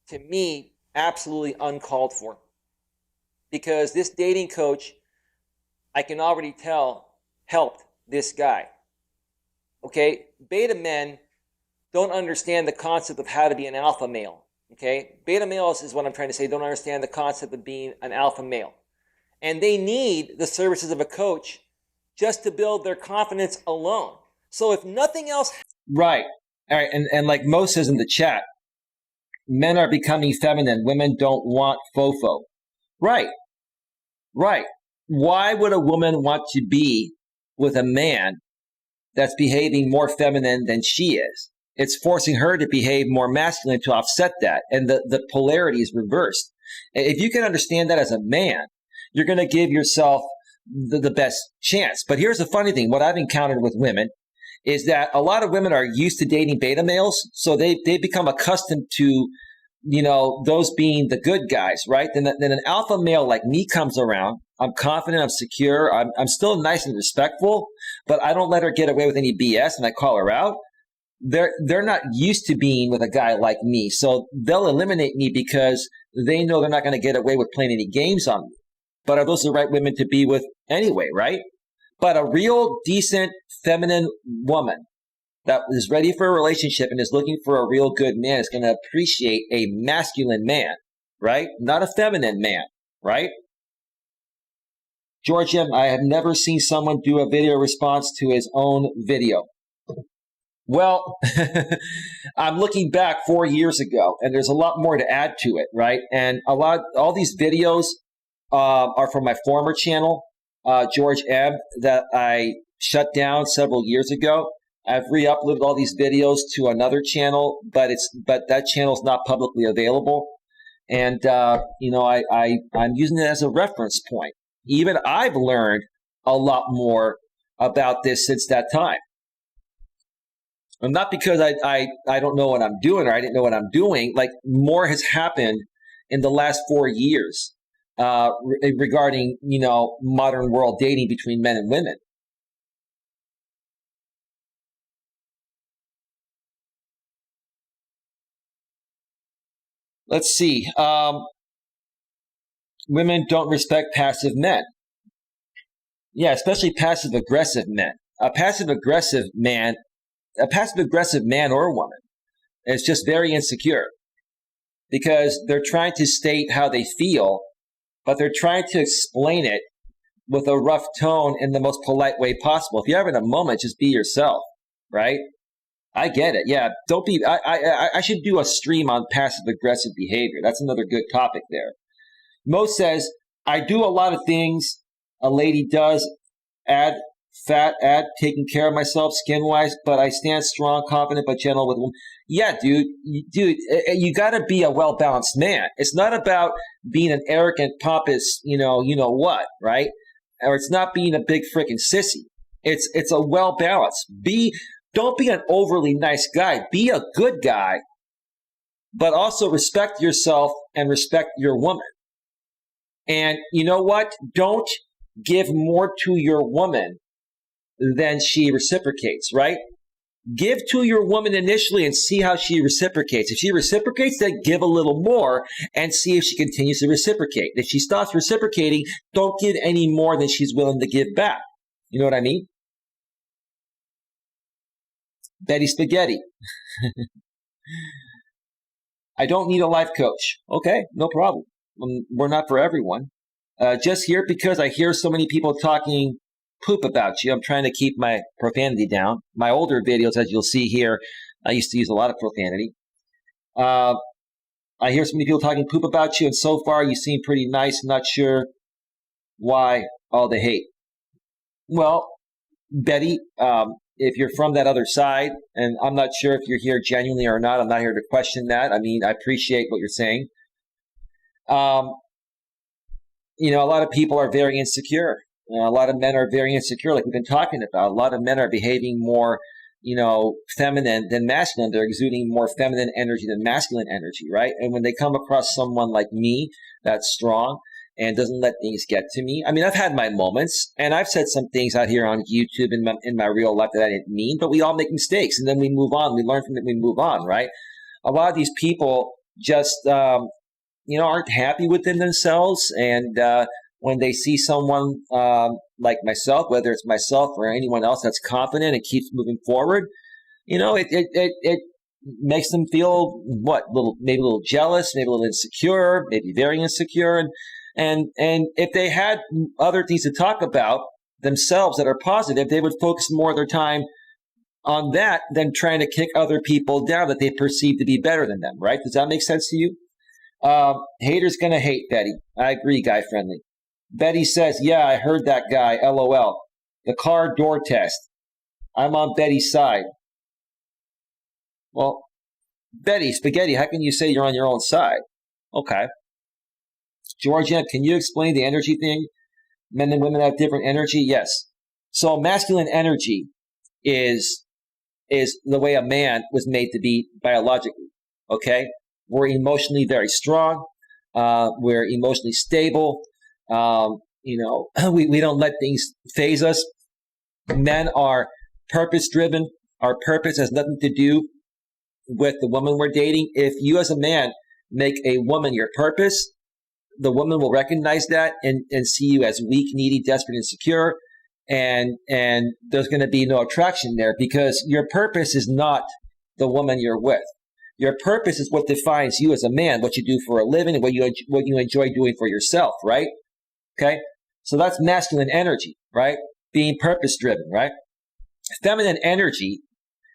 to me, absolutely uncalled for. Because this dating coach, I can already tell, helped this guy. Okay, beta men don't understand the concept of how to be an alpha male. Okay, beta males is what I'm trying to say, don't understand the concept of being an alpha male. And they need the services of a coach just to build their confidence alone. So if nothing else... Right. All right, and like Mo says in the chat, men are becoming feminine. Women don't want fofo. Right. Right. Why would a woman want to be with a man that's behaving more feminine than she is? It's forcing her to behave more masculine to offset that. And the polarity is reversed. If you can understand that as a man, you're going to give yourself the best chance. But here's the funny thing. What I've encountered with women is that a lot of women are used to dating beta males. So they become accustomed to, those being the good guys, right? Then an alpha male like me comes around. I'm confident, I'm secure, I'm still nice and respectful, but I don't let her get away with any BS and I call her out. They're not used to being with a guy like me. So they'll eliminate me because they know they're not going to get away with playing any games on me. But are those the right women to be with anyway, right? But a real decent feminine woman that is ready for a relationship and is looking for a real good man is going to appreciate a masculine man, right? Not a feminine man, right? George M., I have never seen someone do a video response to his own video. Well, I'm looking back 4 years ago, and there's a lot more to add to it, right? And all these videos are from my former channel, George M., that I shut down several years ago. I've re-uploaded all these videos to another channel, but that channel is not publicly available. And I'm using it as a reference point. Even I've learned a lot more about this since that time. And not because I don't know what I'm doing or I didn't know what I'm doing. Like, more has happened in the last 4 years regarding, modern world dating between men and women. Let's see. Women don't respect passive men. Yeah, especially passive-aggressive men. A passive-aggressive man or woman is just very insecure because they're trying to state how they feel, but they're trying to explain it with a rough tone in the most polite way possible. If you're having a moment, just be yourself, right? I get it. Yeah, don't be. I should do a stream on passive-aggressive behavior. That's another good topic there. Mo says, I do a lot of things a lady does, add taking care of myself skin-wise, but I stand strong, confident, but gentle with women. Yeah, dude, you got to be a well-balanced man. It's not about being an arrogant, pompous, what, right? Or it's not being a big freaking sissy. It's a well-balanced. Don't be an overly nice guy. Be a good guy, but also respect yourself and respect your woman. And you know what? Don't give more to your woman than she reciprocates, right? Give to your woman initially and see how she reciprocates. If she reciprocates, then give a little more and see if she continues to reciprocate. If she stops reciprocating, don't give any more than she's willing to give back. You know what I mean? Betty Spaghetti. I don't need a life coach. Okay, no problem. We're not for everyone. Just here because I hear so many people talking poop about you. I'm trying to keep my profanity down. My older videos, as you'll see here, I used to use a lot of profanity. I hear so many people talking poop about you, and so far you seem pretty nice. Not sure why all the hate. Well, Betty, if you're from that other side, and I'm not sure if you're here genuinely or not, I'm not here to question that. I mean, I appreciate what you're saying. A lot of people are very insecure. A lot of men are very insecure, like we've been talking about. A lot of men are behaving more, feminine than masculine. They're exuding more feminine energy than masculine energy, right? And when they come across someone like me that's strong and doesn't let things get to me. I mean, I've had my moments, and I've said some things out here on YouTube in my real life that I didn't mean, but we all make mistakes, and then we move on. We learn from it, we move on, right? A lot of these people just, aren't happy within themselves, and when they see someone like myself, whether it's myself or anyone else that's confident and keeps moving forward, it makes them feel maybe a little jealous, maybe a little insecure, maybe very insecure, and if they had other things to talk about themselves that are positive, they would focus more of their time on that than trying to kick other people down that they perceive to be better than them, right? Does that make sense to you? Haters gonna hate, Betty. I agree, Guy Friendly. Betty says, yeah, I heard that guy, LOL. The car door test. I'm on Betty's side. Well, Betty, Spaghetti, how can you say you're on your own side? Okay. Georgia, can you explain the energy thing? Men and women have different energy? Yes. So masculine energy is the way a man was made to be biologically, okay? We're emotionally very strong. We're emotionally stable. We don't let things phase us. Men are purpose-driven. Our purpose has nothing to do with the woman we're dating. If you as a man make a woman your purpose, the woman will recognize that and see you as weak, needy, desperate, insecure. And there's going to be no attraction there because your purpose is not the woman you're with. Your purpose is what defines you as a man, what you do for a living, and what you enjoy doing for yourself, right? Okay? So that's masculine energy, right? Being purpose-driven, right? Feminine energy,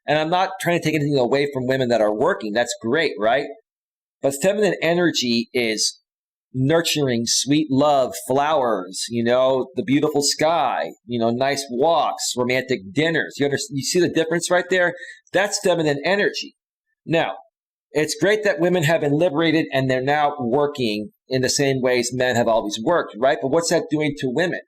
and I'm not trying to take anything away from women that are working. That's great, right? But feminine energy is nurturing, sweet love, flowers, the beautiful sky, nice walks, romantic dinners. You see the difference right there? That's feminine energy. Now, it's great that women have been liberated and they're now working in the same ways men have always worked, right? But what's that doing to women?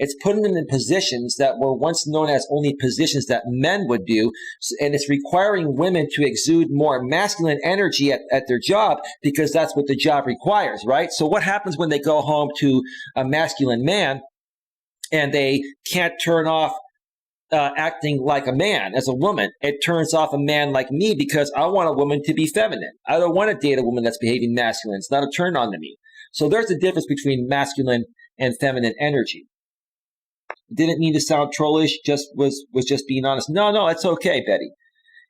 It's putting them in positions that were once known as only positions that men would do. And it's requiring women to exude more masculine energy at their job because that's what the job requires, right? So what happens when they go home to a masculine man and they can't turn off acting like a man as a woman? It turns off a man like me because I want a woman to be feminine. I don't want to date a woman that's behaving masculine. It's not a turn on to me. So there's a difference between masculine and feminine energy. Didn't mean to sound trollish, was just being honest. No, it's okay, Betty.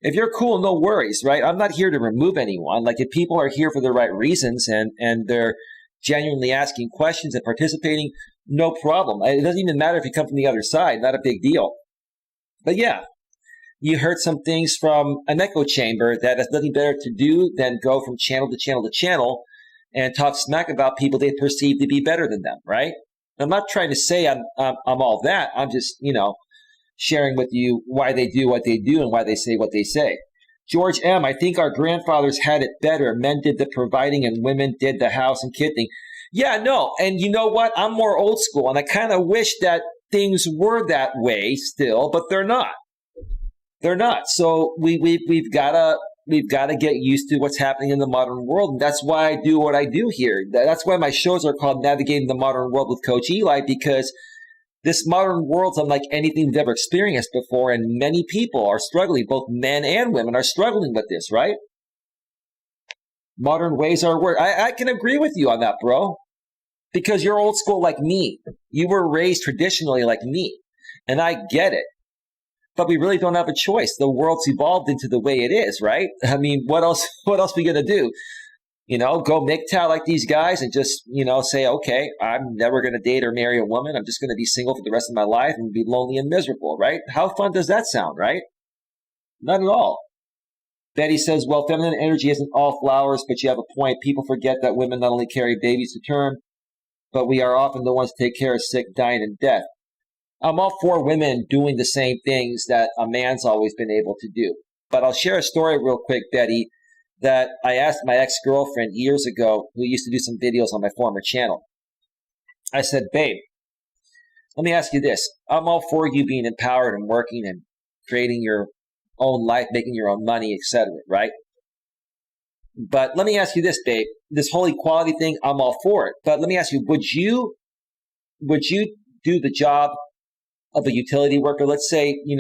If you're cool, no worries, right? I'm not here to remove anyone. Like if people are here for the right reasons and they're genuinely asking questions and participating, no problem. It doesn't even matter if you come from the other side, not a big deal. But yeah, you heard some things from an echo chamber that has nothing better to do than go from channel to channel to channel and talk smack about people they perceive to be better than them, right? I'm not trying to say I'm all that. I'm just, sharing with you why they do what they do and why they say what they say. George M., I think our grandfathers had it better. Men did the providing and women did the house and kid thing. Yeah, no. And you know what? I'm more old school, and I kind of wish that things were that way still, but they're not. They're not. So we've got to get used to what's happening in the modern world. And that's why I do what I do here. That's why my shows are called Navigating the Modern World with Coach Eli, because this modern world's unlike anything we've ever experienced before. And many people are struggling. Both men and women are struggling with this, right? Modern ways are work. I can agree with you on that, bro. Because you're old school like me. You were raised traditionally like me. And I get it. But we really don't have a choice. The world's evolved into the way it is, right? I mean, what else are we going to do? Go MGTOW like these guys and just, say, okay, I'm never going to date or marry a woman. I'm just going to be single for the rest of my life and be lonely and miserable, right? How fun does that sound, right? Not at all. Betty says, well, feminine energy isn't all flowers, but you have a point. People forget that women not only carry babies to term, but we are often the ones to take care of sick, dying, and death. I'm all for women doing the same things that a man's always been able to do. But I'll share a story real quick, Betty, that I asked my ex-girlfriend years ago, who used to do some videos on my former channel. I said, babe, let me ask you this. I'm all for you being empowered and working and creating your own life, making your own money, etc., right? But let me ask you this, babe. This whole equality thing, I'm all for it. But let me ask you, would you do the job of a utility worker? Let's say, you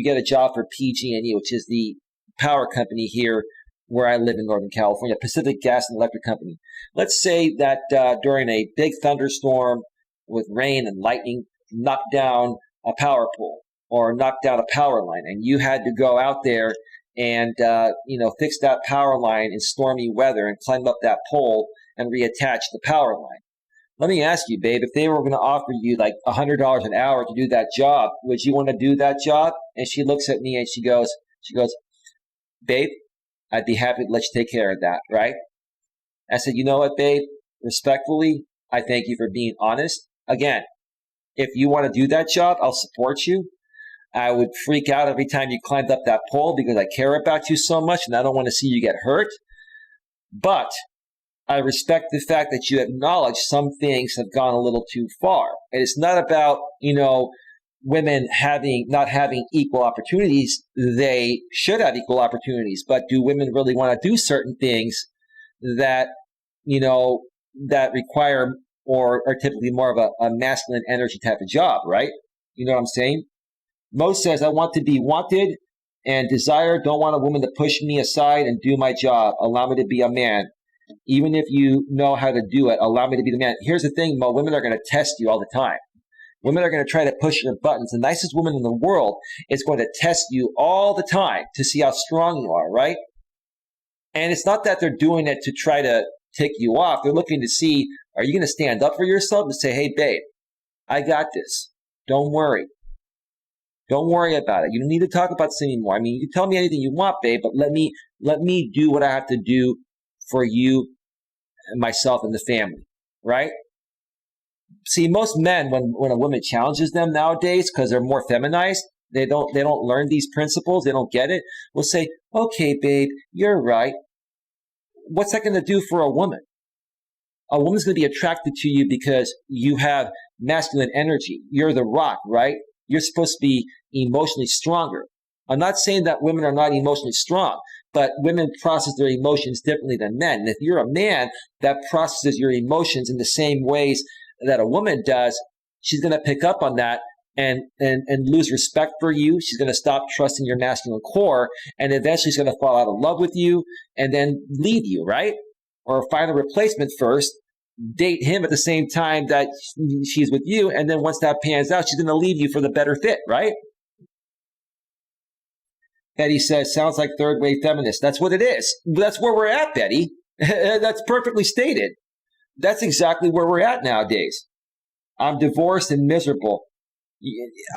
get a job for PG&E, which is the power company here where I live in Northern California, Pacific Gas and Electric Company. Let's say that during a big thunderstorm with rain and lightning, knocked down a power pole or knocked down a power line, and you had to go out there and, fix that power line in stormy weather and climb up that pole and reattach the power line. Let me ask you, babe, if they were going to offer you like $100 an hour to do that job, would you want to do that job? And she looks at me and she goes, babe, I'd be happy to let you take care of that, right? I said, you know what, babe? Respectfully, I thank you for being honest. Again, if you want to do that job, I'll support you. I would freak out every time you climbed up that pole because I care about you so much and I don't want to see you get hurt. But I respect the fact that you acknowledge some things have gone a little too far. And it's not about, women not having equal opportunities. They should have equal opportunities, but do women really want to do certain things that, that require or are typically more of a masculine energy type of job, right? You know what I'm saying? Mo says, I want to be wanted and desired. Don't want a woman to push me aside and do my job. Allow me to be a man. Even if you know how to do it, allow me to be the man. Here's the thing, Mo. Women are going to test you all the time. Women are going to try to push your buttons. The nicest woman in the world is going to test you all the time to see how strong you are, right? And it's not that they're doing it to try to tick you off. They're looking to see, are you going to stand up for yourself and say, hey, babe, I got this. Don't worry. Don't worry about it. You don't need to talk about this anymore. I mean, you can tell me anything you want, babe, but let me do what I have to do for you and myself and the family, right? See, most men, when a woman challenges them nowadays, because they're more feminized, they don't learn these principles, they don't get it, will say, okay, babe, you're right. What's that going to do for a woman? A woman's going to be attracted to you because you have masculine energy. You're the rock, right? You're supposed to be emotionally stronger. I'm not saying that women are not emotionally strong, but women process their emotions differently than men. And if you're a man that processes your emotions in the same ways that a woman does, she's going to pick up on that and lose respect for you. She's going to stop trusting your masculine core, and eventually she's going to fall out of love with you and then leave you, right? Or find a replacement first, date him at the same time that she's with you, and then once that pans out, she's going to leave you for the better fit, right? Betty says, sounds like third wave feminist. That's what it is. That's where we're at, Betty. That's perfectly stated. That's exactly where we're at nowadays. I'm divorced and miserable.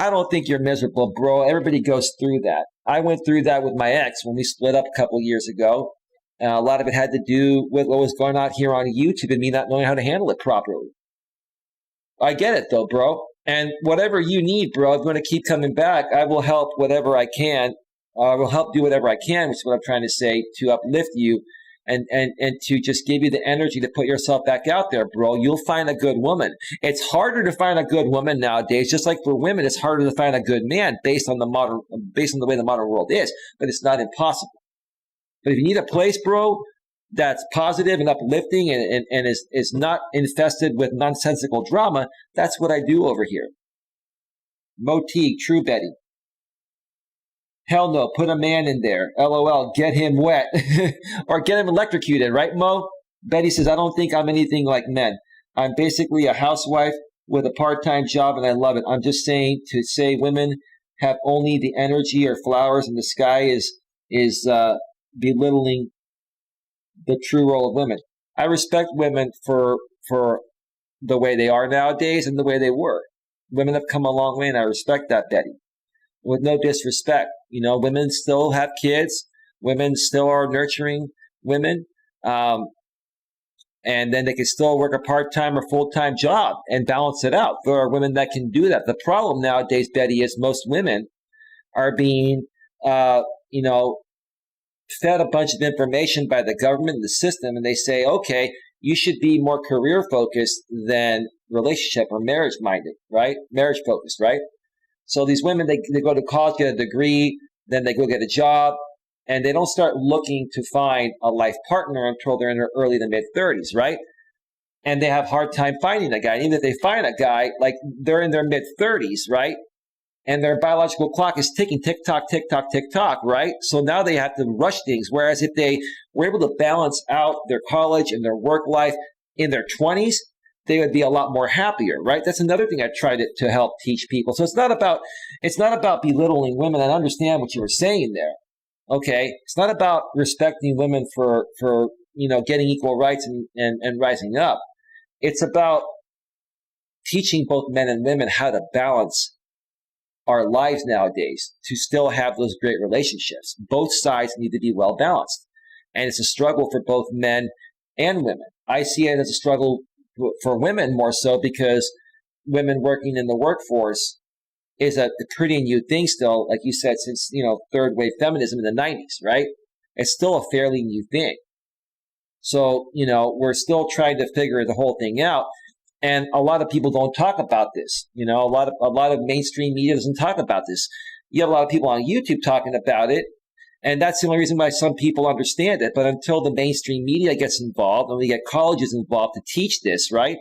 I don't think you're miserable, bro. Everybody goes through that. I went through that with my ex when we split up a couple years ago. A lot of it had to do with what was going on here on YouTube and me not knowing how to handle it properly. I get it, though, bro. And whatever you need, bro, if you want to keep coming back, I will help whatever I can. I will help do whatever I can, which is what I'm trying to say, to uplift you and to just give you the energy to put yourself back out there, bro. You'll find a good woman. It's harder to find a good woman nowadays, just like for women, it's harder to find a good man based on the way the modern world is, but it's not impossible. But if you need a place, bro, that's positive and uplifting and is not infested with nonsensical drama, that's what I do over here. Motique, True Betty. Hell no, put a man in there. LOL, get him wet. Or get him electrocuted, right, Mo? Betty says, I don't think I'm anything like men. I'm basically a housewife with a part-time job and I love it. I'm just saying to say women have only the energy or flowers in the sky is belittling the true role of women. I respect women for the way they are nowadays and the way they were. Women have come a long way and I respect that, Betty. With no disrespect. Women still have kids. Women still are nurturing women. And then they can still work a part-time or full-time job and balance it out. There are women that can do that. The problem nowadays, Betty, is most women are being, fed a bunch of information by the government and the system, and they say, okay, you should be more career-focused than relationship or marriage-minded, right? Marriage-focused, right? So these women, they go to college, get a degree, then they go get a job, and they don't start looking to find a life partner until they're in their early to mid-30s, right? And they have a hard time finding a guy. And even if they find a guy, like they're in their mid-30s, right? And their biological clock is ticking, tick-tock, tick-tock, tick-tock, right? So now they have to rush things. Whereas if they were able to balance out their college and their work life in their 20s, they would be a lot more happier, right? That's another thing I try to help teach people. So it's not about belittling women. I understand what you were saying there. Okay. It's not about respecting women for getting equal rights and rising up. It's about teaching both men and women how to balance our lives nowadays to still have those great relationships. Both sides need to be well balanced. And it's a struggle for both men and women. I see it as a struggle for women more so because women working in the workforce is a pretty new thing still, like you said, since, third wave feminism in the 90s, right? It's still a fairly new thing. So, we're still trying to figure the whole thing out. And a lot of people don't talk about this. A lot of mainstream media doesn't talk about this. You have a lot of people on YouTube talking about it. And that's the only reason why some people understand it. But until the mainstream media gets involved and we get colleges involved to teach this, right?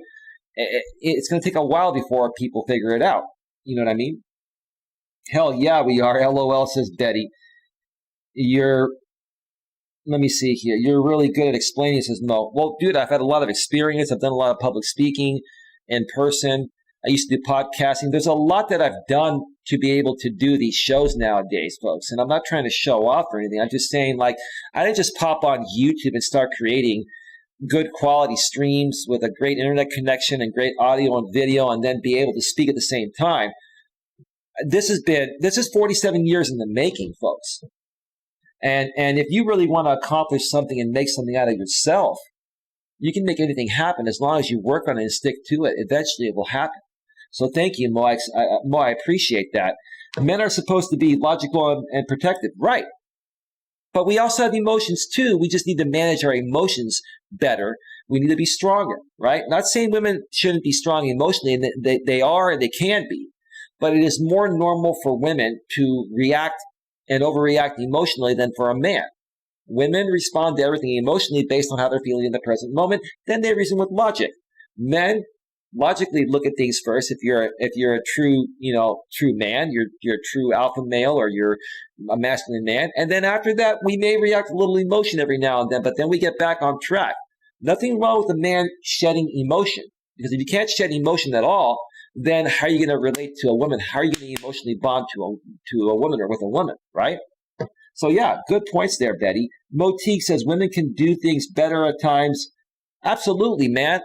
It's going to take a while before people figure it out. You know what I mean? Hell yeah, we are. LOL, says Betty. Let me see here. You're really good at explaining, says Mo. Well, dude, I've had a lot of experience. I've done a lot of public speaking in person. I used to do podcasting. There's a lot that I've done to be able to do these shows nowadays, folks. And I'm not trying to show off or anything. I'm just saying, I didn't just pop on YouTube and start creating good quality streams with a great internet connection and great audio and video and then be able to speak at the same time. This is 47 years in the making, folks. And if you really want to accomplish something and make something out of yourself, you can make anything happen as long as you work on it and stick to it. Eventually it will happen. So thank you, Mo. I appreciate that. Men are supposed to be logical and protective. Right. But we also have emotions too. We just need to manage our emotions better. We need to be stronger, right? Not saying women shouldn't be strong emotionally, and they are and they can be. But it is more normal for women to react and overreact emotionally than for a man. Women respond to everything emotionally based on how they're feeling in the present moment. Then they reason with logic. Men logically look at things first. If you're a true man, you're a true alpha male, or you're a masculine man. And then after that, we may react with a little emotion every now and then, but then we get back on track. Nothing wrong with a man shedding emotion, because if you can't shed emotion at all, then how are you going to relate to a woman? How are you going to emotionally bond to a woman or with a woman, right? So yeah, good points there, Betty. Motique says women can do things better at times. Absolutely, man.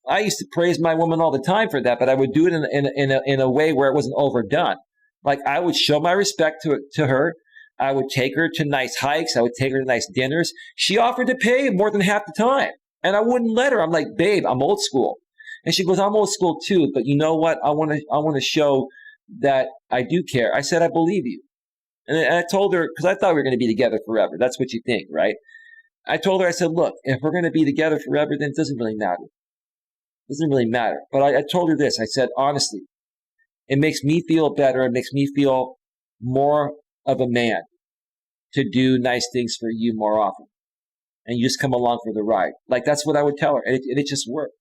I used to praise my woman all the time for that, but I would do it in a way where it wasn't overdone. Like, I would show my respect to her. I would take her to nice hikes. I would take her to nice dinners. She offered to pay more than half the time, and I wouldn't let her. I'm like, babe, I'm old school. And she goes, I'm old school too, but you know what? I want to show that I do care. I said, I believe you. And I told her, because I thought we were going to be together forever. That's what you think, right? I told her, I said, look, if we're going to be together forever, then it doesn't really matter. It doesn't really matter. But I told her this. I said, honestly, it makes me feel better. It makes me feel more of a man to do nice things for you more often. And you just come along for the ride. Like, that's what I would tell her. And it just worked.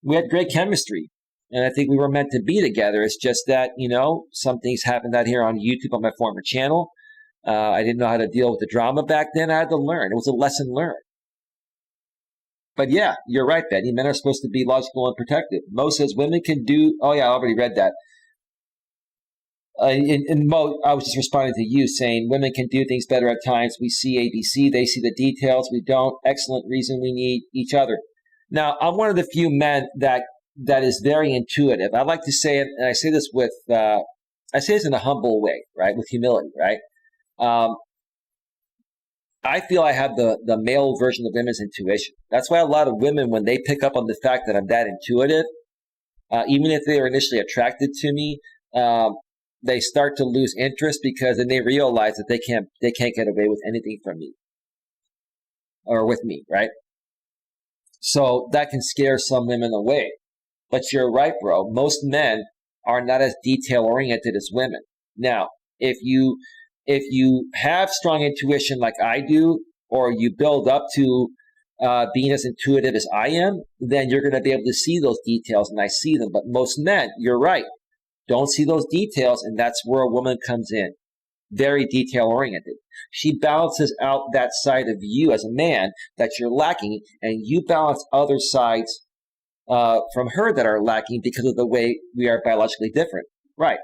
We had great chemistry. And I think we were meant to be together. It's just that, some things happened out here on YouTube on my former channel. I didn't know how to deal with the drama back then. I had to learn. It was a lesson learned. But yeah, you're right, Betty. Men are supposed to be logical and protective. Mo says women can do... Oh, yeah, I already read that. And Mo, I was just responding to you saying women can do things better at times. We see ABC. They see the details. We don't. Excellent reason we need each other. Now, I'm one of the few men that is very intuitive. I like to say it, and I say this I say this in a humble way, right? With humility, right? I feel I have the male version of women's intuition. That's why a lot of women, when they pick up on the fact that I'm that intuitive, even if they are initially attracted to me, they start to lose interest, because then they realize that they can't get away with anything from me or with me, right? So that can scare some women away. But you're right, bro. Most men are not as detail-oriented as women. Now, if you have strong intuition like I do, or you build up to being as intuitive as I am, then you're going to be able to see those details, and I see them. But most men, you're right, don't see those details, and that's where a woman comes in. Very detail-oriented. She balances out that side of you as a man that you're lacking, and you balance other sides from her that are lacking because of the way we are biologically different. Right.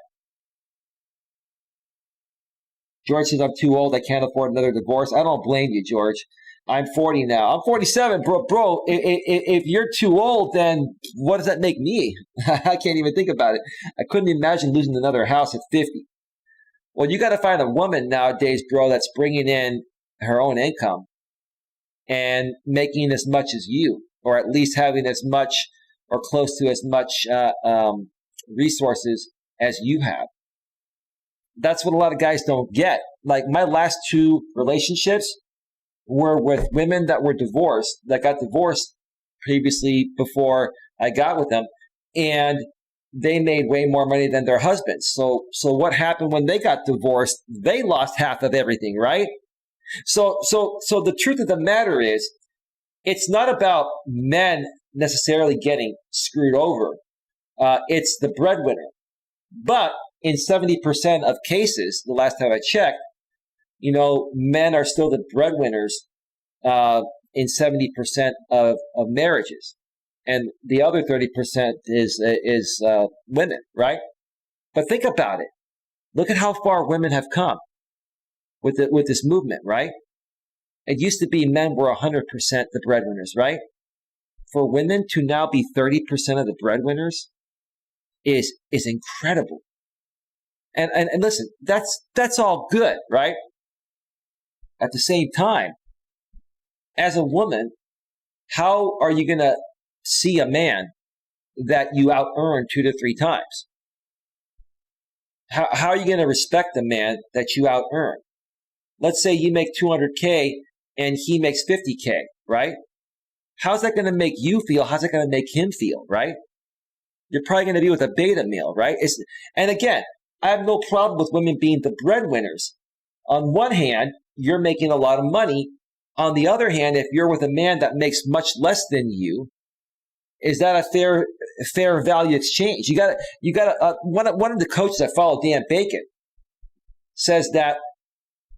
George says, I'm too old. I can't afford another divorce. I don't blame you, George. I'm 40 now. I'm 47, bro. If you're too old, then what does that make me? I can't even think about it. I couldn't imagine losing another house at 50. Well, you got to find a woman nowadays, bro, that's bringing in her own income and making as much as you, or at least having as much or close to as much resources as you have. That's what a lot of guys don't get. Like, my last two relationships, were with women that were divorced, that got divorced previously before I got with them, and they made way more money than their husbands. So what happened when they got divorced? They lost half of everything, right? So the truth of the matter is, it's not about men necessarily getting screwed over. It's the breadwinner. But in 70% of cases, the last time I checked, men are still the breadwinners in 70% of marriages. And the other 30% is women, right? But think about it. Look at how far women have come with this movement, right? It used to be men were 100% the breadwinners, right? For women to now be 30% of the breadwinners is incredible. And listen, that's all good, right? At the same time, as a woman, how are you going to see a man that you out-earn 2 to 3 times? How are you going to respect the man that you out-earn? Let's say you make $200K and he makes $50K, right? How's that going to make you feel? How's it going to make him feel, right? You're probably going to be with a beta male, right? And again, I have no problem with women being the breadwinners. On one hand, you're making a lot of money. On the other hand, if you're with a man that makes much less than you, is that a fair value exchange? You got one of the coaches I follow, Dan Bacon, says that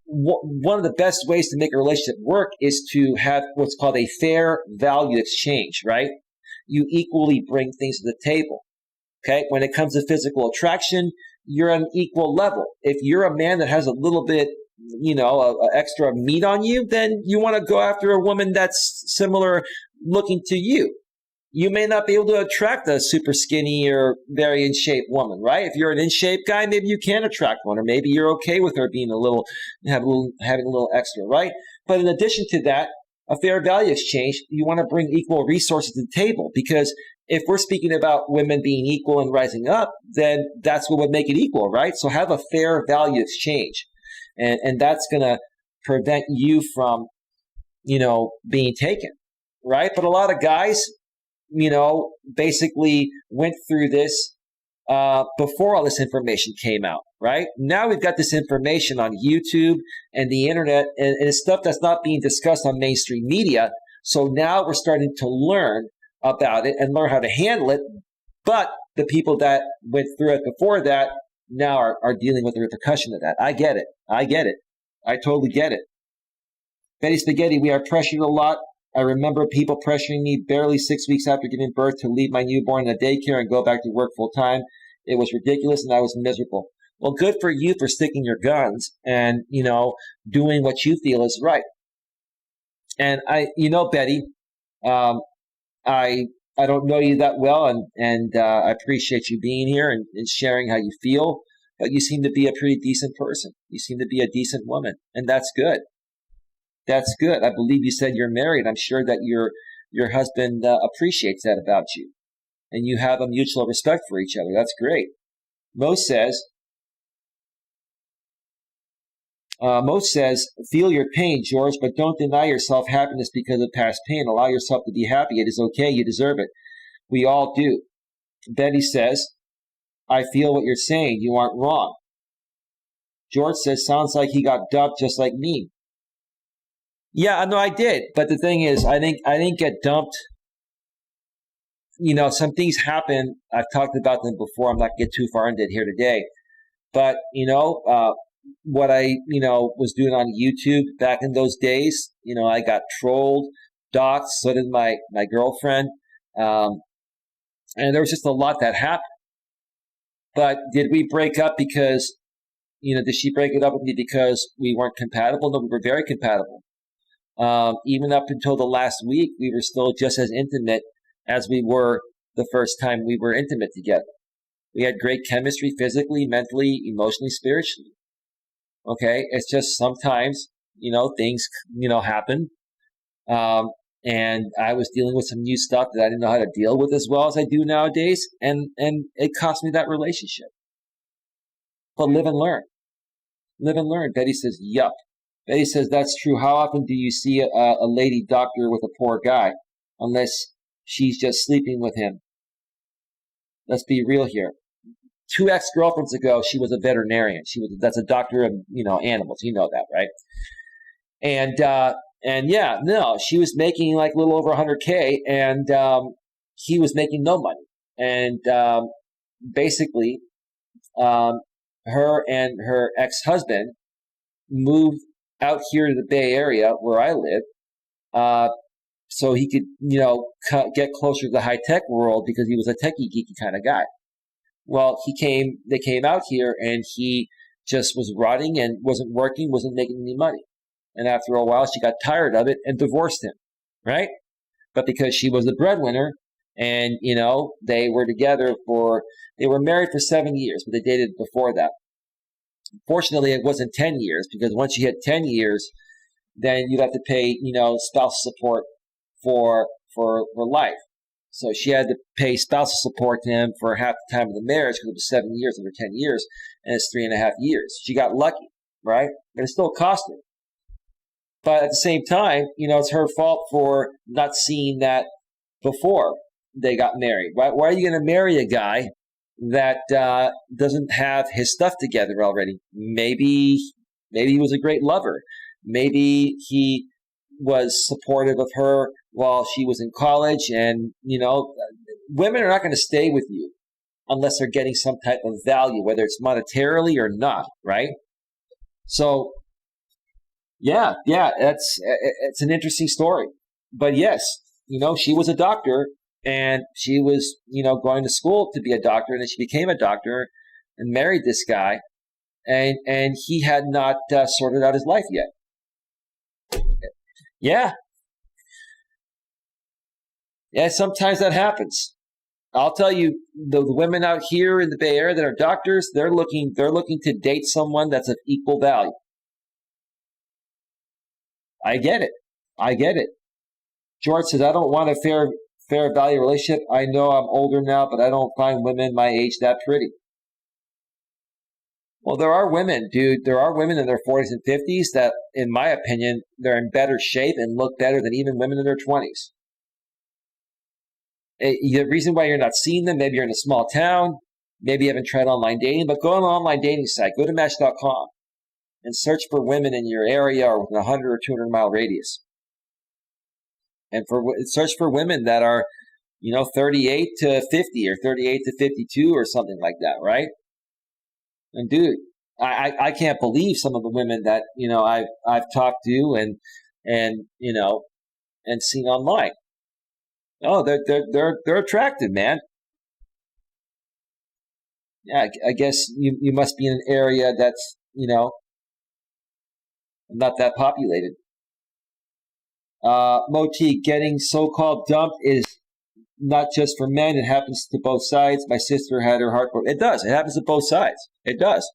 one of the best ways to make a relationship work is to have what's called a fair value exchange, right? You equally bring things to the table. Okay. When it comes to physical attraction, you're on an equal level. If you're a man that has a little bit, extra meat on you, then you want to go after a woman that's similar looking to you. You may not be able to attract a super skinny or very in shape woman, right? If you're an in shape guy, maybe you can attract one, or maybe you're okay with her being having a little extra, right? But in addition to that, a fair value exchange, you want to bring equal resources to the table, because if we're speaking about women being equal and rising up, then that's what would make it equal, right? So have a fair value exchange, and that's going to prevent you from, being taken, right? But a lot of guys, basically went through this before all this information came out, right? Now we've got this information on YouTube and the internet, and it's stuff that's not being discussed on mainstream media. So now we're starting to learn about it and learn how to handle it. But the people that went through it before that now are dealing with the repercussion of that. I get it. I totally get it. Betty Spaghetti, we are pressured a lot. I remember people pressuring me barely 6 weeks after giving birth to leave my newborn in a daycare and go back to work full time. It was ridiculous and I was miserable. Well, good for you for sticking your guns and, doing what you feel is right. And Betty, I don't know you that well, and I appreciate you being here and sharing how you feel, but you seem to be a pretty decent person. You seem to be a decent woman, and that's good. That's good. I believe you said you're married. I'm sure that your husband appreciates that about you, and you have a mutual respect for each other. That's great. Mo says, feel your pain, George, but don't deny yourself happiness because of past pain. Allow yourself to be happy. It is okay. You deserve it. We all do. Betty says, I feel what you're saying. You aren't wrong. George says, sounds like he got dumped just like me. Yeah, no, I did. But the thing is, I didn't get dumped. Some things happen. I've talked about them before. I'm not going to get too far into it here today. But, what I, was doing on YouTube back in those days, I got trolled, doxxed, so did my girlfriend. And there was just a lot that happened. But did we break up because, did she break it up with me because we weren't compatible? No, we were very compatible. Even up until the last week, we were still just as intimate as we were the first time we were intimate together. We had great chemistry physically, mentally, emotionally, spiritually. Okay, it's just sometimes, things, happen. And I was dealing with some new stuff that I didn't know how to deal with as well as I do nowadays. And it cost me that relationship. But live and learn. Live and learn. Betty says, yup. Betty says, that's true. How often do you see a lady doctor with a poor guy? Unless she's just sleeping with him. Let's be real here. 2 ex-girlfriends ago, she was a veterinarian. That's a doctor of, animals. You know that, right? And yeah, no, she was making like a little over 100K, and he was making no money. And basically, her and her ex-husband moved out here to the Bay Area where I live, so he could, get closer to the high-tech world because he was a techie, geeky kind of guy. Well, they came out here, and he just was rotting and wasn't working, wasn't making any money. And after a while, she got tired of it and divorced him, right? But because she was the breadwinner, and, they were married for 7 years, but they dated before that. Fortunately, it wasn't 10 years, because once you hit 10 years, then you'd have to pay, spousal support for life. So she had to pay spousal support to him for half the time of the marriage, because it was 7 years under 10 years, and it's 3.5 years. She got lucky, right? But it still cost her. But at the same time, it's her fault for not seeing that before they got married. Why are you going to marry a guy that doesn't have his stuff together already? Maybe he was a great lover. Maybe he was supportive of her while she was in college. And, women are not going to stay with you unless they're getting some type of value, whether it's monetarily or not, right? So, yeah, it's an interesting story. But yes, she was a doctor, and she was, going to school to be a doctor, and then she became a doctor and married this guy, and he had not sorted out his life yet. Yeah, sometimes that happens. I'll tell you, the women out here in the Bay Area that are doctors, they're looking to date someone that's of equal value. I get it. George says, I don't want a fair value relationship. I know I'm older now, but I don't find women my age that pretty. Well, there are women, dude. There are women in their 40s and 50s that, in my opinion, they're in better shape and look better than even women in their 20s. The reason why you're not seeing them, maybe you're in a small town, maybe you haven't tried online dating, but go on an online dating site. Go to Match.com and search for women in your area or within a 100 or 200 mile radius. And search for women that are, 38 to 50 or 38 to 52 or something like that, right? And dude, I can't believe some of the women that, I've talked to and seen online. Oh, they're attractive, man. Yeah, I guess you must be in an area that's, not that populated. Moti, getting so-called dumped is not just for men. It happens to both sides. My sister had her heart broken. It does. It happens to both sides. It does.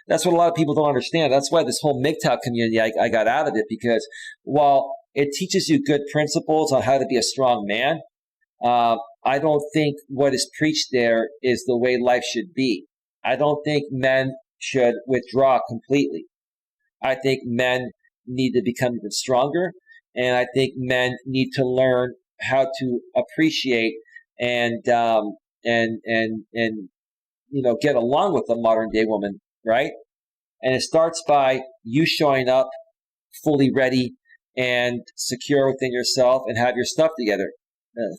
That's what a lot of people don't understand. That's why this whole MGTOW community, I got out of it, because while it teaches you good principles on how to be a strong man, I don't think what is preached there is the way life should be. I don't think men should withdraw completely. I think men need to become even stronger, and I think men need to learn how to appreciate and get along with the modern day woman, right? And it starts by you showing up fully ready and secure within yourself and have your stuff together,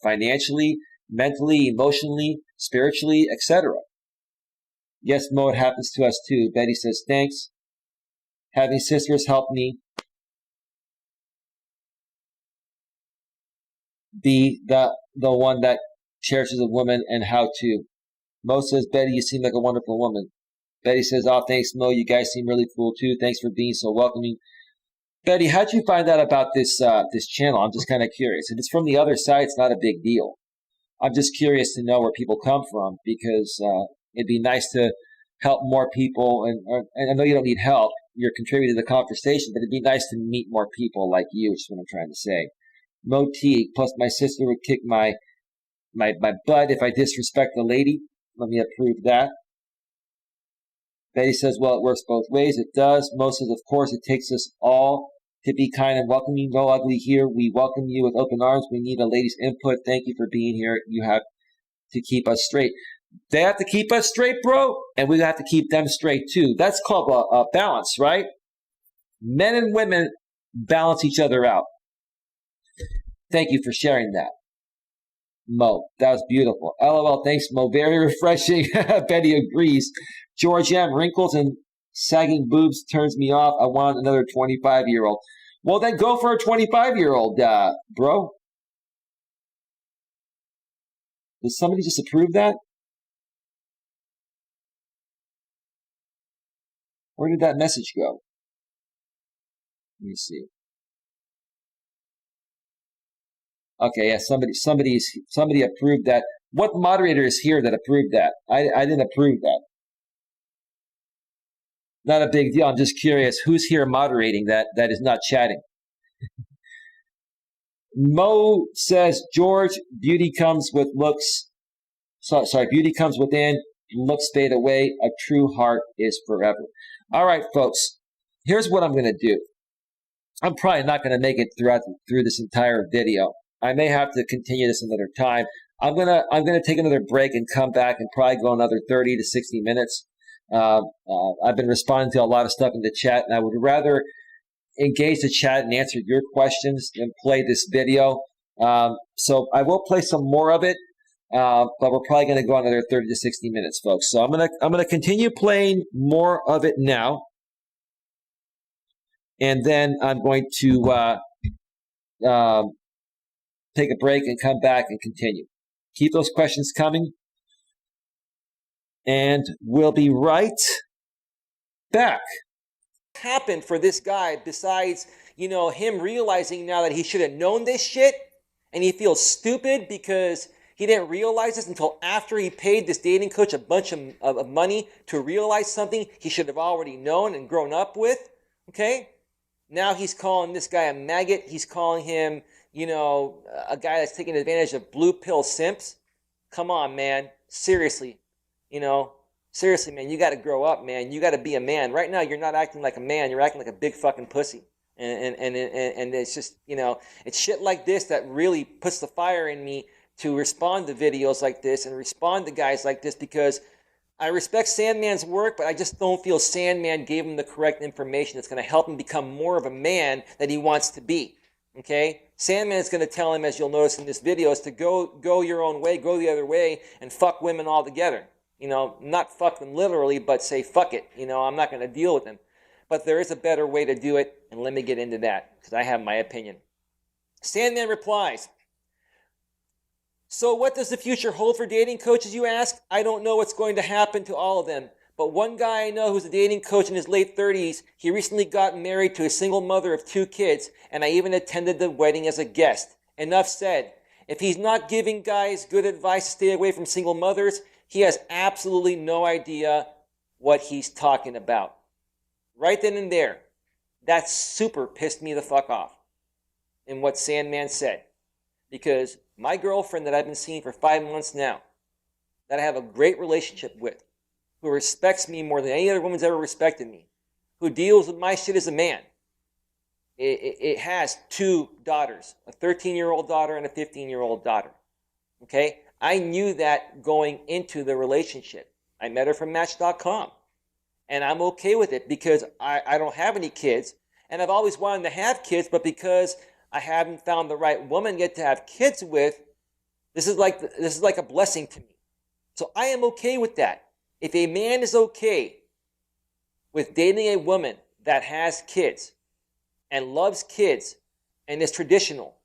financially, mentally, emotionally, spiritually, etc. Yes, Mo, it happens to us too. Betty says, thanks. Having sisters helped me be the one that cherishes a woman and how to. Mo says, Betty, you seem like a wonderful woman. Betty says, oh, thanks, Mo. You guys seem really cool too. Thanks for being so welcoming. Betty, how'd you find out about this channel? I'm just kind of curious. If it's from the other side, it's not a big deal. I'm just curious to know where people come from, because it'd be nice to help more people. And I know you don't need help. You're contributing to the conversation, but it'd be nice to meet more people like you, which is what I'm trying to say. Mo T, plus my sister would kick my butt if I disrespect the lady. Let me approve that. Betty says, well, it works both ways. It does. Mo says, of course, it takes us all to be kind and welcoming. No ugly here. We welcome you with open arms. We need a lady's input. Thank you for being here. You have to keep us straight. They have to keep us straight, bro, and we have to keep them straight too. That's called a balance, right? Men and women balance each other out. Thank you for sharing that, Mo. That was beautiful. LOL. Thanks, Mo. Very refreshing. Betty agrees. George M. Wrinkles and sagging boobs turns me off. I want another 25-year-old. Well, then go for a 25-year-old, bro. Does somebody just approve that? Where did that message go? Let me see. Okay, yeah, somebody approved that. What moderator is here that approved that? I didn't approve that. Not a big deal. I'm just curious who's here moderating that is not chatting. Mo says, George, beauty comes with looks. Sorry, beauty comes within, looks fade away. A true heart is forever. All right, folks, here's what I'm going to do. I'm probably not going to make it through this entire video. I may have to continue this another time. I'm gonna take another break and come back and probably go another 30 to 60 minutes. I've been responding to a lot of stuff in the chat, and I would rather engage the chat and answer your questions than play this video. So I will play some more of it, but we're probably going to go another 30 to 60 minutes, folks. So I'm gonna continue playing more of it now, and then I'm going to take a break and come back and continue. Keep those questions coming, and we'll be right back. Happened for this guy besides, him realizing now that he should have known this shit, and he feels stupid because he didn't realize this until after he paid this dating coach a bunch of money to realize something he should have already known and grown up with, okay? Now he's calling this guy a maggot. He's calling him, a guy that's taking advantage of blue pill simps. Come on, man. Seriously. Seriously, man, you got to grow up, man. You got to be a man. Right now, you're not acting like a man. You're acting like a big fucking pussy. And it's just, it's shit like this that really puts the fire in me to respond to videos like this and respond to guys like this, because I respect Sandman's work, but I just don't feel Sandman gave him the correct information that's going to help him become more of a man that he wants to be. Okay? Sandman's going to tell him, as you'll notice in this video, is to go your own way, go the other way, and fuck women altogether. Not fuck them literally, but say fuck it. I'm not going to deal with them. But there is a better way to do it, and let me get into that, because I have my opinion. Sandman replies, so what does the future hold for dating coaches, you ask? I don't know what's going to happen to all of them. But one guy I know who's a dating coach in his late 30s, he recently got married to a single mother of 2 kids, and I even attended the wedding as a guest. Enough said. If he's not giving guys good advice to stay away from single mothers, he has absolutely no idea what he's talking about. Right then and there, that super pissed me the fuck off in what Sandman said. Because my girlfriend that I've been seeing for 5 months now, that I have a great relationship with, who respects me more than any other woman's ever respected me, who deals with my shit as a man, it has 2 daughters, a 13-year-old daughter and a 15-year-old daughter. Okay? I knew that going into the relationship. I met her from Match.com. And I'm okay with it because I don't have any kids. And I've always wanted to have kids, but because I haven't found the right woman yet to have kids with, this is like a blessing to me. So I am okay with that. If a man is okay with dating a woman that has kids and loves kids and is traditional,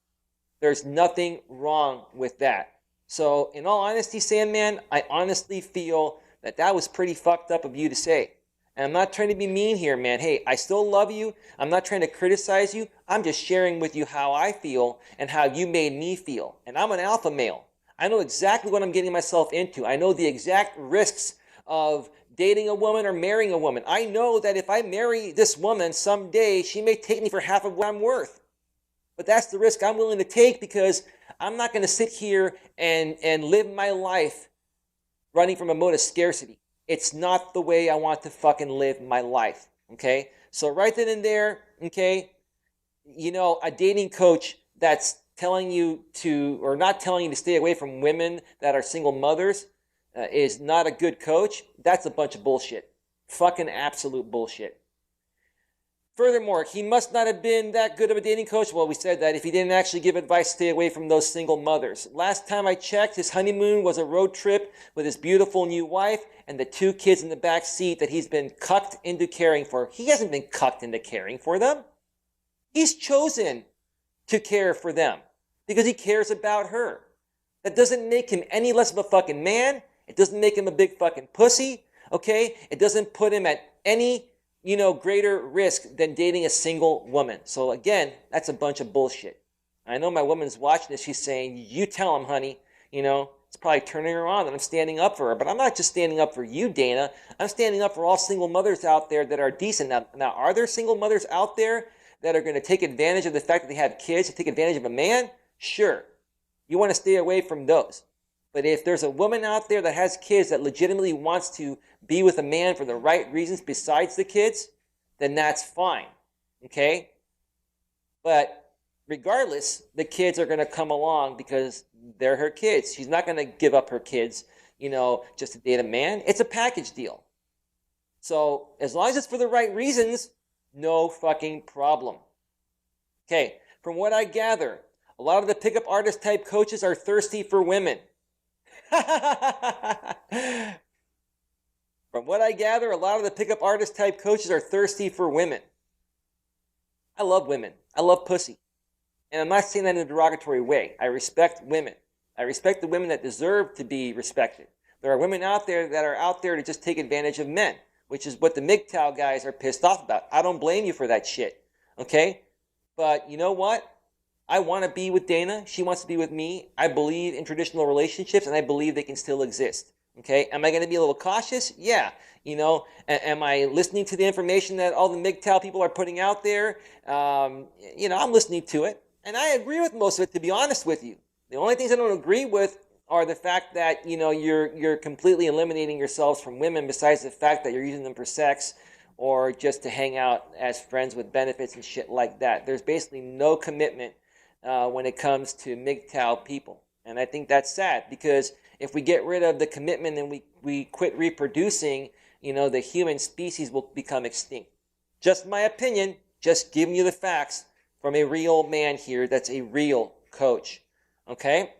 there's nothing wrong with that. So in all honesty, Sandman, I honestly feel that was pretty fucked up of you to say. And I'm not trying to be mean here, man. Hey, I still love you. I'm not trying to criticize you. I'm just sharing with you how I feel and how you made me feel. And I'm an alpha male. I know exactly what I'm getting myself into. I know the exact risks of dating a woman or marrying a woman. I know that if I marry this woman someday, she may take me for half of what I'm worth. But that's the risk I'm willing to take, because I'm not going to sit here and live my life running from a mode of scarcity. It's not the way I want to fucking live my life. Okay? So right then and there, okay, a dating coach that's telling you to, or not telling you to stay away from women that are single mothers is not a good coach. That's a bunch of bullshit. Fucking absolute bullshit. Furthermore, he must not have been that good of a dating coach. Well, we said that if he didn't actually give advice, stay away from those single mothers. Last time I checked, his honeymoon was a road trip with his beautiful new wife and the 2 kids in the back seat that he's been cucked into caring for. He hasn't been cucked into caring for them. He's chosen to care for them because he cares about her. That doesn't make him any less of a fucking man. It doesn't make him a big fucking pussy. Okay? It doesn't put him at any greater risk than dating a single woman. So again, that's a bunch of bullshit. I know my woman's watching this. She's saying, you tell him, honey. It's probably turning her on that I'm standing up for her. But I'm not just standing up for you, Dana. I'm standing up for all single mothers out there that are decent. Now, are there single mothers out there that are going to take advantage of the fact that they have kids to take advantage of a man? Sure. You want to stay away from those. But if there's a woman out there that has kids that legitimately wants to be with a man for the right reasons besides the kids, then that's fine. Okay? But regardless, the kids are going to come along because they're her kids. She's not going to give up her kids, just to date a man. It's a package deal. So as long as it's for the right reasons, no fucking problem. Okay, from what I gather, a lot of the pickup artist type coaches are thirsty for women. From what I gather, a lot of the pickup artist type coaches are thirsty for women. I love women. I love pussy. And I'm not saying that in a derogatory way. I respect women. I respect the women that deserve to be respected. There are women out there that are out there to just take advantage of men, which is what the MGTOW guys are pissed off about. I don't blame you for that shit. Okay? But you know what? I want to be with Dana. She wants to be with me. I believe in traditional relationships, and I believe they can still exist. Okay? Am I going to be a little cautious? Yeah. Am I listening to the information that all the MGTOW people are putting out there? I'm listening to it. And I agree with most of it, to be honest with you. The only things I don't agree with are the fact that, you're completely eliminating yourselves from women, besides the fact that you're using them for sex or just to hang out as friends with benefits and shit like that. There's basically no commitment when it comes to MGTOW people. And I think that's sad, because if we get rid of the commitment and we quit reproducing, the human species will become extinct. Just my opinion, just giving you the facts from a real man here that's a real coach. Okay?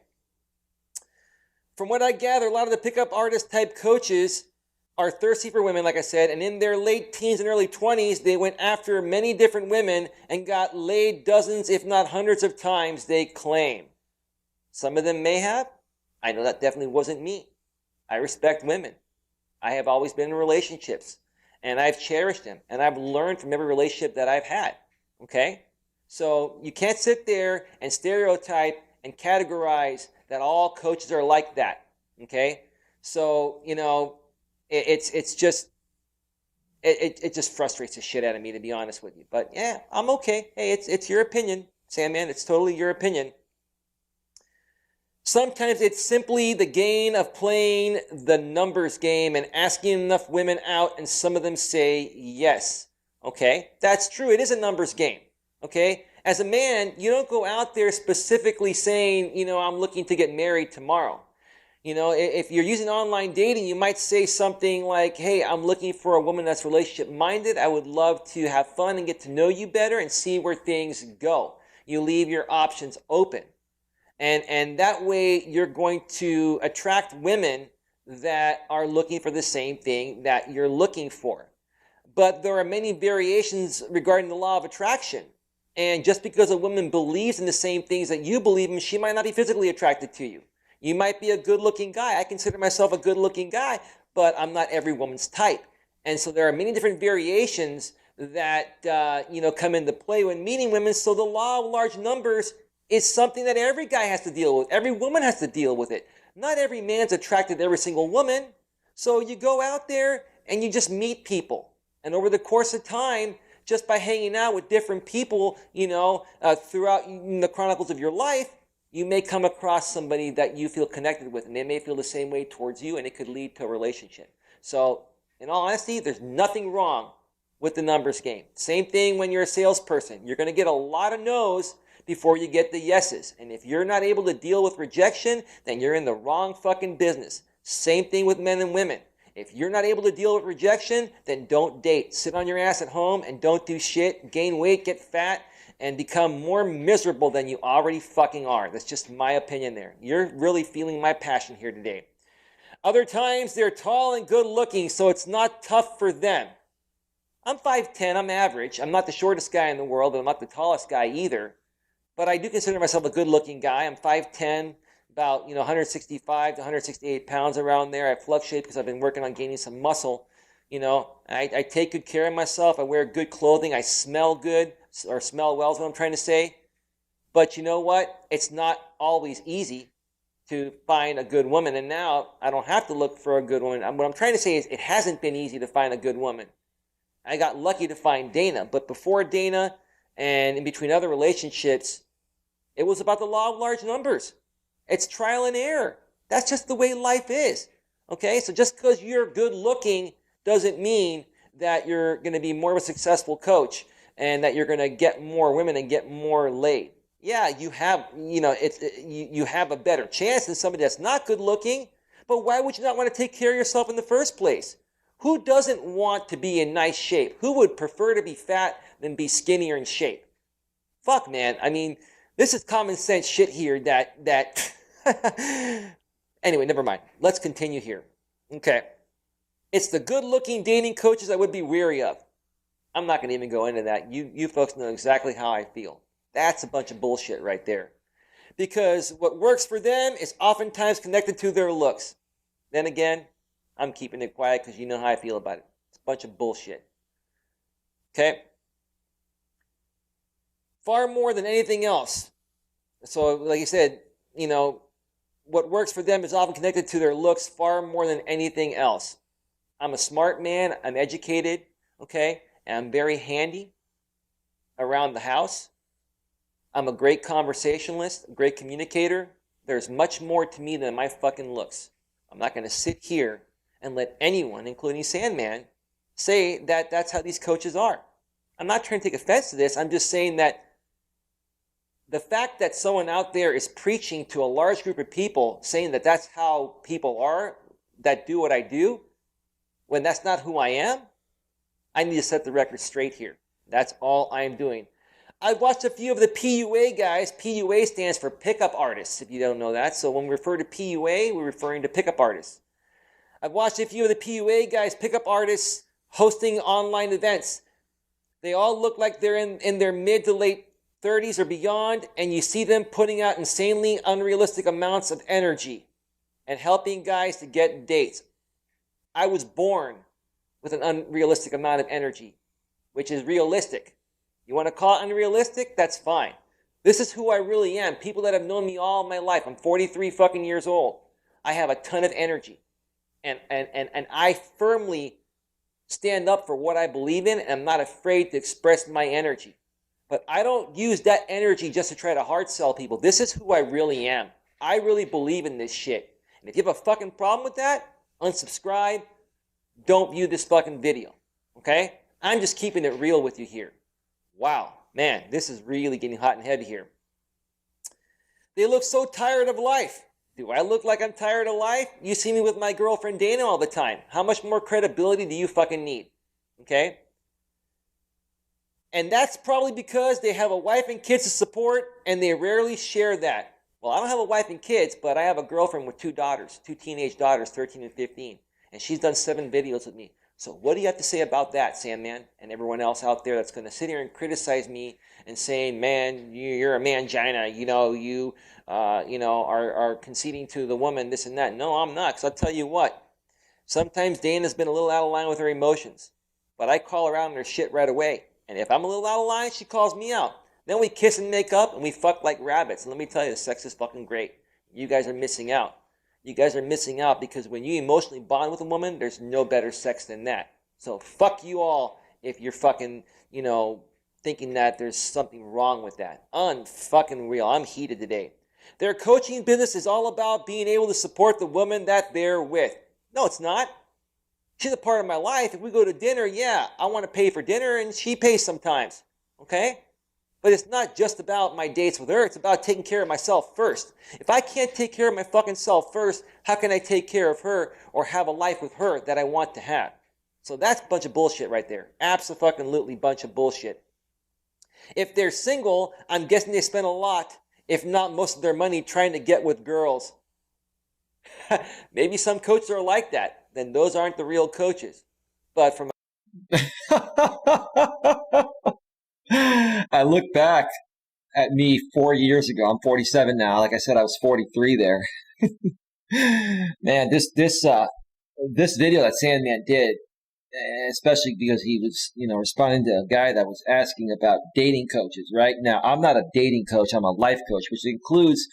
From what I gather, a lot of the pickup artist type coaches are thirsty for women, like I said, and in their late teens and early 20s, they went after many different women and got laid dozens, if not hundreds of times, they claim. Some of them may have. I know that definitely wasn't me. I respect women. I have always been in relationships, and I've cherished them, and I've learned from every relationship that I've had. Okay? So you can't sit there and stereotype and categorize that all coaches are like that. Okay? So, it just frustrates the shit out of me, to be honest with you. But yeah, I'm okay. Hey, it's your opinion, Sandman. It's totally your opinion. Sometimes it's simply the gain of playing the numbers game and asking enough women out, and some of them say yes. Okay? That's true. It is a numbers game. Okay? As a man, you don't go out there specifically saying, I'm looking to get married tomorrow. If you're using online dating, you might say something like, hey, I'm looking for a woman that's relationship minded. I would love to have fun and get to know you better and see where things go. You leave your options open. And that way you're going to attract women that are looking for the same thing that you're looking for. But there are many variations regarding the law of attraction. And just because a woman believes in the same things that you believe in, she might not be physically attracted to you. You might be a good-looking guy. I consider myself a good-looking guy, but I'm not every woman's type. And so there are many different variations that, come into play when meeting women. So the law of large numbers is something that every guy has to deal with. Every woman has to deal with it. Not every man's attracted to every single woman. So you go out there and you just meet people. And over the course of time, just by hanging out with different people, throughout the chronicles of your life, you may come across somebody that you feel connected with, and they may feel the same way towards you, and it could lead to a relationship. So, in all honesty, there's nothing wrong with the numbers game. Same thing when you're a salesperson. You're going to get a lot of no's before you get the yeses. And if you're not able to deal with rejection, then you're in the wrong fucking business. Same thing with men and women. If you're not able to deal with rejection, then don't date. Sit on your ass at home and don't do shit. Gain weight, get fat, and become more miserable than you already fucking are. That's just my opinion there. You're really feeling my passion here today. Other times, they're tall and good looking, so it's not tough for them. I'm 5'10", I'm average. I'm not the shortest guy in the world, but I'm not the tallest guy either. But I do consider myself a good-looking guy. I'm 5'10", about 165 to 168 pounds around there. I fluctuate because I've been working on gaining some muscle. I take good care of myself. I wear good clothing. I smell good, or smell well is what I'm trying to say. But you know what? It's not always easy to find a good woman. And now I don't have to look for a good woman. What I'm trying to say is it hasn't been easy to find a good woman. I got lucky to find Dana. But before Dana and in between other relationships, it was about the law of large numbers. It's trial and error. That's just the way life is. Okay? So just because you're good looking doesn't mean that you're going to be more of a successful coach and that you're going to get more women and get more laid. Yeah, you have, you have a better chance than somebody that's not good looking, but why would you not want to take care of yourself in the first place? Who doesn't want to be in nice shape? Who would prefer to be fat than be skinnier in shape? Fuck, man. I mean, this is common sense shit here that Anyway, never mind. Let's continue here. Okay. It's the good-looking dating coaches I would be weary of. I'm not going to even go into that. You folks know exactly how I feel. That's a bunch of bullshit right there. Because what works for them is oftentimes connected to their looks. Then again, I'm keeping it quiet because you know how I feel about it. It's a bunch of bullshit. Okay? Far more than anything else. So, like I said, what works for them is often connected to their looks far more than anything else. I'm a smart man. I'm educated. Okay? And I'm very handy around the house. I'm a great conversationalist, a great communicator. There's much more to me than my fucking looks. I'm not going to sit here and let anyone, including Sandman, say that that's how these coaches are. I'm not trying to take offense to this. I'm just saying that the fact that someone out there is preaching to a large group of people, saying that that's how people are that do what I do, when that's not who I am, I need to set the record straight here. That's all I am doing. I've watched a few of the PUA guys. PUA stands for pickup artists, if you don't know that. So when we refer to PUA, we're referring to pickup artists. I've watched a few of the PUA guys, pickup artists, hosting online events. They all look like they're in their mid to late 30s or beyond, and you see them putting out insanely unrealistic amounts of energy and helping guys to get dates. I was born with an unrealistic amount of energy, which is realistic. You want to call it unrealistic? That's fine. This is who I really am. People that have known me all my life. I'm 43 fucking years old. I have a ton of energy. And I firmly stand up for what I believe in, and I'm not afraid to express my energy. But I don't use that energy just to try to hard sell people. This is who I really am. I really believe in this shit. And if you have a fucking problem with that, unsubscribe. Don't view this fucking video. Okay? I'm just keeping it real with you here. Wow, man, this is really getting hot and heavy here. They look so tired of life. Do I look like I'm tired of life? You see me with my girlfriend Dana all the time. How much more credibility do you fucking need? Okay? And that's probably because they have a wife and kids to support, and they rarely share that. Well, I don't have a wife and kids, but I have a girlfriend with two teenage daughters, 13 and 15. And she's done 7 videos with me. So what do you have to say about that, Sandman, and everyone else out there that's going to sit here and criticize me and say, man, you're a mangina, you are conceding to the woman, this and that. No, I'm not, because I'll tell you what. Sometimes Dana's been a little out of line with her emotions, but I call her out on her shit right away. And if I'm a little out of line, she calls me out. Then we kiss and make up, and we fuck like rabbits. And let me tell you, the sex is fucking great. You guys are missing out. You guys are missing out because when you emotionally bond with a woman, there's no better sex than that. So fuck you all if you're fucking, thinking that there's something wrong with that. Unfucking real. I'm heated today. Their coaching business is all about being able to support the woman that they're with. No, it's not. She's a part of my life. If we go to dinner, yeah, I want to pay for dinner and she pays sometimes. Okay? But it's not just about my dates with her. It's about taking care of myself first. If I can't take care of my fucking self first, how can I take care of her or have a life with her that I want to have? So that's a bunch of bullshit right there. Absolutely bunch of bullshit. If they're single, I'm guessing they spend a lot, if not most of their money, trying to get with girls. Maybe some coaches are like that. Then those aren't the real coaches. But from I look back at me 4 years ago. I'm 47 now. Like I said, I was 43 there. Man, this video that Sandman did, especially because he was, responding to a guy that was asking about dating coaches, right? Now, I'm not a dating coach. I'm a life coach, which includes,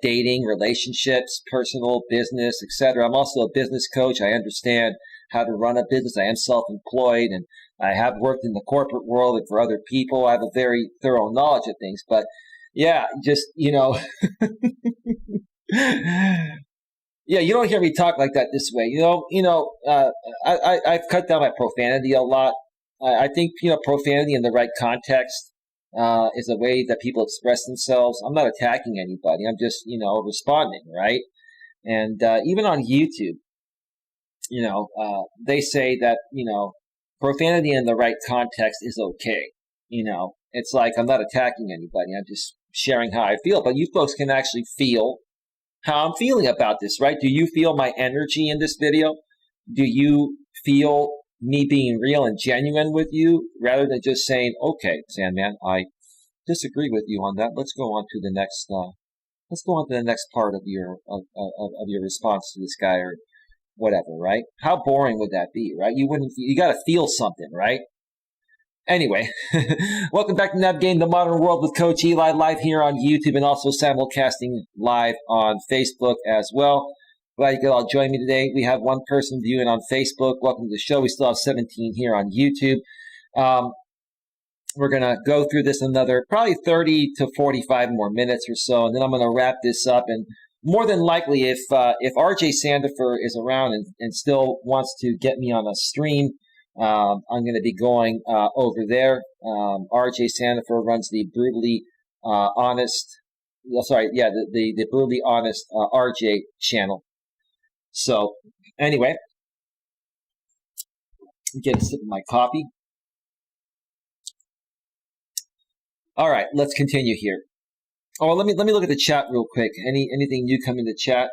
dating, relationships, personal, business, etc. I'm also a business coach. I understand how to run a business. I am self-employed, and I have worked in the corporate world and for other people. I have a very thorough knowledge of things. But yeah, just, yeah, you don't hear me talk like that this way. I've cut down my profanity a lot. I think, profanity in the right context is a way that people express themselves. I'm not attacking anybody. I'm just, responding, right? And even on YouTube, they say that, profanity in the right context is okay. It's like I'm not attacking anybody. I'm just sharing how I feel. But you folks can actually feel how I'm feeling about this, right? Do you feel my energy in this video? Do you feel me being real and genuine with you rather than just saying, okay, Sandman, I disagree with you on that. Let's go on to the next, part of your response to this guy or whatever, right? How boring would that be, right? You got to feel something, right? Anyway, welcome back to Navigating the Modern World with Coach Eli, live here on YouTube and also simulcasting live on Facebook as well. Glad you could all join me today. We have one person viewing on Facebook. Welcome to the show. We still have 17 here on YouTube. We're going to go through this another probably 30 to 45 more minutes or so, and then I'm going to wrap this up. And more than likely, if RJ Sandifer is around and still wants to get me on a stream, I'm going to be going over there. RJ Sandifer runs the Brutally Honest, the Brutally Honest RJ channel. So anyway, get a sip of my coffee. All right, let's continue here. Oh, let me look at the chat real quick. Anything new coming to chat?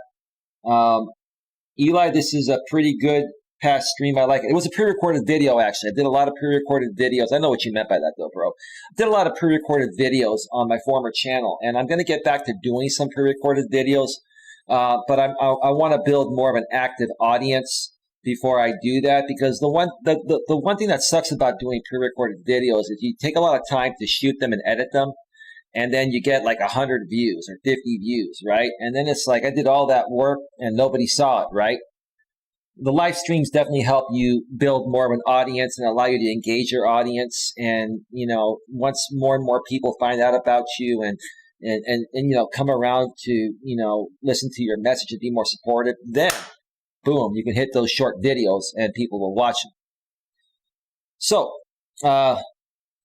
Eli, this is a pretty good past stream. I like it. It was a pre-recorded video, actually. I did a lot of pre-recorded videos. I know what you meant by that, though, bro. I did a lot of pre-recorded videos on my former channel, and I'm going to get back to doing some pre-recorded videos. But I want to build more of an active audience before I do that, because the one thing that sucks about doing pre-recorded videos is you take a lot of time to shoot them and edit them, and then you get like 100 views or 50 views, right? And then it's like I did all that work and nobody saw it, right? The live streams definitely help you build more of an audience and allow you to engage your audience. And, once more and more people find out about you and come around to, listen to your message and be more supportive, then boom, you can hit those short videos and people will watch them. So,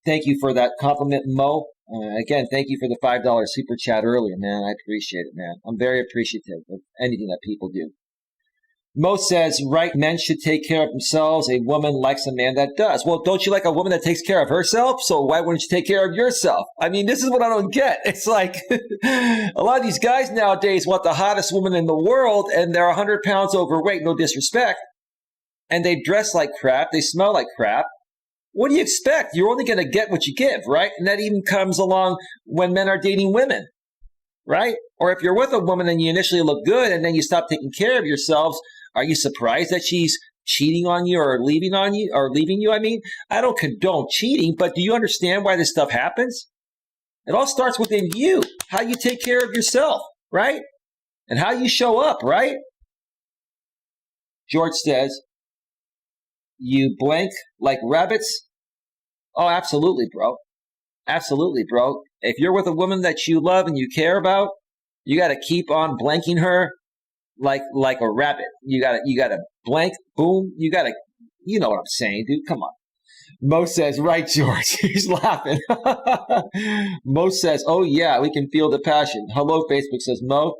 thank you for that compliment, Mo. Again, thank you for the $5 super chat earlier, man. I appreciate it, man. I'm very appreciative of anything that people do. Mo says, right, men should take care of themselves. A woman likes a man that does. Well, don't you like a woman that takes care of herself? So why wouldn't you take care of yourself? I mean, this is what I don't get. It's like a lot of these guys nowadays want the hottest woman in the world, and they're 100 pounds overweight, no disrespect. And they dress like crap. They smell like crap. What do you expect? You're only going to get what you give, right? And that even comes along when men are dating women, right? Or if you're with a woman and you initially look good and then you stop taking care of yourselves, are you surprised that she's cheating on you or leaving you? I mean, I don't condone cheating, but do you understand why this stuff happens? It all starts within you, how you take care of yourself, right? And how you show up, right? George says, you blank like rabbits? Oh, absolutely, bro. Absolutely, bro. If you're with a woman that you love and you care about, you got to keep on blanking her like a rabbit. You gotta blank, boom. You know what I'm saying, dude. Come on. Mo says, right, George. He's laughing. Mo says, oh yeah, we can feel the passion. Hello, Facebook, says Mo.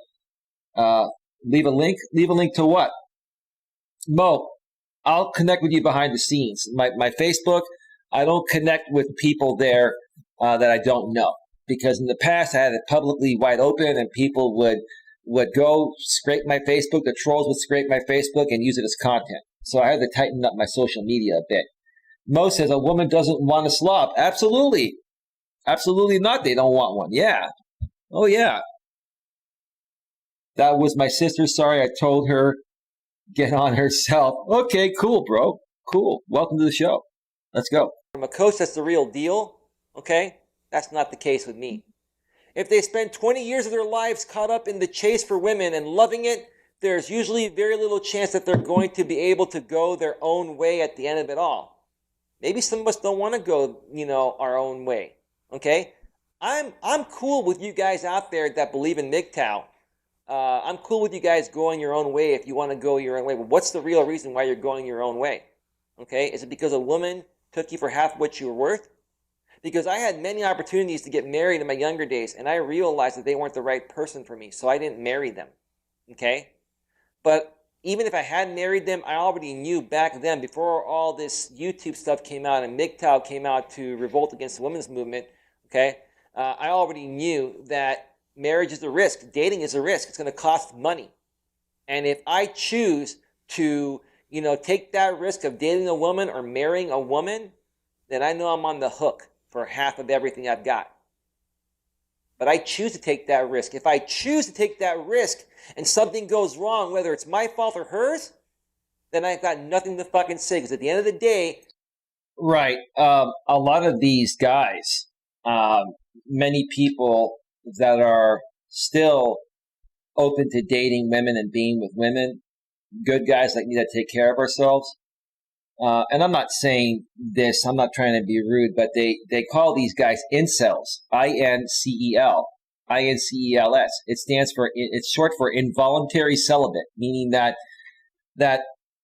Leave a link. Leave a link to what? Mo, I'll connect with you behind the scenes. My Facebook, I don't connect with people there that I don't know. Because in the past, I had it publicly wide open and people would go scrape my Facebook. The trolls would scrape my Facebook and use it as content. So I had to tighten up my social media a bit. Mo says a woman doesn't want a slob. Absolutely. Absolutely not. They don't want one. Yeah. Oh, yeah. That was my sister. Sorry, I told her get on herself. Okay, cool, bro. Cool. Welcome to the show. Let's go. From a coach that's the real deal, okay? That's not the case with me. If they spend 20 years of their lives caught up in the chase for women and loving it, there's usually very little chance that they're going to be able to go their own way at the end of it all. Maybe some of us don't want to go, our own way. Okay? I'm cool with you guys out there that believe in MGTOW. I'm cool with you guys going your own way if you want to go your own way. But what's the real reason why you're going your own way? Okay? Is it because a woman took you for half what you were worth? Because I had many opportunities to get married in my younger days, and I realized that they weren't the right person for me, so I didn't marry them. Okay? But even if I had married them, I already knew back then, before all this YouTube stuff came out and MGTOW came out to revolt against the women's movement, okay, I already knew that marriage is a risk. Dating is a risk. It's going to cost money. And if I choose to, take that risk of dating a woman or marrying a woman, then I know I'm on the hook for half of everything I've got. But I choose to take that risk. If I choose to take that risk and something goes wrong, whether it's my fault or hers, then I've got nothing to fucking say. Because at the end of the day... Right. A lot of these guys, many people that are still open to dating women and being with women, good guys like me that take care of ourselves. And I'm not saying this, I'm not trying to be rude, but they call these guys incels, I-N-C-E-L, I-N-C-E-L-S. It's short for involuntary celibate, meaning that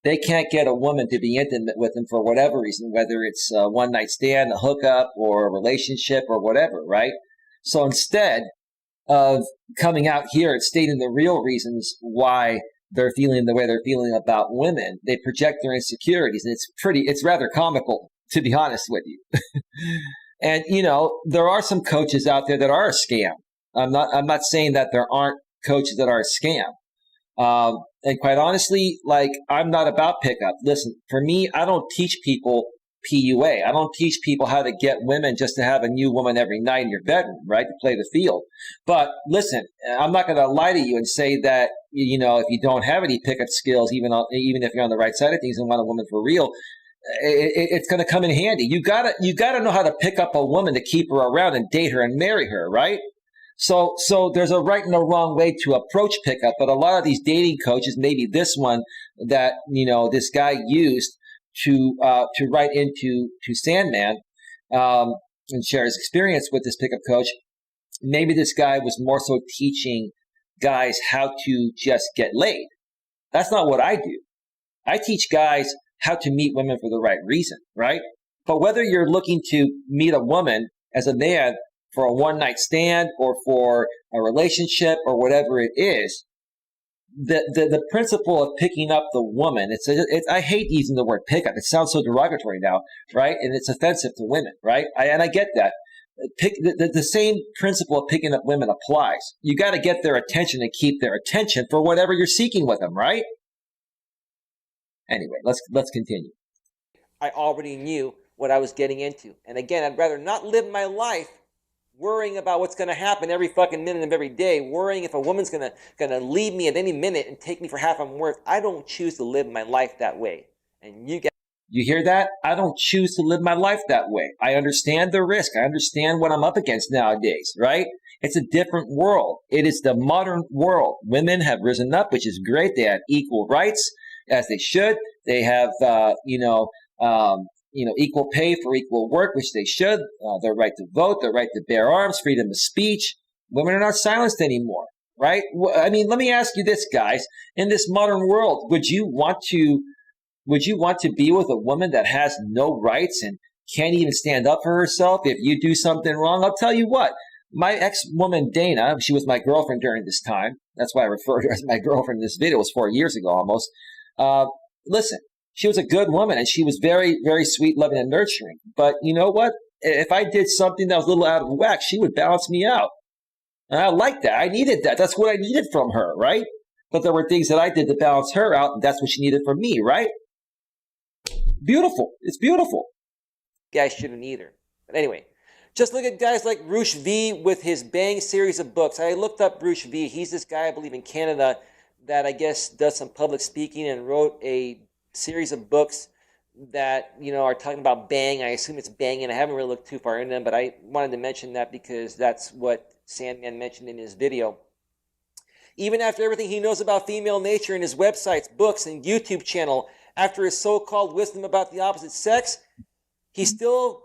they can't get a woman to be intimate with them for whatever reason, whether it's a one night stand, a hookup, or a relationship or whatever, right? So instead of coming out here and stating the real reasons why they're feeling the way they're feeling about women, they project their insecurities, and it's rather comical, to be honest with you. And there are some coaches out there that are a scam. I'm not saying that there aren't coaches that are a scam. And quite honestly, I'm not about pickup. Listen, for me, I don't teach people PUA. I don't teach people how to get women just to have a new woman every night in your bedroom, right? To play the field. But listen, I'm not going to lie to you and say that, if you don't have any pickup skills, even if you're on the right side of things and want a woman for real, it's going to come in handy. You gotta know how to pick up a woman to keep her around and date her and marry her, right? So there's a right and a wrong way to approach pickup, but a lot of these dating coaches, maybe this one that, this guy used to write into Sandman, and share his experience with this pickup coach. Maybe this guy was more so teaching guys how to just get laid. That's not what I do. I teach guys how to meet women for the right reason, right? But whether you're looking to meet a woman as a man for a one-night stand or for a relationship or whatever it is, the principle of picking up the woman, I hate using the word pickup. It sounds so derogatory now, right? And it's offensive to women, right? And I get that. The same principle of picking up women applies. You got to get their attention and keep their attention for whatever you're seeking with them, right? Anyway, let's continue. I already knew what I was getting into. And again, I'd rather not live my life worrying about what's going to happen every fucking minute of every day, worrying if a woman's going to leave me at any minute and take me for half I'm worth. I don't choose to live my life that way. And you hear that? I don't choose to live my life that way. I understand the risk. I understand what I'm up against nowadays, right? It's a different world. It is the modern world. Women have risen up, which is great. They have equal rights, as they should. They have, equal pay for equal work, which they should. Their right to vote, their right to bear arms, freedom of speech. Women are not silenced anymore. right? I mean, let me ask you this, guys. In this modern world, would you want to be with a woman that has no rights and can't even stand up for herself if you do something wrong? I'll tell you what. My ex-woman, Dana, she was my girlfriend during this time. That's why I refer to her as my girlfriend in this video. It was 4 years ago almost. Listen, she was a good woman, and she was very, very sweet, loving, and nurturing. But you know what? If I did something that was a little out of whack, she would balance me out. And I liked that. I needed that. That's what I needed from her, right? But there were things that I did to balance her out, and that's what she needed from me, right? Beautiful. It's beautiful. Guys shouldn't either. But anyway, just look at guys like Rush V with his Bang series of books. I looked up Rush V. He's this guy, I believe, in Canada that I guess does some public speaking and wrote a series of books that, you know, are talking about Bang. I assume it's banging. I haven't really looked too far into them, but I wanted to mention that because that's what Sandman mentioned in his video. Even after everything he knows about female nature in his websites, books, and YouTube channel, after his so-called wisdom about the opposite sex, he's still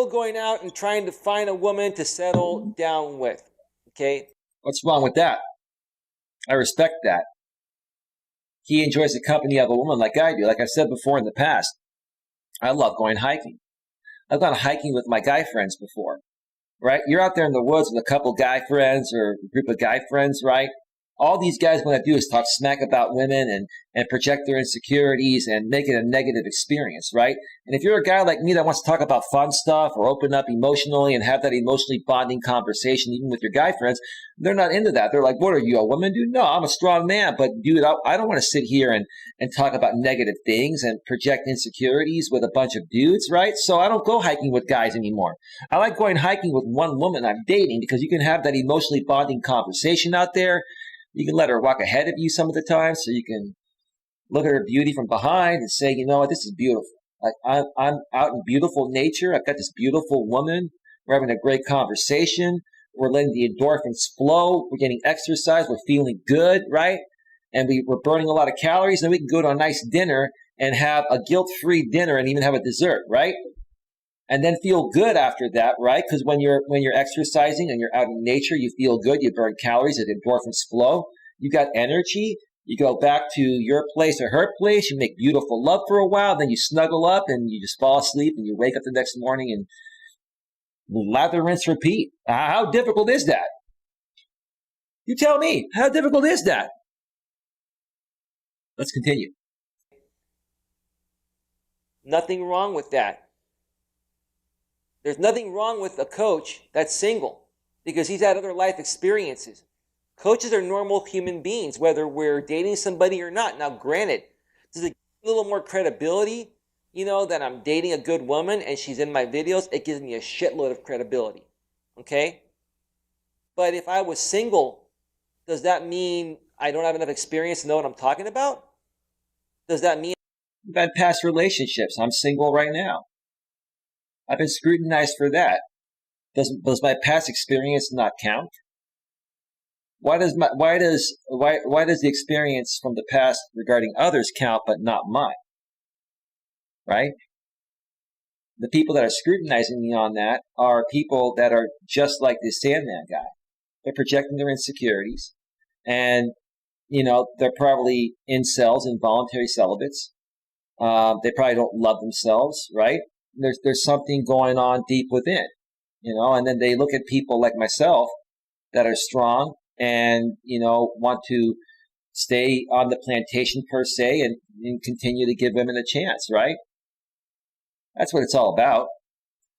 going out and trying to find a woman to settle down with. Okay? What's wrong with that? I respect that. He enjoys the company of a woman like I do. Like I said before in the past, I love going hiking. I've gone hiking with my guy friends before, right? You're out there in the woods with a couple guy friends or a group of guy friends, right? All these guys want to do is talk smack about women and project their insecurities and make it a negative experience, right? And if you're a guy like me that wants to talk about fun stuff or open up emotionally and have that emotionally bonding conversation, even with your guy friends, they're not into that. They're like, what are you, a woman, dude? No, I'm a strong man. But, dude, I don't want to sit here and talk about negative things and project insecurities with a bunch of dudes, right? So I don't go hiking with guys anymore. I like going hiking with one woman I'm dating because you can have that emotionally bonding conversation out there. You can let her walk ahead of you some of the time so you can look at her beauty from behind and say, you know what, this is beautiful. Like I'm out in beautiful nature. I've got this beautiful woman. We're having a great conversation. We're letting the endorphins flow. We're getting exercise. We're feeling good, right? And we're burning a lot of calories. And we can go to a nice dinner and have a guilt-free dinner and even have a dessert, right? And then feel good after that, right? Because when you're exercising and you're out in nature, you feel good. You burn calories. The endorphins flow. You got energy. You go back to your place or her place. You make beautiful love for a while. Then you snuggle up and you just fall asleep. And you wake up the next morning and lather, rinse, repeat. How difficult is that? You tell me. How difficult is that? Let's continue. Nothing wrong with that. There's nothing wrong with a coach that's single because he's had other life experiences. Coaches are normal human beings, whether we're dating somebody or not. Now, granted, does it give a little more credibility, you know, that I'm dating a good woman and she's in my videos? It gives me a shitload of credibility, okay? But if I was single, does that mean I don't have enough experience to know what I'm talking about? Does that mean I've had past relationships. I'm single right now. I've been scrutinized for that. Does my past experience not count? Why does the experience from the past regarding others count but not mine? Right? The people that are scrutinizing me on that are people that are just like this Sandman guy. They're projecting their insecurities, and you know they're probably incels, involuntary celibates. They probably don't love themselves, right? There's something going on deep within, you know, and then they look at people like myself that are strong and, you know, want to stay on the plantation per se and continue to give women a chance, right? That's what it's all about.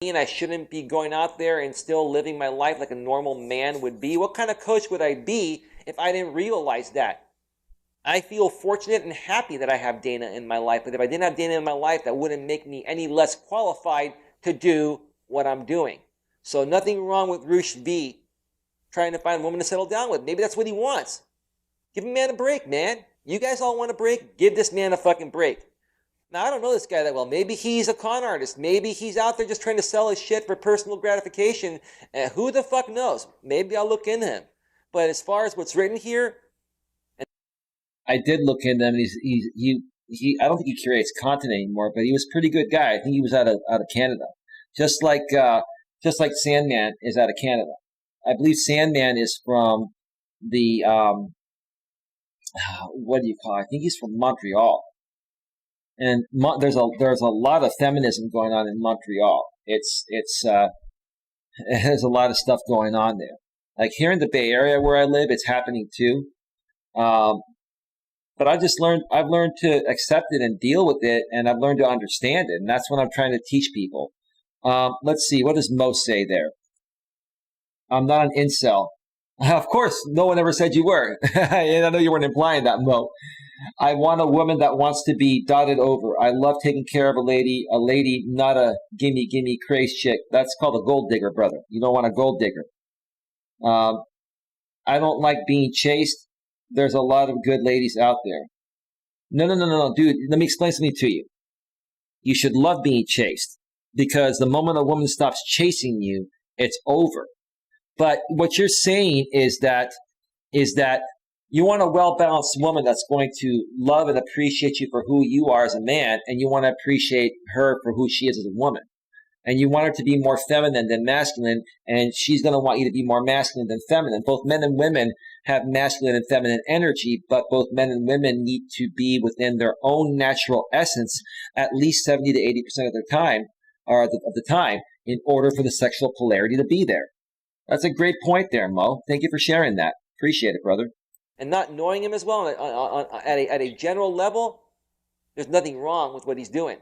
And I shouldn't be going out there and still living my life like a normal man would be? What kind of coach would I be if I didn't realize that? I feel fortunate and happy that I have Dana in my life, but if I didn't have Dana in my life, that wouldn't make me any less qualified to do what I'm doing. So nothing wrong with Rush V trying to find a woman to settle down with. Maybe that's what he wants. Give a man a break, man. You guys all want a break? Give this man a fucking break. Now, I don't know this guy that well. Maybe he's a con artist. Maybe he's out there just trying to sell his shit for personal gratification. Who the fuck knows? Maybe I'll look into him. But as far as what's written here, I did look into him, and he I don't think he curates content anymore, but he was a pretty good guy. I think he was out of Canada, just like Sandman is out of Canada. I believe Sandman is from the what do you call it? I think he's from Montreal, and there's a lot of feminism going on in Montreal. There's a lot of stuff going on there. Like here in the Bay Area where I live, it's happening too. Um, but I've learned to accept it and deal with it, and I've learned to understand it, and that's what I'm trying to teach people. Let's see, what does Mo say there? I'm not an incel. Of course, no one ever said you were. And I know you weren't implying that, Mo. I want a woman that wants to be dotted over. I love taking care of a lady, not a gimme craze chick. That's called a gold digger, brother. You don't want a gold digger. Um, I don't like being chased. There's a lot of good ladies out there. No, dude. Let me explain something to you. You should love being chased because the moment a woman stops chasing you, it's over. But what you're saying is that you want a well-balanced woman that's going to love and appreciate you for who you are as a man, and you want to appreciate her for who she is as a woman. And you want her to be more feminine than masculine, and she's going to want you to be more masculine than feminine. Both men and women have masculine and feminine energy, but both men and women need to be within their own natural essence at least 70 to 80% of their time, or of the time, in order for the sexual polarity to be there. That's a great point there, Mo. Thank you for sharing that. Appreciate it, brother. And not knowing him as well at a general level, there's nothing wrong with what he's doing.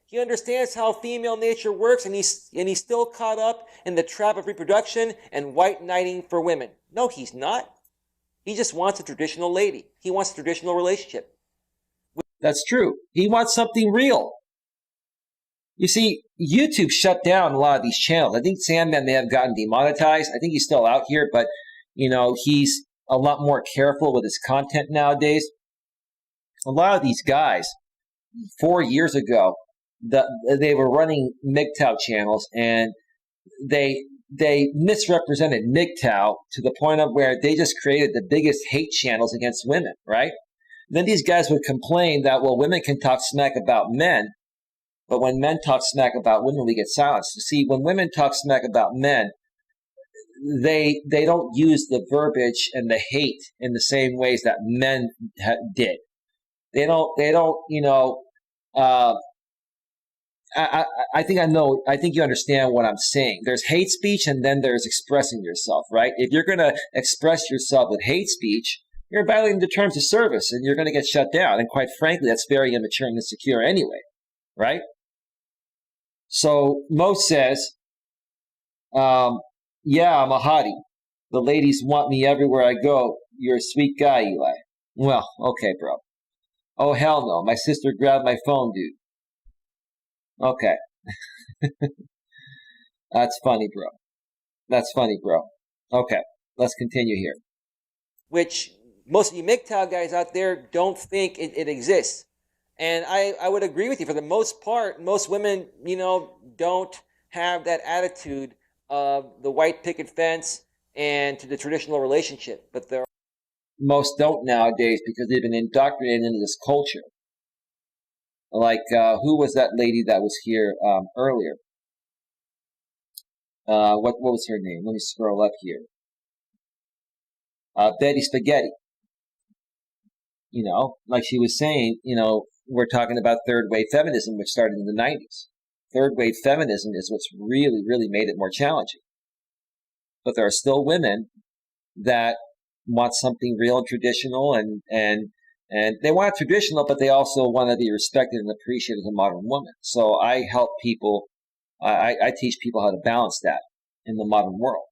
He understands how female nature works, and he's still caught up in the trap of reproduction and white knighting for women. No, he's not. He just wants a traditional lady. He wants a traditional relationship. That's true. He wants something real. You see, YouTube shut down a lot of these channels. I think Sandman may have gotten demonetized. I think he's still out here, but he's a lot more careful with his content nowadays. A lot of these guys, 4 years ago, they were running MGTOW channels, and they misrepresented MGTOW to the point of where they just created the biggest hate channels against women, right? Then these guys would complain that, well, women can talk smack about men, but when men talk smack about women, we get silenced. You see, when women talk smack about men, they don't use the verbiage and the hate in the same ways that men did. They don't. I think you understand what I'm saying. There's hate speech, and then there's expressing yourself, right? If you're going to express yourself with hate speech, you're violating the terms of service, and you're going to get shut down. And quite frankly, that's very immature and insecure anyway, right? So Mo says, yeah, I'm a hottie. The ladies want me everywhere I go. You're a sweet guy, Eli. Well, okay, bro. Oh, hell no. My sister grabbed my phone, dude. Okay. That's funny, bro. That's funny, bro. Okay, let's continue here. Which most of you MGTOW guys out there don't think it exists. And I would agree with you. For the most part, most women, don't have that attitude of the white picket fence and to the traditional relationship. But most don't nowadays because they've been indoctrinated into this culture. Like, who was that lady that was here earlier? What was her name? Let me scroll up here. Betty Spaghetti. Like she was saying, we're talking about third wave feminism, which started in the 90s. Third wave feminism is what's really, really made it more challenging. But there are still women that want something real and traditional, and they want it traditional, but they also want to be respected and appreciated as a modern woman. So I help people, I teach people how to balance that in the modern world.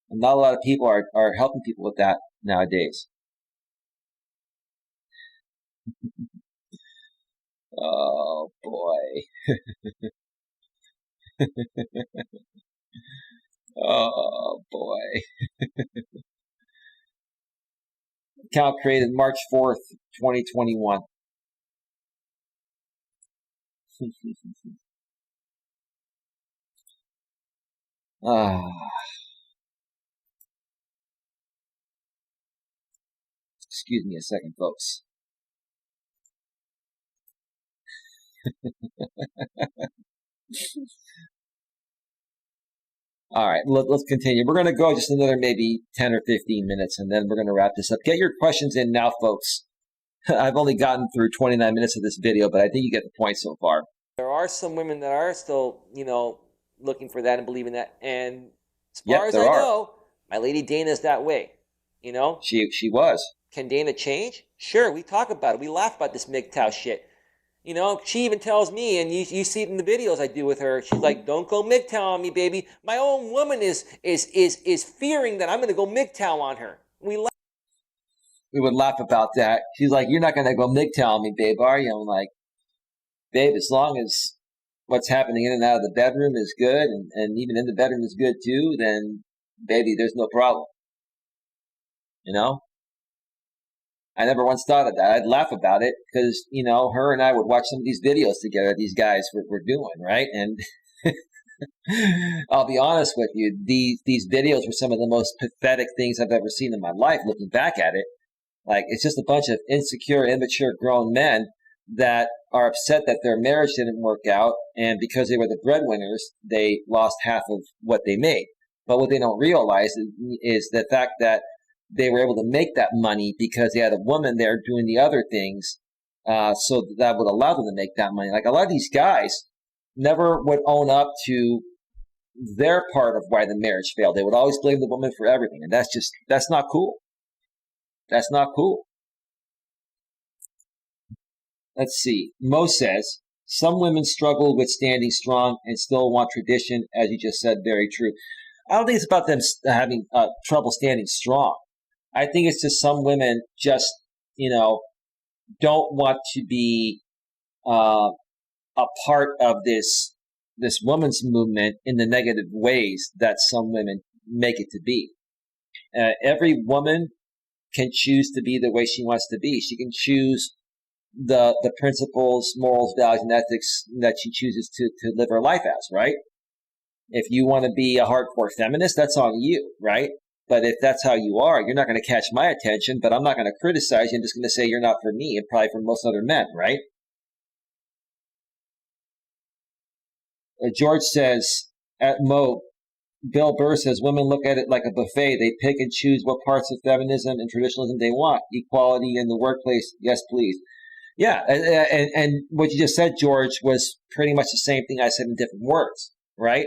And not a lot of people are helping people with that nowadays. Oh, boy. Oh, boy. Account created March 4th, 2021. Excuse me a second, folks. All right, let's continue. We're going to go just another maybe 10 or 15 minutes, and then we're going to wrap this up. Get your questions in now, folks. I've only gotten through 29 minutes of this video, but I think you get the point so far. There are some women that are still, looking for that and believing that. And as far as I know, my lady Dana's that way. She was. Can Dana change? Sure, we talk about it. We laugh about this MGTOW shit. She even tells me, and you see it in the videos I do with her. She's like, "Don't go MGTOW on me, baby." My own woman is fearing that I'm going to go MGTOW on her. We would laugh about that. She's like, "You're not going to go MGTOW on me, babe, are you?" I'm like, "Babe, as long as what's happening in and out of the bedroom is good, and even in the bedroom is good too, then, baby, there's no problem." I never once thought of that. I'd laugh about it because, her and I would watch some of these videos together these guys were doing, right? And I'll be honest with you, these videos were some of the most pathetic things I've ever seen in my life, looking back at it. Like, it's just a bunch of insecure, immature grown men that are upset that their marriage didn't work out, and because they were the breadwinners, they lost half of what they made. But what they don't realize is the fact that they were able to make that money because they had a woman there doing the other things, so that would allow them to make that money. Like, a lot of these guys never would own up to their part of why the marriage failed. They would always blame the woman for everything, and that's not cool. That's not cool. Let's see. Mo says, some women struggle with standing strong and still want tradition, as you just said, very true. I don't think it's about them having trouble standing strong. I think it's just some women just, don't want to be a part of this woman's movement in the negative ways that some women make it to be. Every woman can choose to be the way she wants to be. She can choose the principles, morals, values, and ethics that she chooses to live her life as, right? If you want to be a hardcore feminist, that's on you, right? But if that's how you are, you're not going to catch my attention, but I'm not going to criticize you. I'm just going to say you're not for me and probably for most other men, right? George says, at Mo, Bill Burr says, women look at it like a buffet. They pick and choose what parts of feminism and traditionalism they want. Equality in the workplace, yes, please. Yeah, and what you just said, George, was pretty much the same thing I said in different words, right?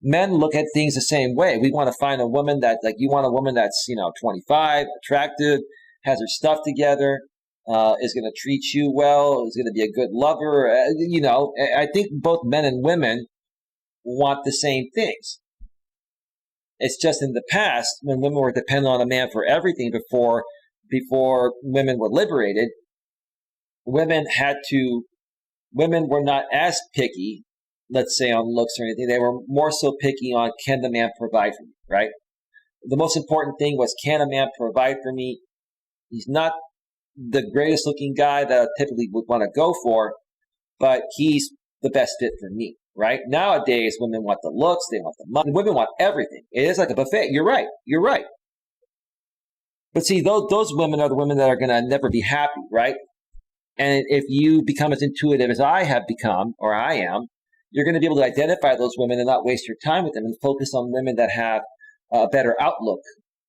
Men look at things the same way. We want to find a woman you want a woman that's, 25, attractive, has her stuff together, is going to treat you well, is going to be a good lover. I think both men and women want the same things. It's just in the past, when women were dependent on a man for everything before women were liberated, women were not as picky, let's say, on looks or anything. They were more so picky on, can the man provide for me, right? The most important thing was, can a man provide for me? He's not the greatest looking guy that I typically would want to go for, but he's the best fit for me, right? Nowadays, women want the looks, they want the money, women want everything. It is like a buffet. You're right. But see, those women are the women that are going to never be happy, right? And if you become as intuitive as I have become, or I am, you're going to be able to identify those women and not waste your time with them and focus on women that have a better outlook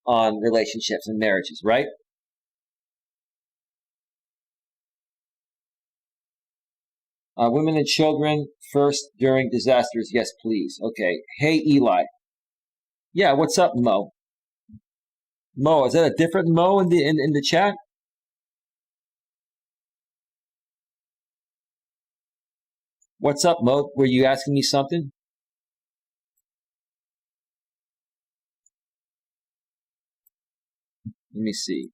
on relationships and marriages, right? Women and children first during disasters, yes, please. Okay. Hey, Eli. Yeah, what's up, Mo? Mo, is that a different Mo in the chat? What's up, Mo? Were you asking me something? Let me see.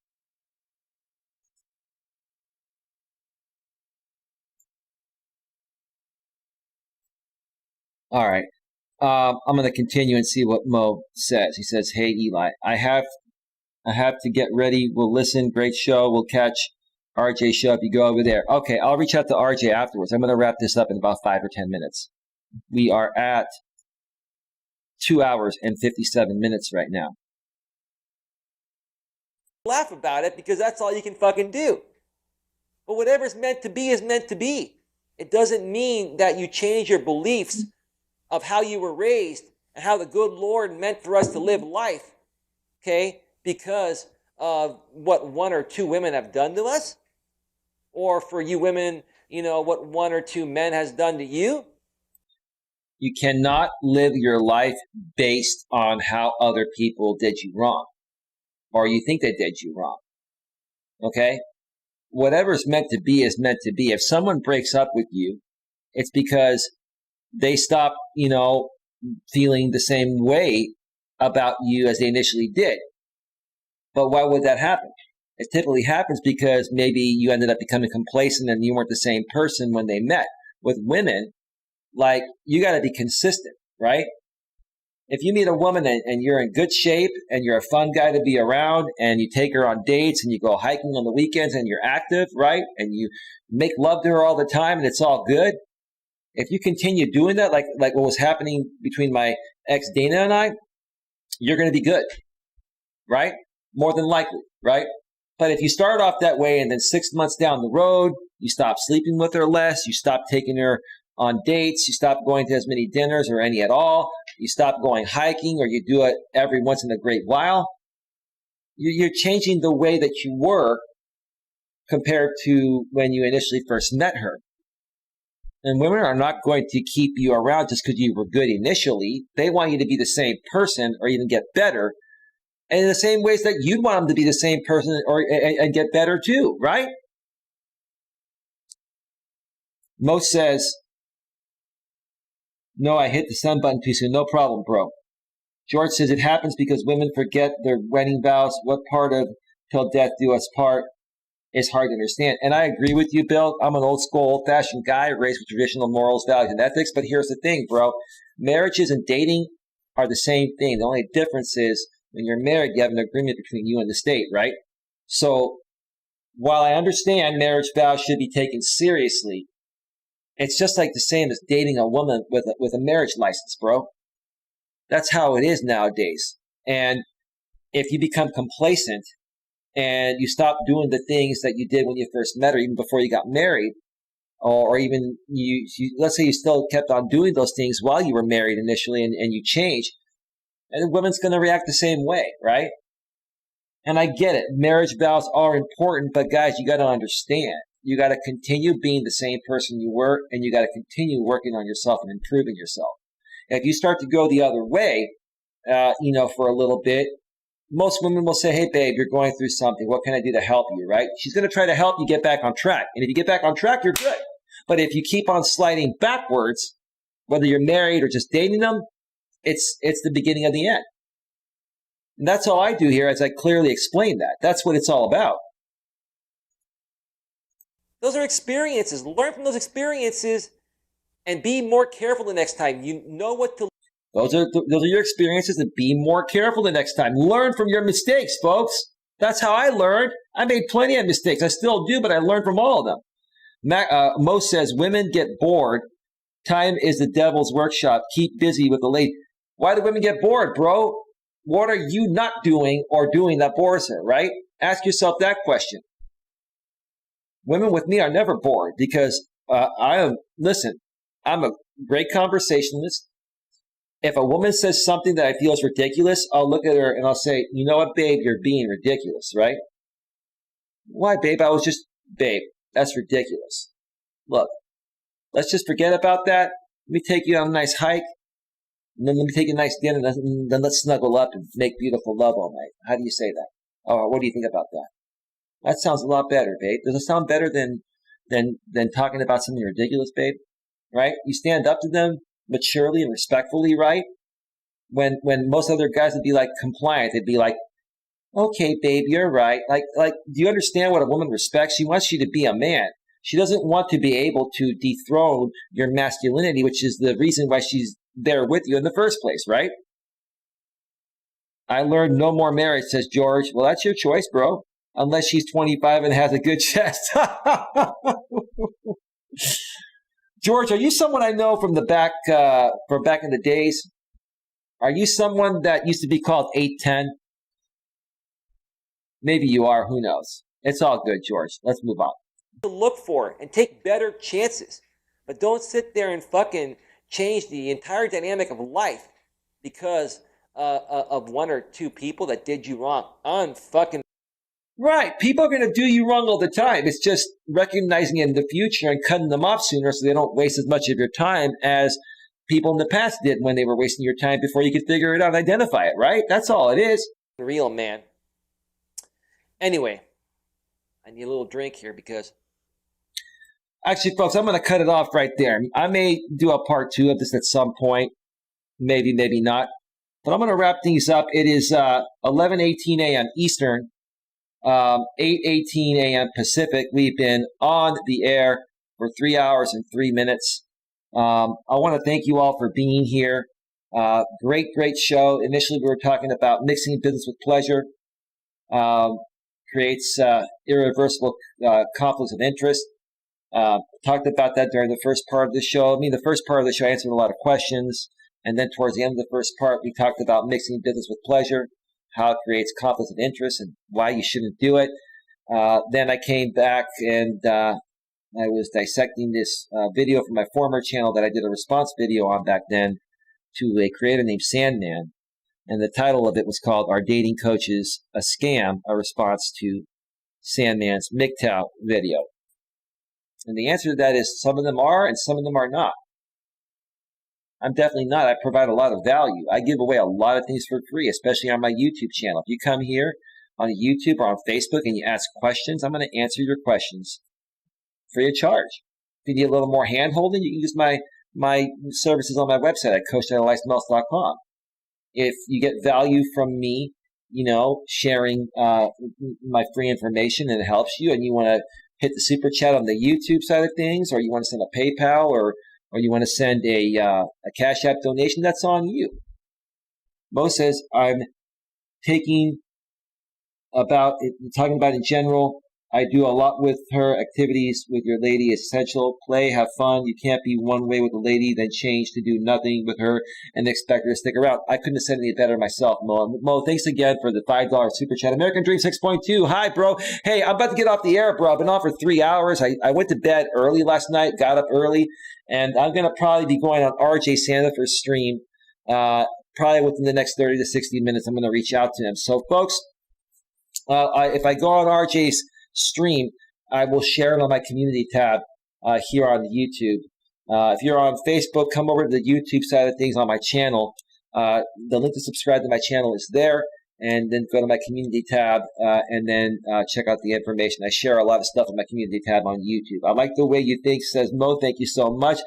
All right. I'm going to continue and see what Mo says. He says, hey, Eli, I have to get ready. We'll listen. Great show. We'll catch RJ show if you go over there. Okay, I'll reach out to RJ afterwards. I'm going to wrap this up in about 5 or 10 minutes. We are at 2 hours and 57 minutes right now. Laugh about it because that's all you can fucking do. But whatever's meant to be is meant to be. It doesn't mean that you change your beliefs of how you were raised and how the good Lord meant for us to live life, okay, because of what one or two women have done to us, or for you women, what one or two men has done to you. You cannot live your life based on how other people did you wrong, or you think they did you wrong. Okay? Whatever's meant to be is meant to be. If someone breaks up with you, it's because they stop, feeling the same way about you as they initially did. But why would that happen? It typically happens because maybe you ended up becoming complacent and you weren't the same person when they met. With women, you got to be consistent, right? If you meet a woman and you're in good shape and you're a fun guy to be around and you take her on dates and you go hiking on the weekends and you're active, right? And you make love to her all the time and it's all good. If you continue doing that, like what was happening between my ex Dana and I, you're going to be good, right? More than likely, right? But if you start off that way and then 6 months down the road, you stop sleeping with her less, you stop taking her on dates, you stop going to as many dinners or any at all, you stop going hiking or you do it every once in a great while, you're changing the way that you were compared to when you initially first met her. And women are not going to keep you around just because you were good initially. They want you to be the same person or even get better. And in the same ways that you'd want them to be the same person and get better too, right? Mo says, no, I hit the send button too soon. No problem, bro. George says it happens because women forget their wedding vows. What part of till death do us part is hard to understand. And I agree with you, Bill. I'm an old school, old-fashioned guy raised with traditional morals, values, and ethics. But here's the thing, bro. Marriages and dating are the same thing. The only difference is when you're married, you have an agreement between you and the state, right? So while I understand marriage vows should be taken seriously, it's just like the same as dating a woman with a marriage license, bro. That's how it is nowadays. And if you become complacent and you stop doing the things that you did when you first met her, even before you got married, or even you let's say you still kept on doing those things while you were married initially and you change, and the woman's going to react the same way, right? And I get it. Marriage vows are important, but guys, you got to understand. You got to continue being the same person you were, and you got to continue working on yourself and improving yourself. If you start to go the other way, for a little bit, most women will say, hey, babe, you're going through something. What can I do to help you, right? She's going to try to help you get back on track. And if you get back on track, you're good. But if you keep on sliding backwards, whether you're married or just dating them, it's the beginning of the end. And that's all I do here as I clearly explain that. That's what it's all about. Those are experiences. Learn from those experiences and be more careful the next time. You know what to. Those are your experiences, and be more careful the next time. Learn from your mistakes, folks. That's how I learned. I made plenty of mistakes. I still do, but I learned from all of them. Mo says, women get bored. Time is the devil's workshop. Keep busy with the lady. Why do women get bored, bro? What are you not doing or doing that bores her, right? Ask yourself that question. Women with me are never bored because I'm a great conversationalist. If a woman says something that I feel is ridiculous, I'll look at her and I'll say, you know what, babe, you're being ridiculous, right? Why, babe? Babe, that's ridiculous. Look, let's just forget about that. Let me take you on a nice hike. And then let me take a nice dinner. And then let's snuggle up and make beautiful love all night. How do you say that? Or what do you think about that? That sounds a lot better, babe. Does it sound better than talking about something ridiculous, babe? Right? You stand up to them maturely and respectfully, right? When most other guys would be like compliant, they'd be like, okay, babe, you're right. Like, do you understand what a woman respects? She wants you to be a man. She doesn't want to be able to dethrone your masculinity, which is the reason why she's there with you in the first place, right? I learned no more marriage, says George. Well, that's your choice, bro. Unless she's 25 and has a good chest. George, are you someone I know from the back in the days? Are you someone that used to be called 810? Maybe you are. Who knows? It's all good, George. Let's move on. To look for and take better chances. But don't sit there and fucking change the entire dynamic of life because of one or two people that did you wrong. Unfucking Right. People are going to do you wrong all the time. It's just recognizing it in the future and cutting them off sooner so they don't waste as much of your time as people in the past did when they were wasting your time before you could figure it out and identify it, right? That's all it is. real, man. Anyway, I need a little drink here because... Actually, folks, I'm going to cut it off right there. I may do a part 2 of this at some point. Maybe, maybe not. But I'm going to wrap things up. It is 11:18 a.m. Eastern, 8:18 a.m. Pacific. We've been on the air for 3 hours and 3 minutes. I want to thank you all for being here. Great, great show. Initially, we were talking about mixing business with pleasure. Creates irreversible conflicts of interest. Talked about that during the first part of the show. I mean, the first part of the show answered a lot of questions. And then towards the end of the first part, we talked about mixing business with pleasure, how it creates conflicts of interest and why you shouldn't do it. Then I came back and I was dissecting this video from my former channel that I did a response video on back then to a creator named Sandman. And the title of it was called Are Dating Coaches a Scam? A response to Sandman's MGTOW video. And the answer to that is some of them are and some of them are not. I'm definitely not. I provide a lot of value. I give away a lot of things for free, especially on my YouTube channel. If you come here on YouTube or on Facebook and you ask questions, I'm going to answer your questions free of charge. If you need a little more hand-holding, you can use my services on my website at coacheli.com. If you get value from me, sharing my free information and it helps you, and you want to hit the super chat on the YouTube side of things, or you want to send a PayPal, or you want to send a Cash App donation, that's on you. Mo says, I'm talking about in general. I do a lot with her. Activities with your lady is essential. Play, have fun. You can't be one way with a lady, then change to do nothing with her and expect her to stick around. I couldn't have said any better myself, Mo. Mo, thanks again for the $5 super chat. American Dream 6.2. Hi, bro. Hey, I'm about to get off the air, bro. I've been on for 3 hours. I went to bed early last night, got up early, and I'm going to probably be going on RJ Sandifer's stream. Probably within the next 30 to 60 minutes, I'm going to reach out to him. So, folks, if I go on RJ's stream, I will share it on my community tab here on YouTube. If you're on Facebook, come over to the YouTube side of things on my channel. The link to subscribe to my channel is there, and then go to my community tab and then check out the information. I share a lot of stuff on my community tab on YouTube. I like the way you think, says Mo. Thank you so much.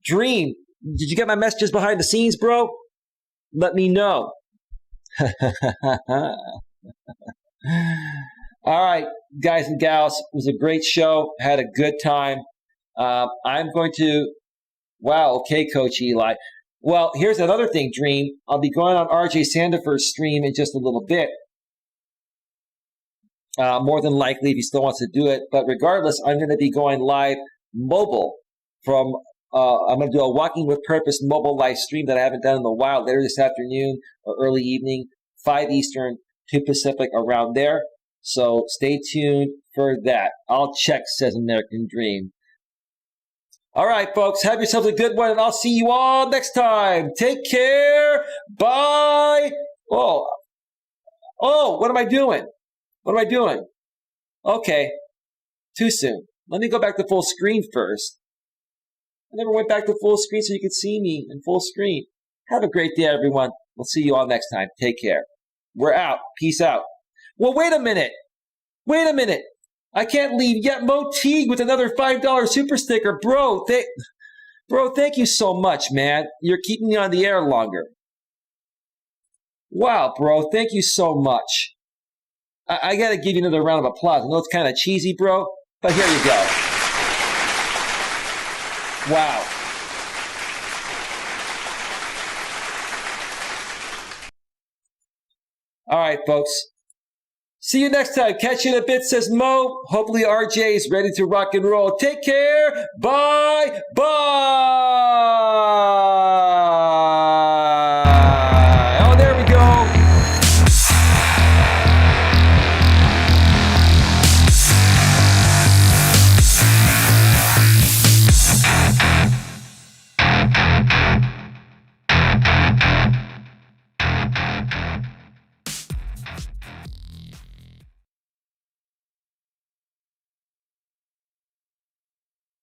Dream, did you get my messages behind the scenes, bro? Let me know. All right, guys and gals, it was a great show. Had a good time. I'm going to, wow, okay, Coach Eli. Well, here's another thing, Dream. I'll be going on RJ Sandifer's stream in just a little bit. More than likely, if he still wants to do it. But regardless, I'm going to be going live mobile from, I'm going to do a Walking with Purpose mobile live stream that I haven't done in a while, later this afternoon or early evening, 5 Eastern, 2 Pacific, around there. So stay tuned for that. I'll check, says American Dream. All right, folks, have yourselves a good one, and I'll see you all next time. Take care. Bye. Oh, what am I doing? What am I doing? Okay, too soon. Let me go back to full screen first. I never went back to full screen so you could see me in full screen. Have a great day, everyone. We'll see you all next time. Take care. We're out. Peace out. Well, wait a minute. I can't leave yet. Mo Teague with another $5 super sticker. Bro, thank you so much, man. You're keeping me on the air longer. Wow, bro, thank you so much. I got to give you another round of applause. I know it's kind of cheesy, bro, but here you go. Wow. All right, folks. See you next time. Catch you in a bit, says Mo. Hopefully RJ is ready to rock and roll. Take care. Bye. Bye.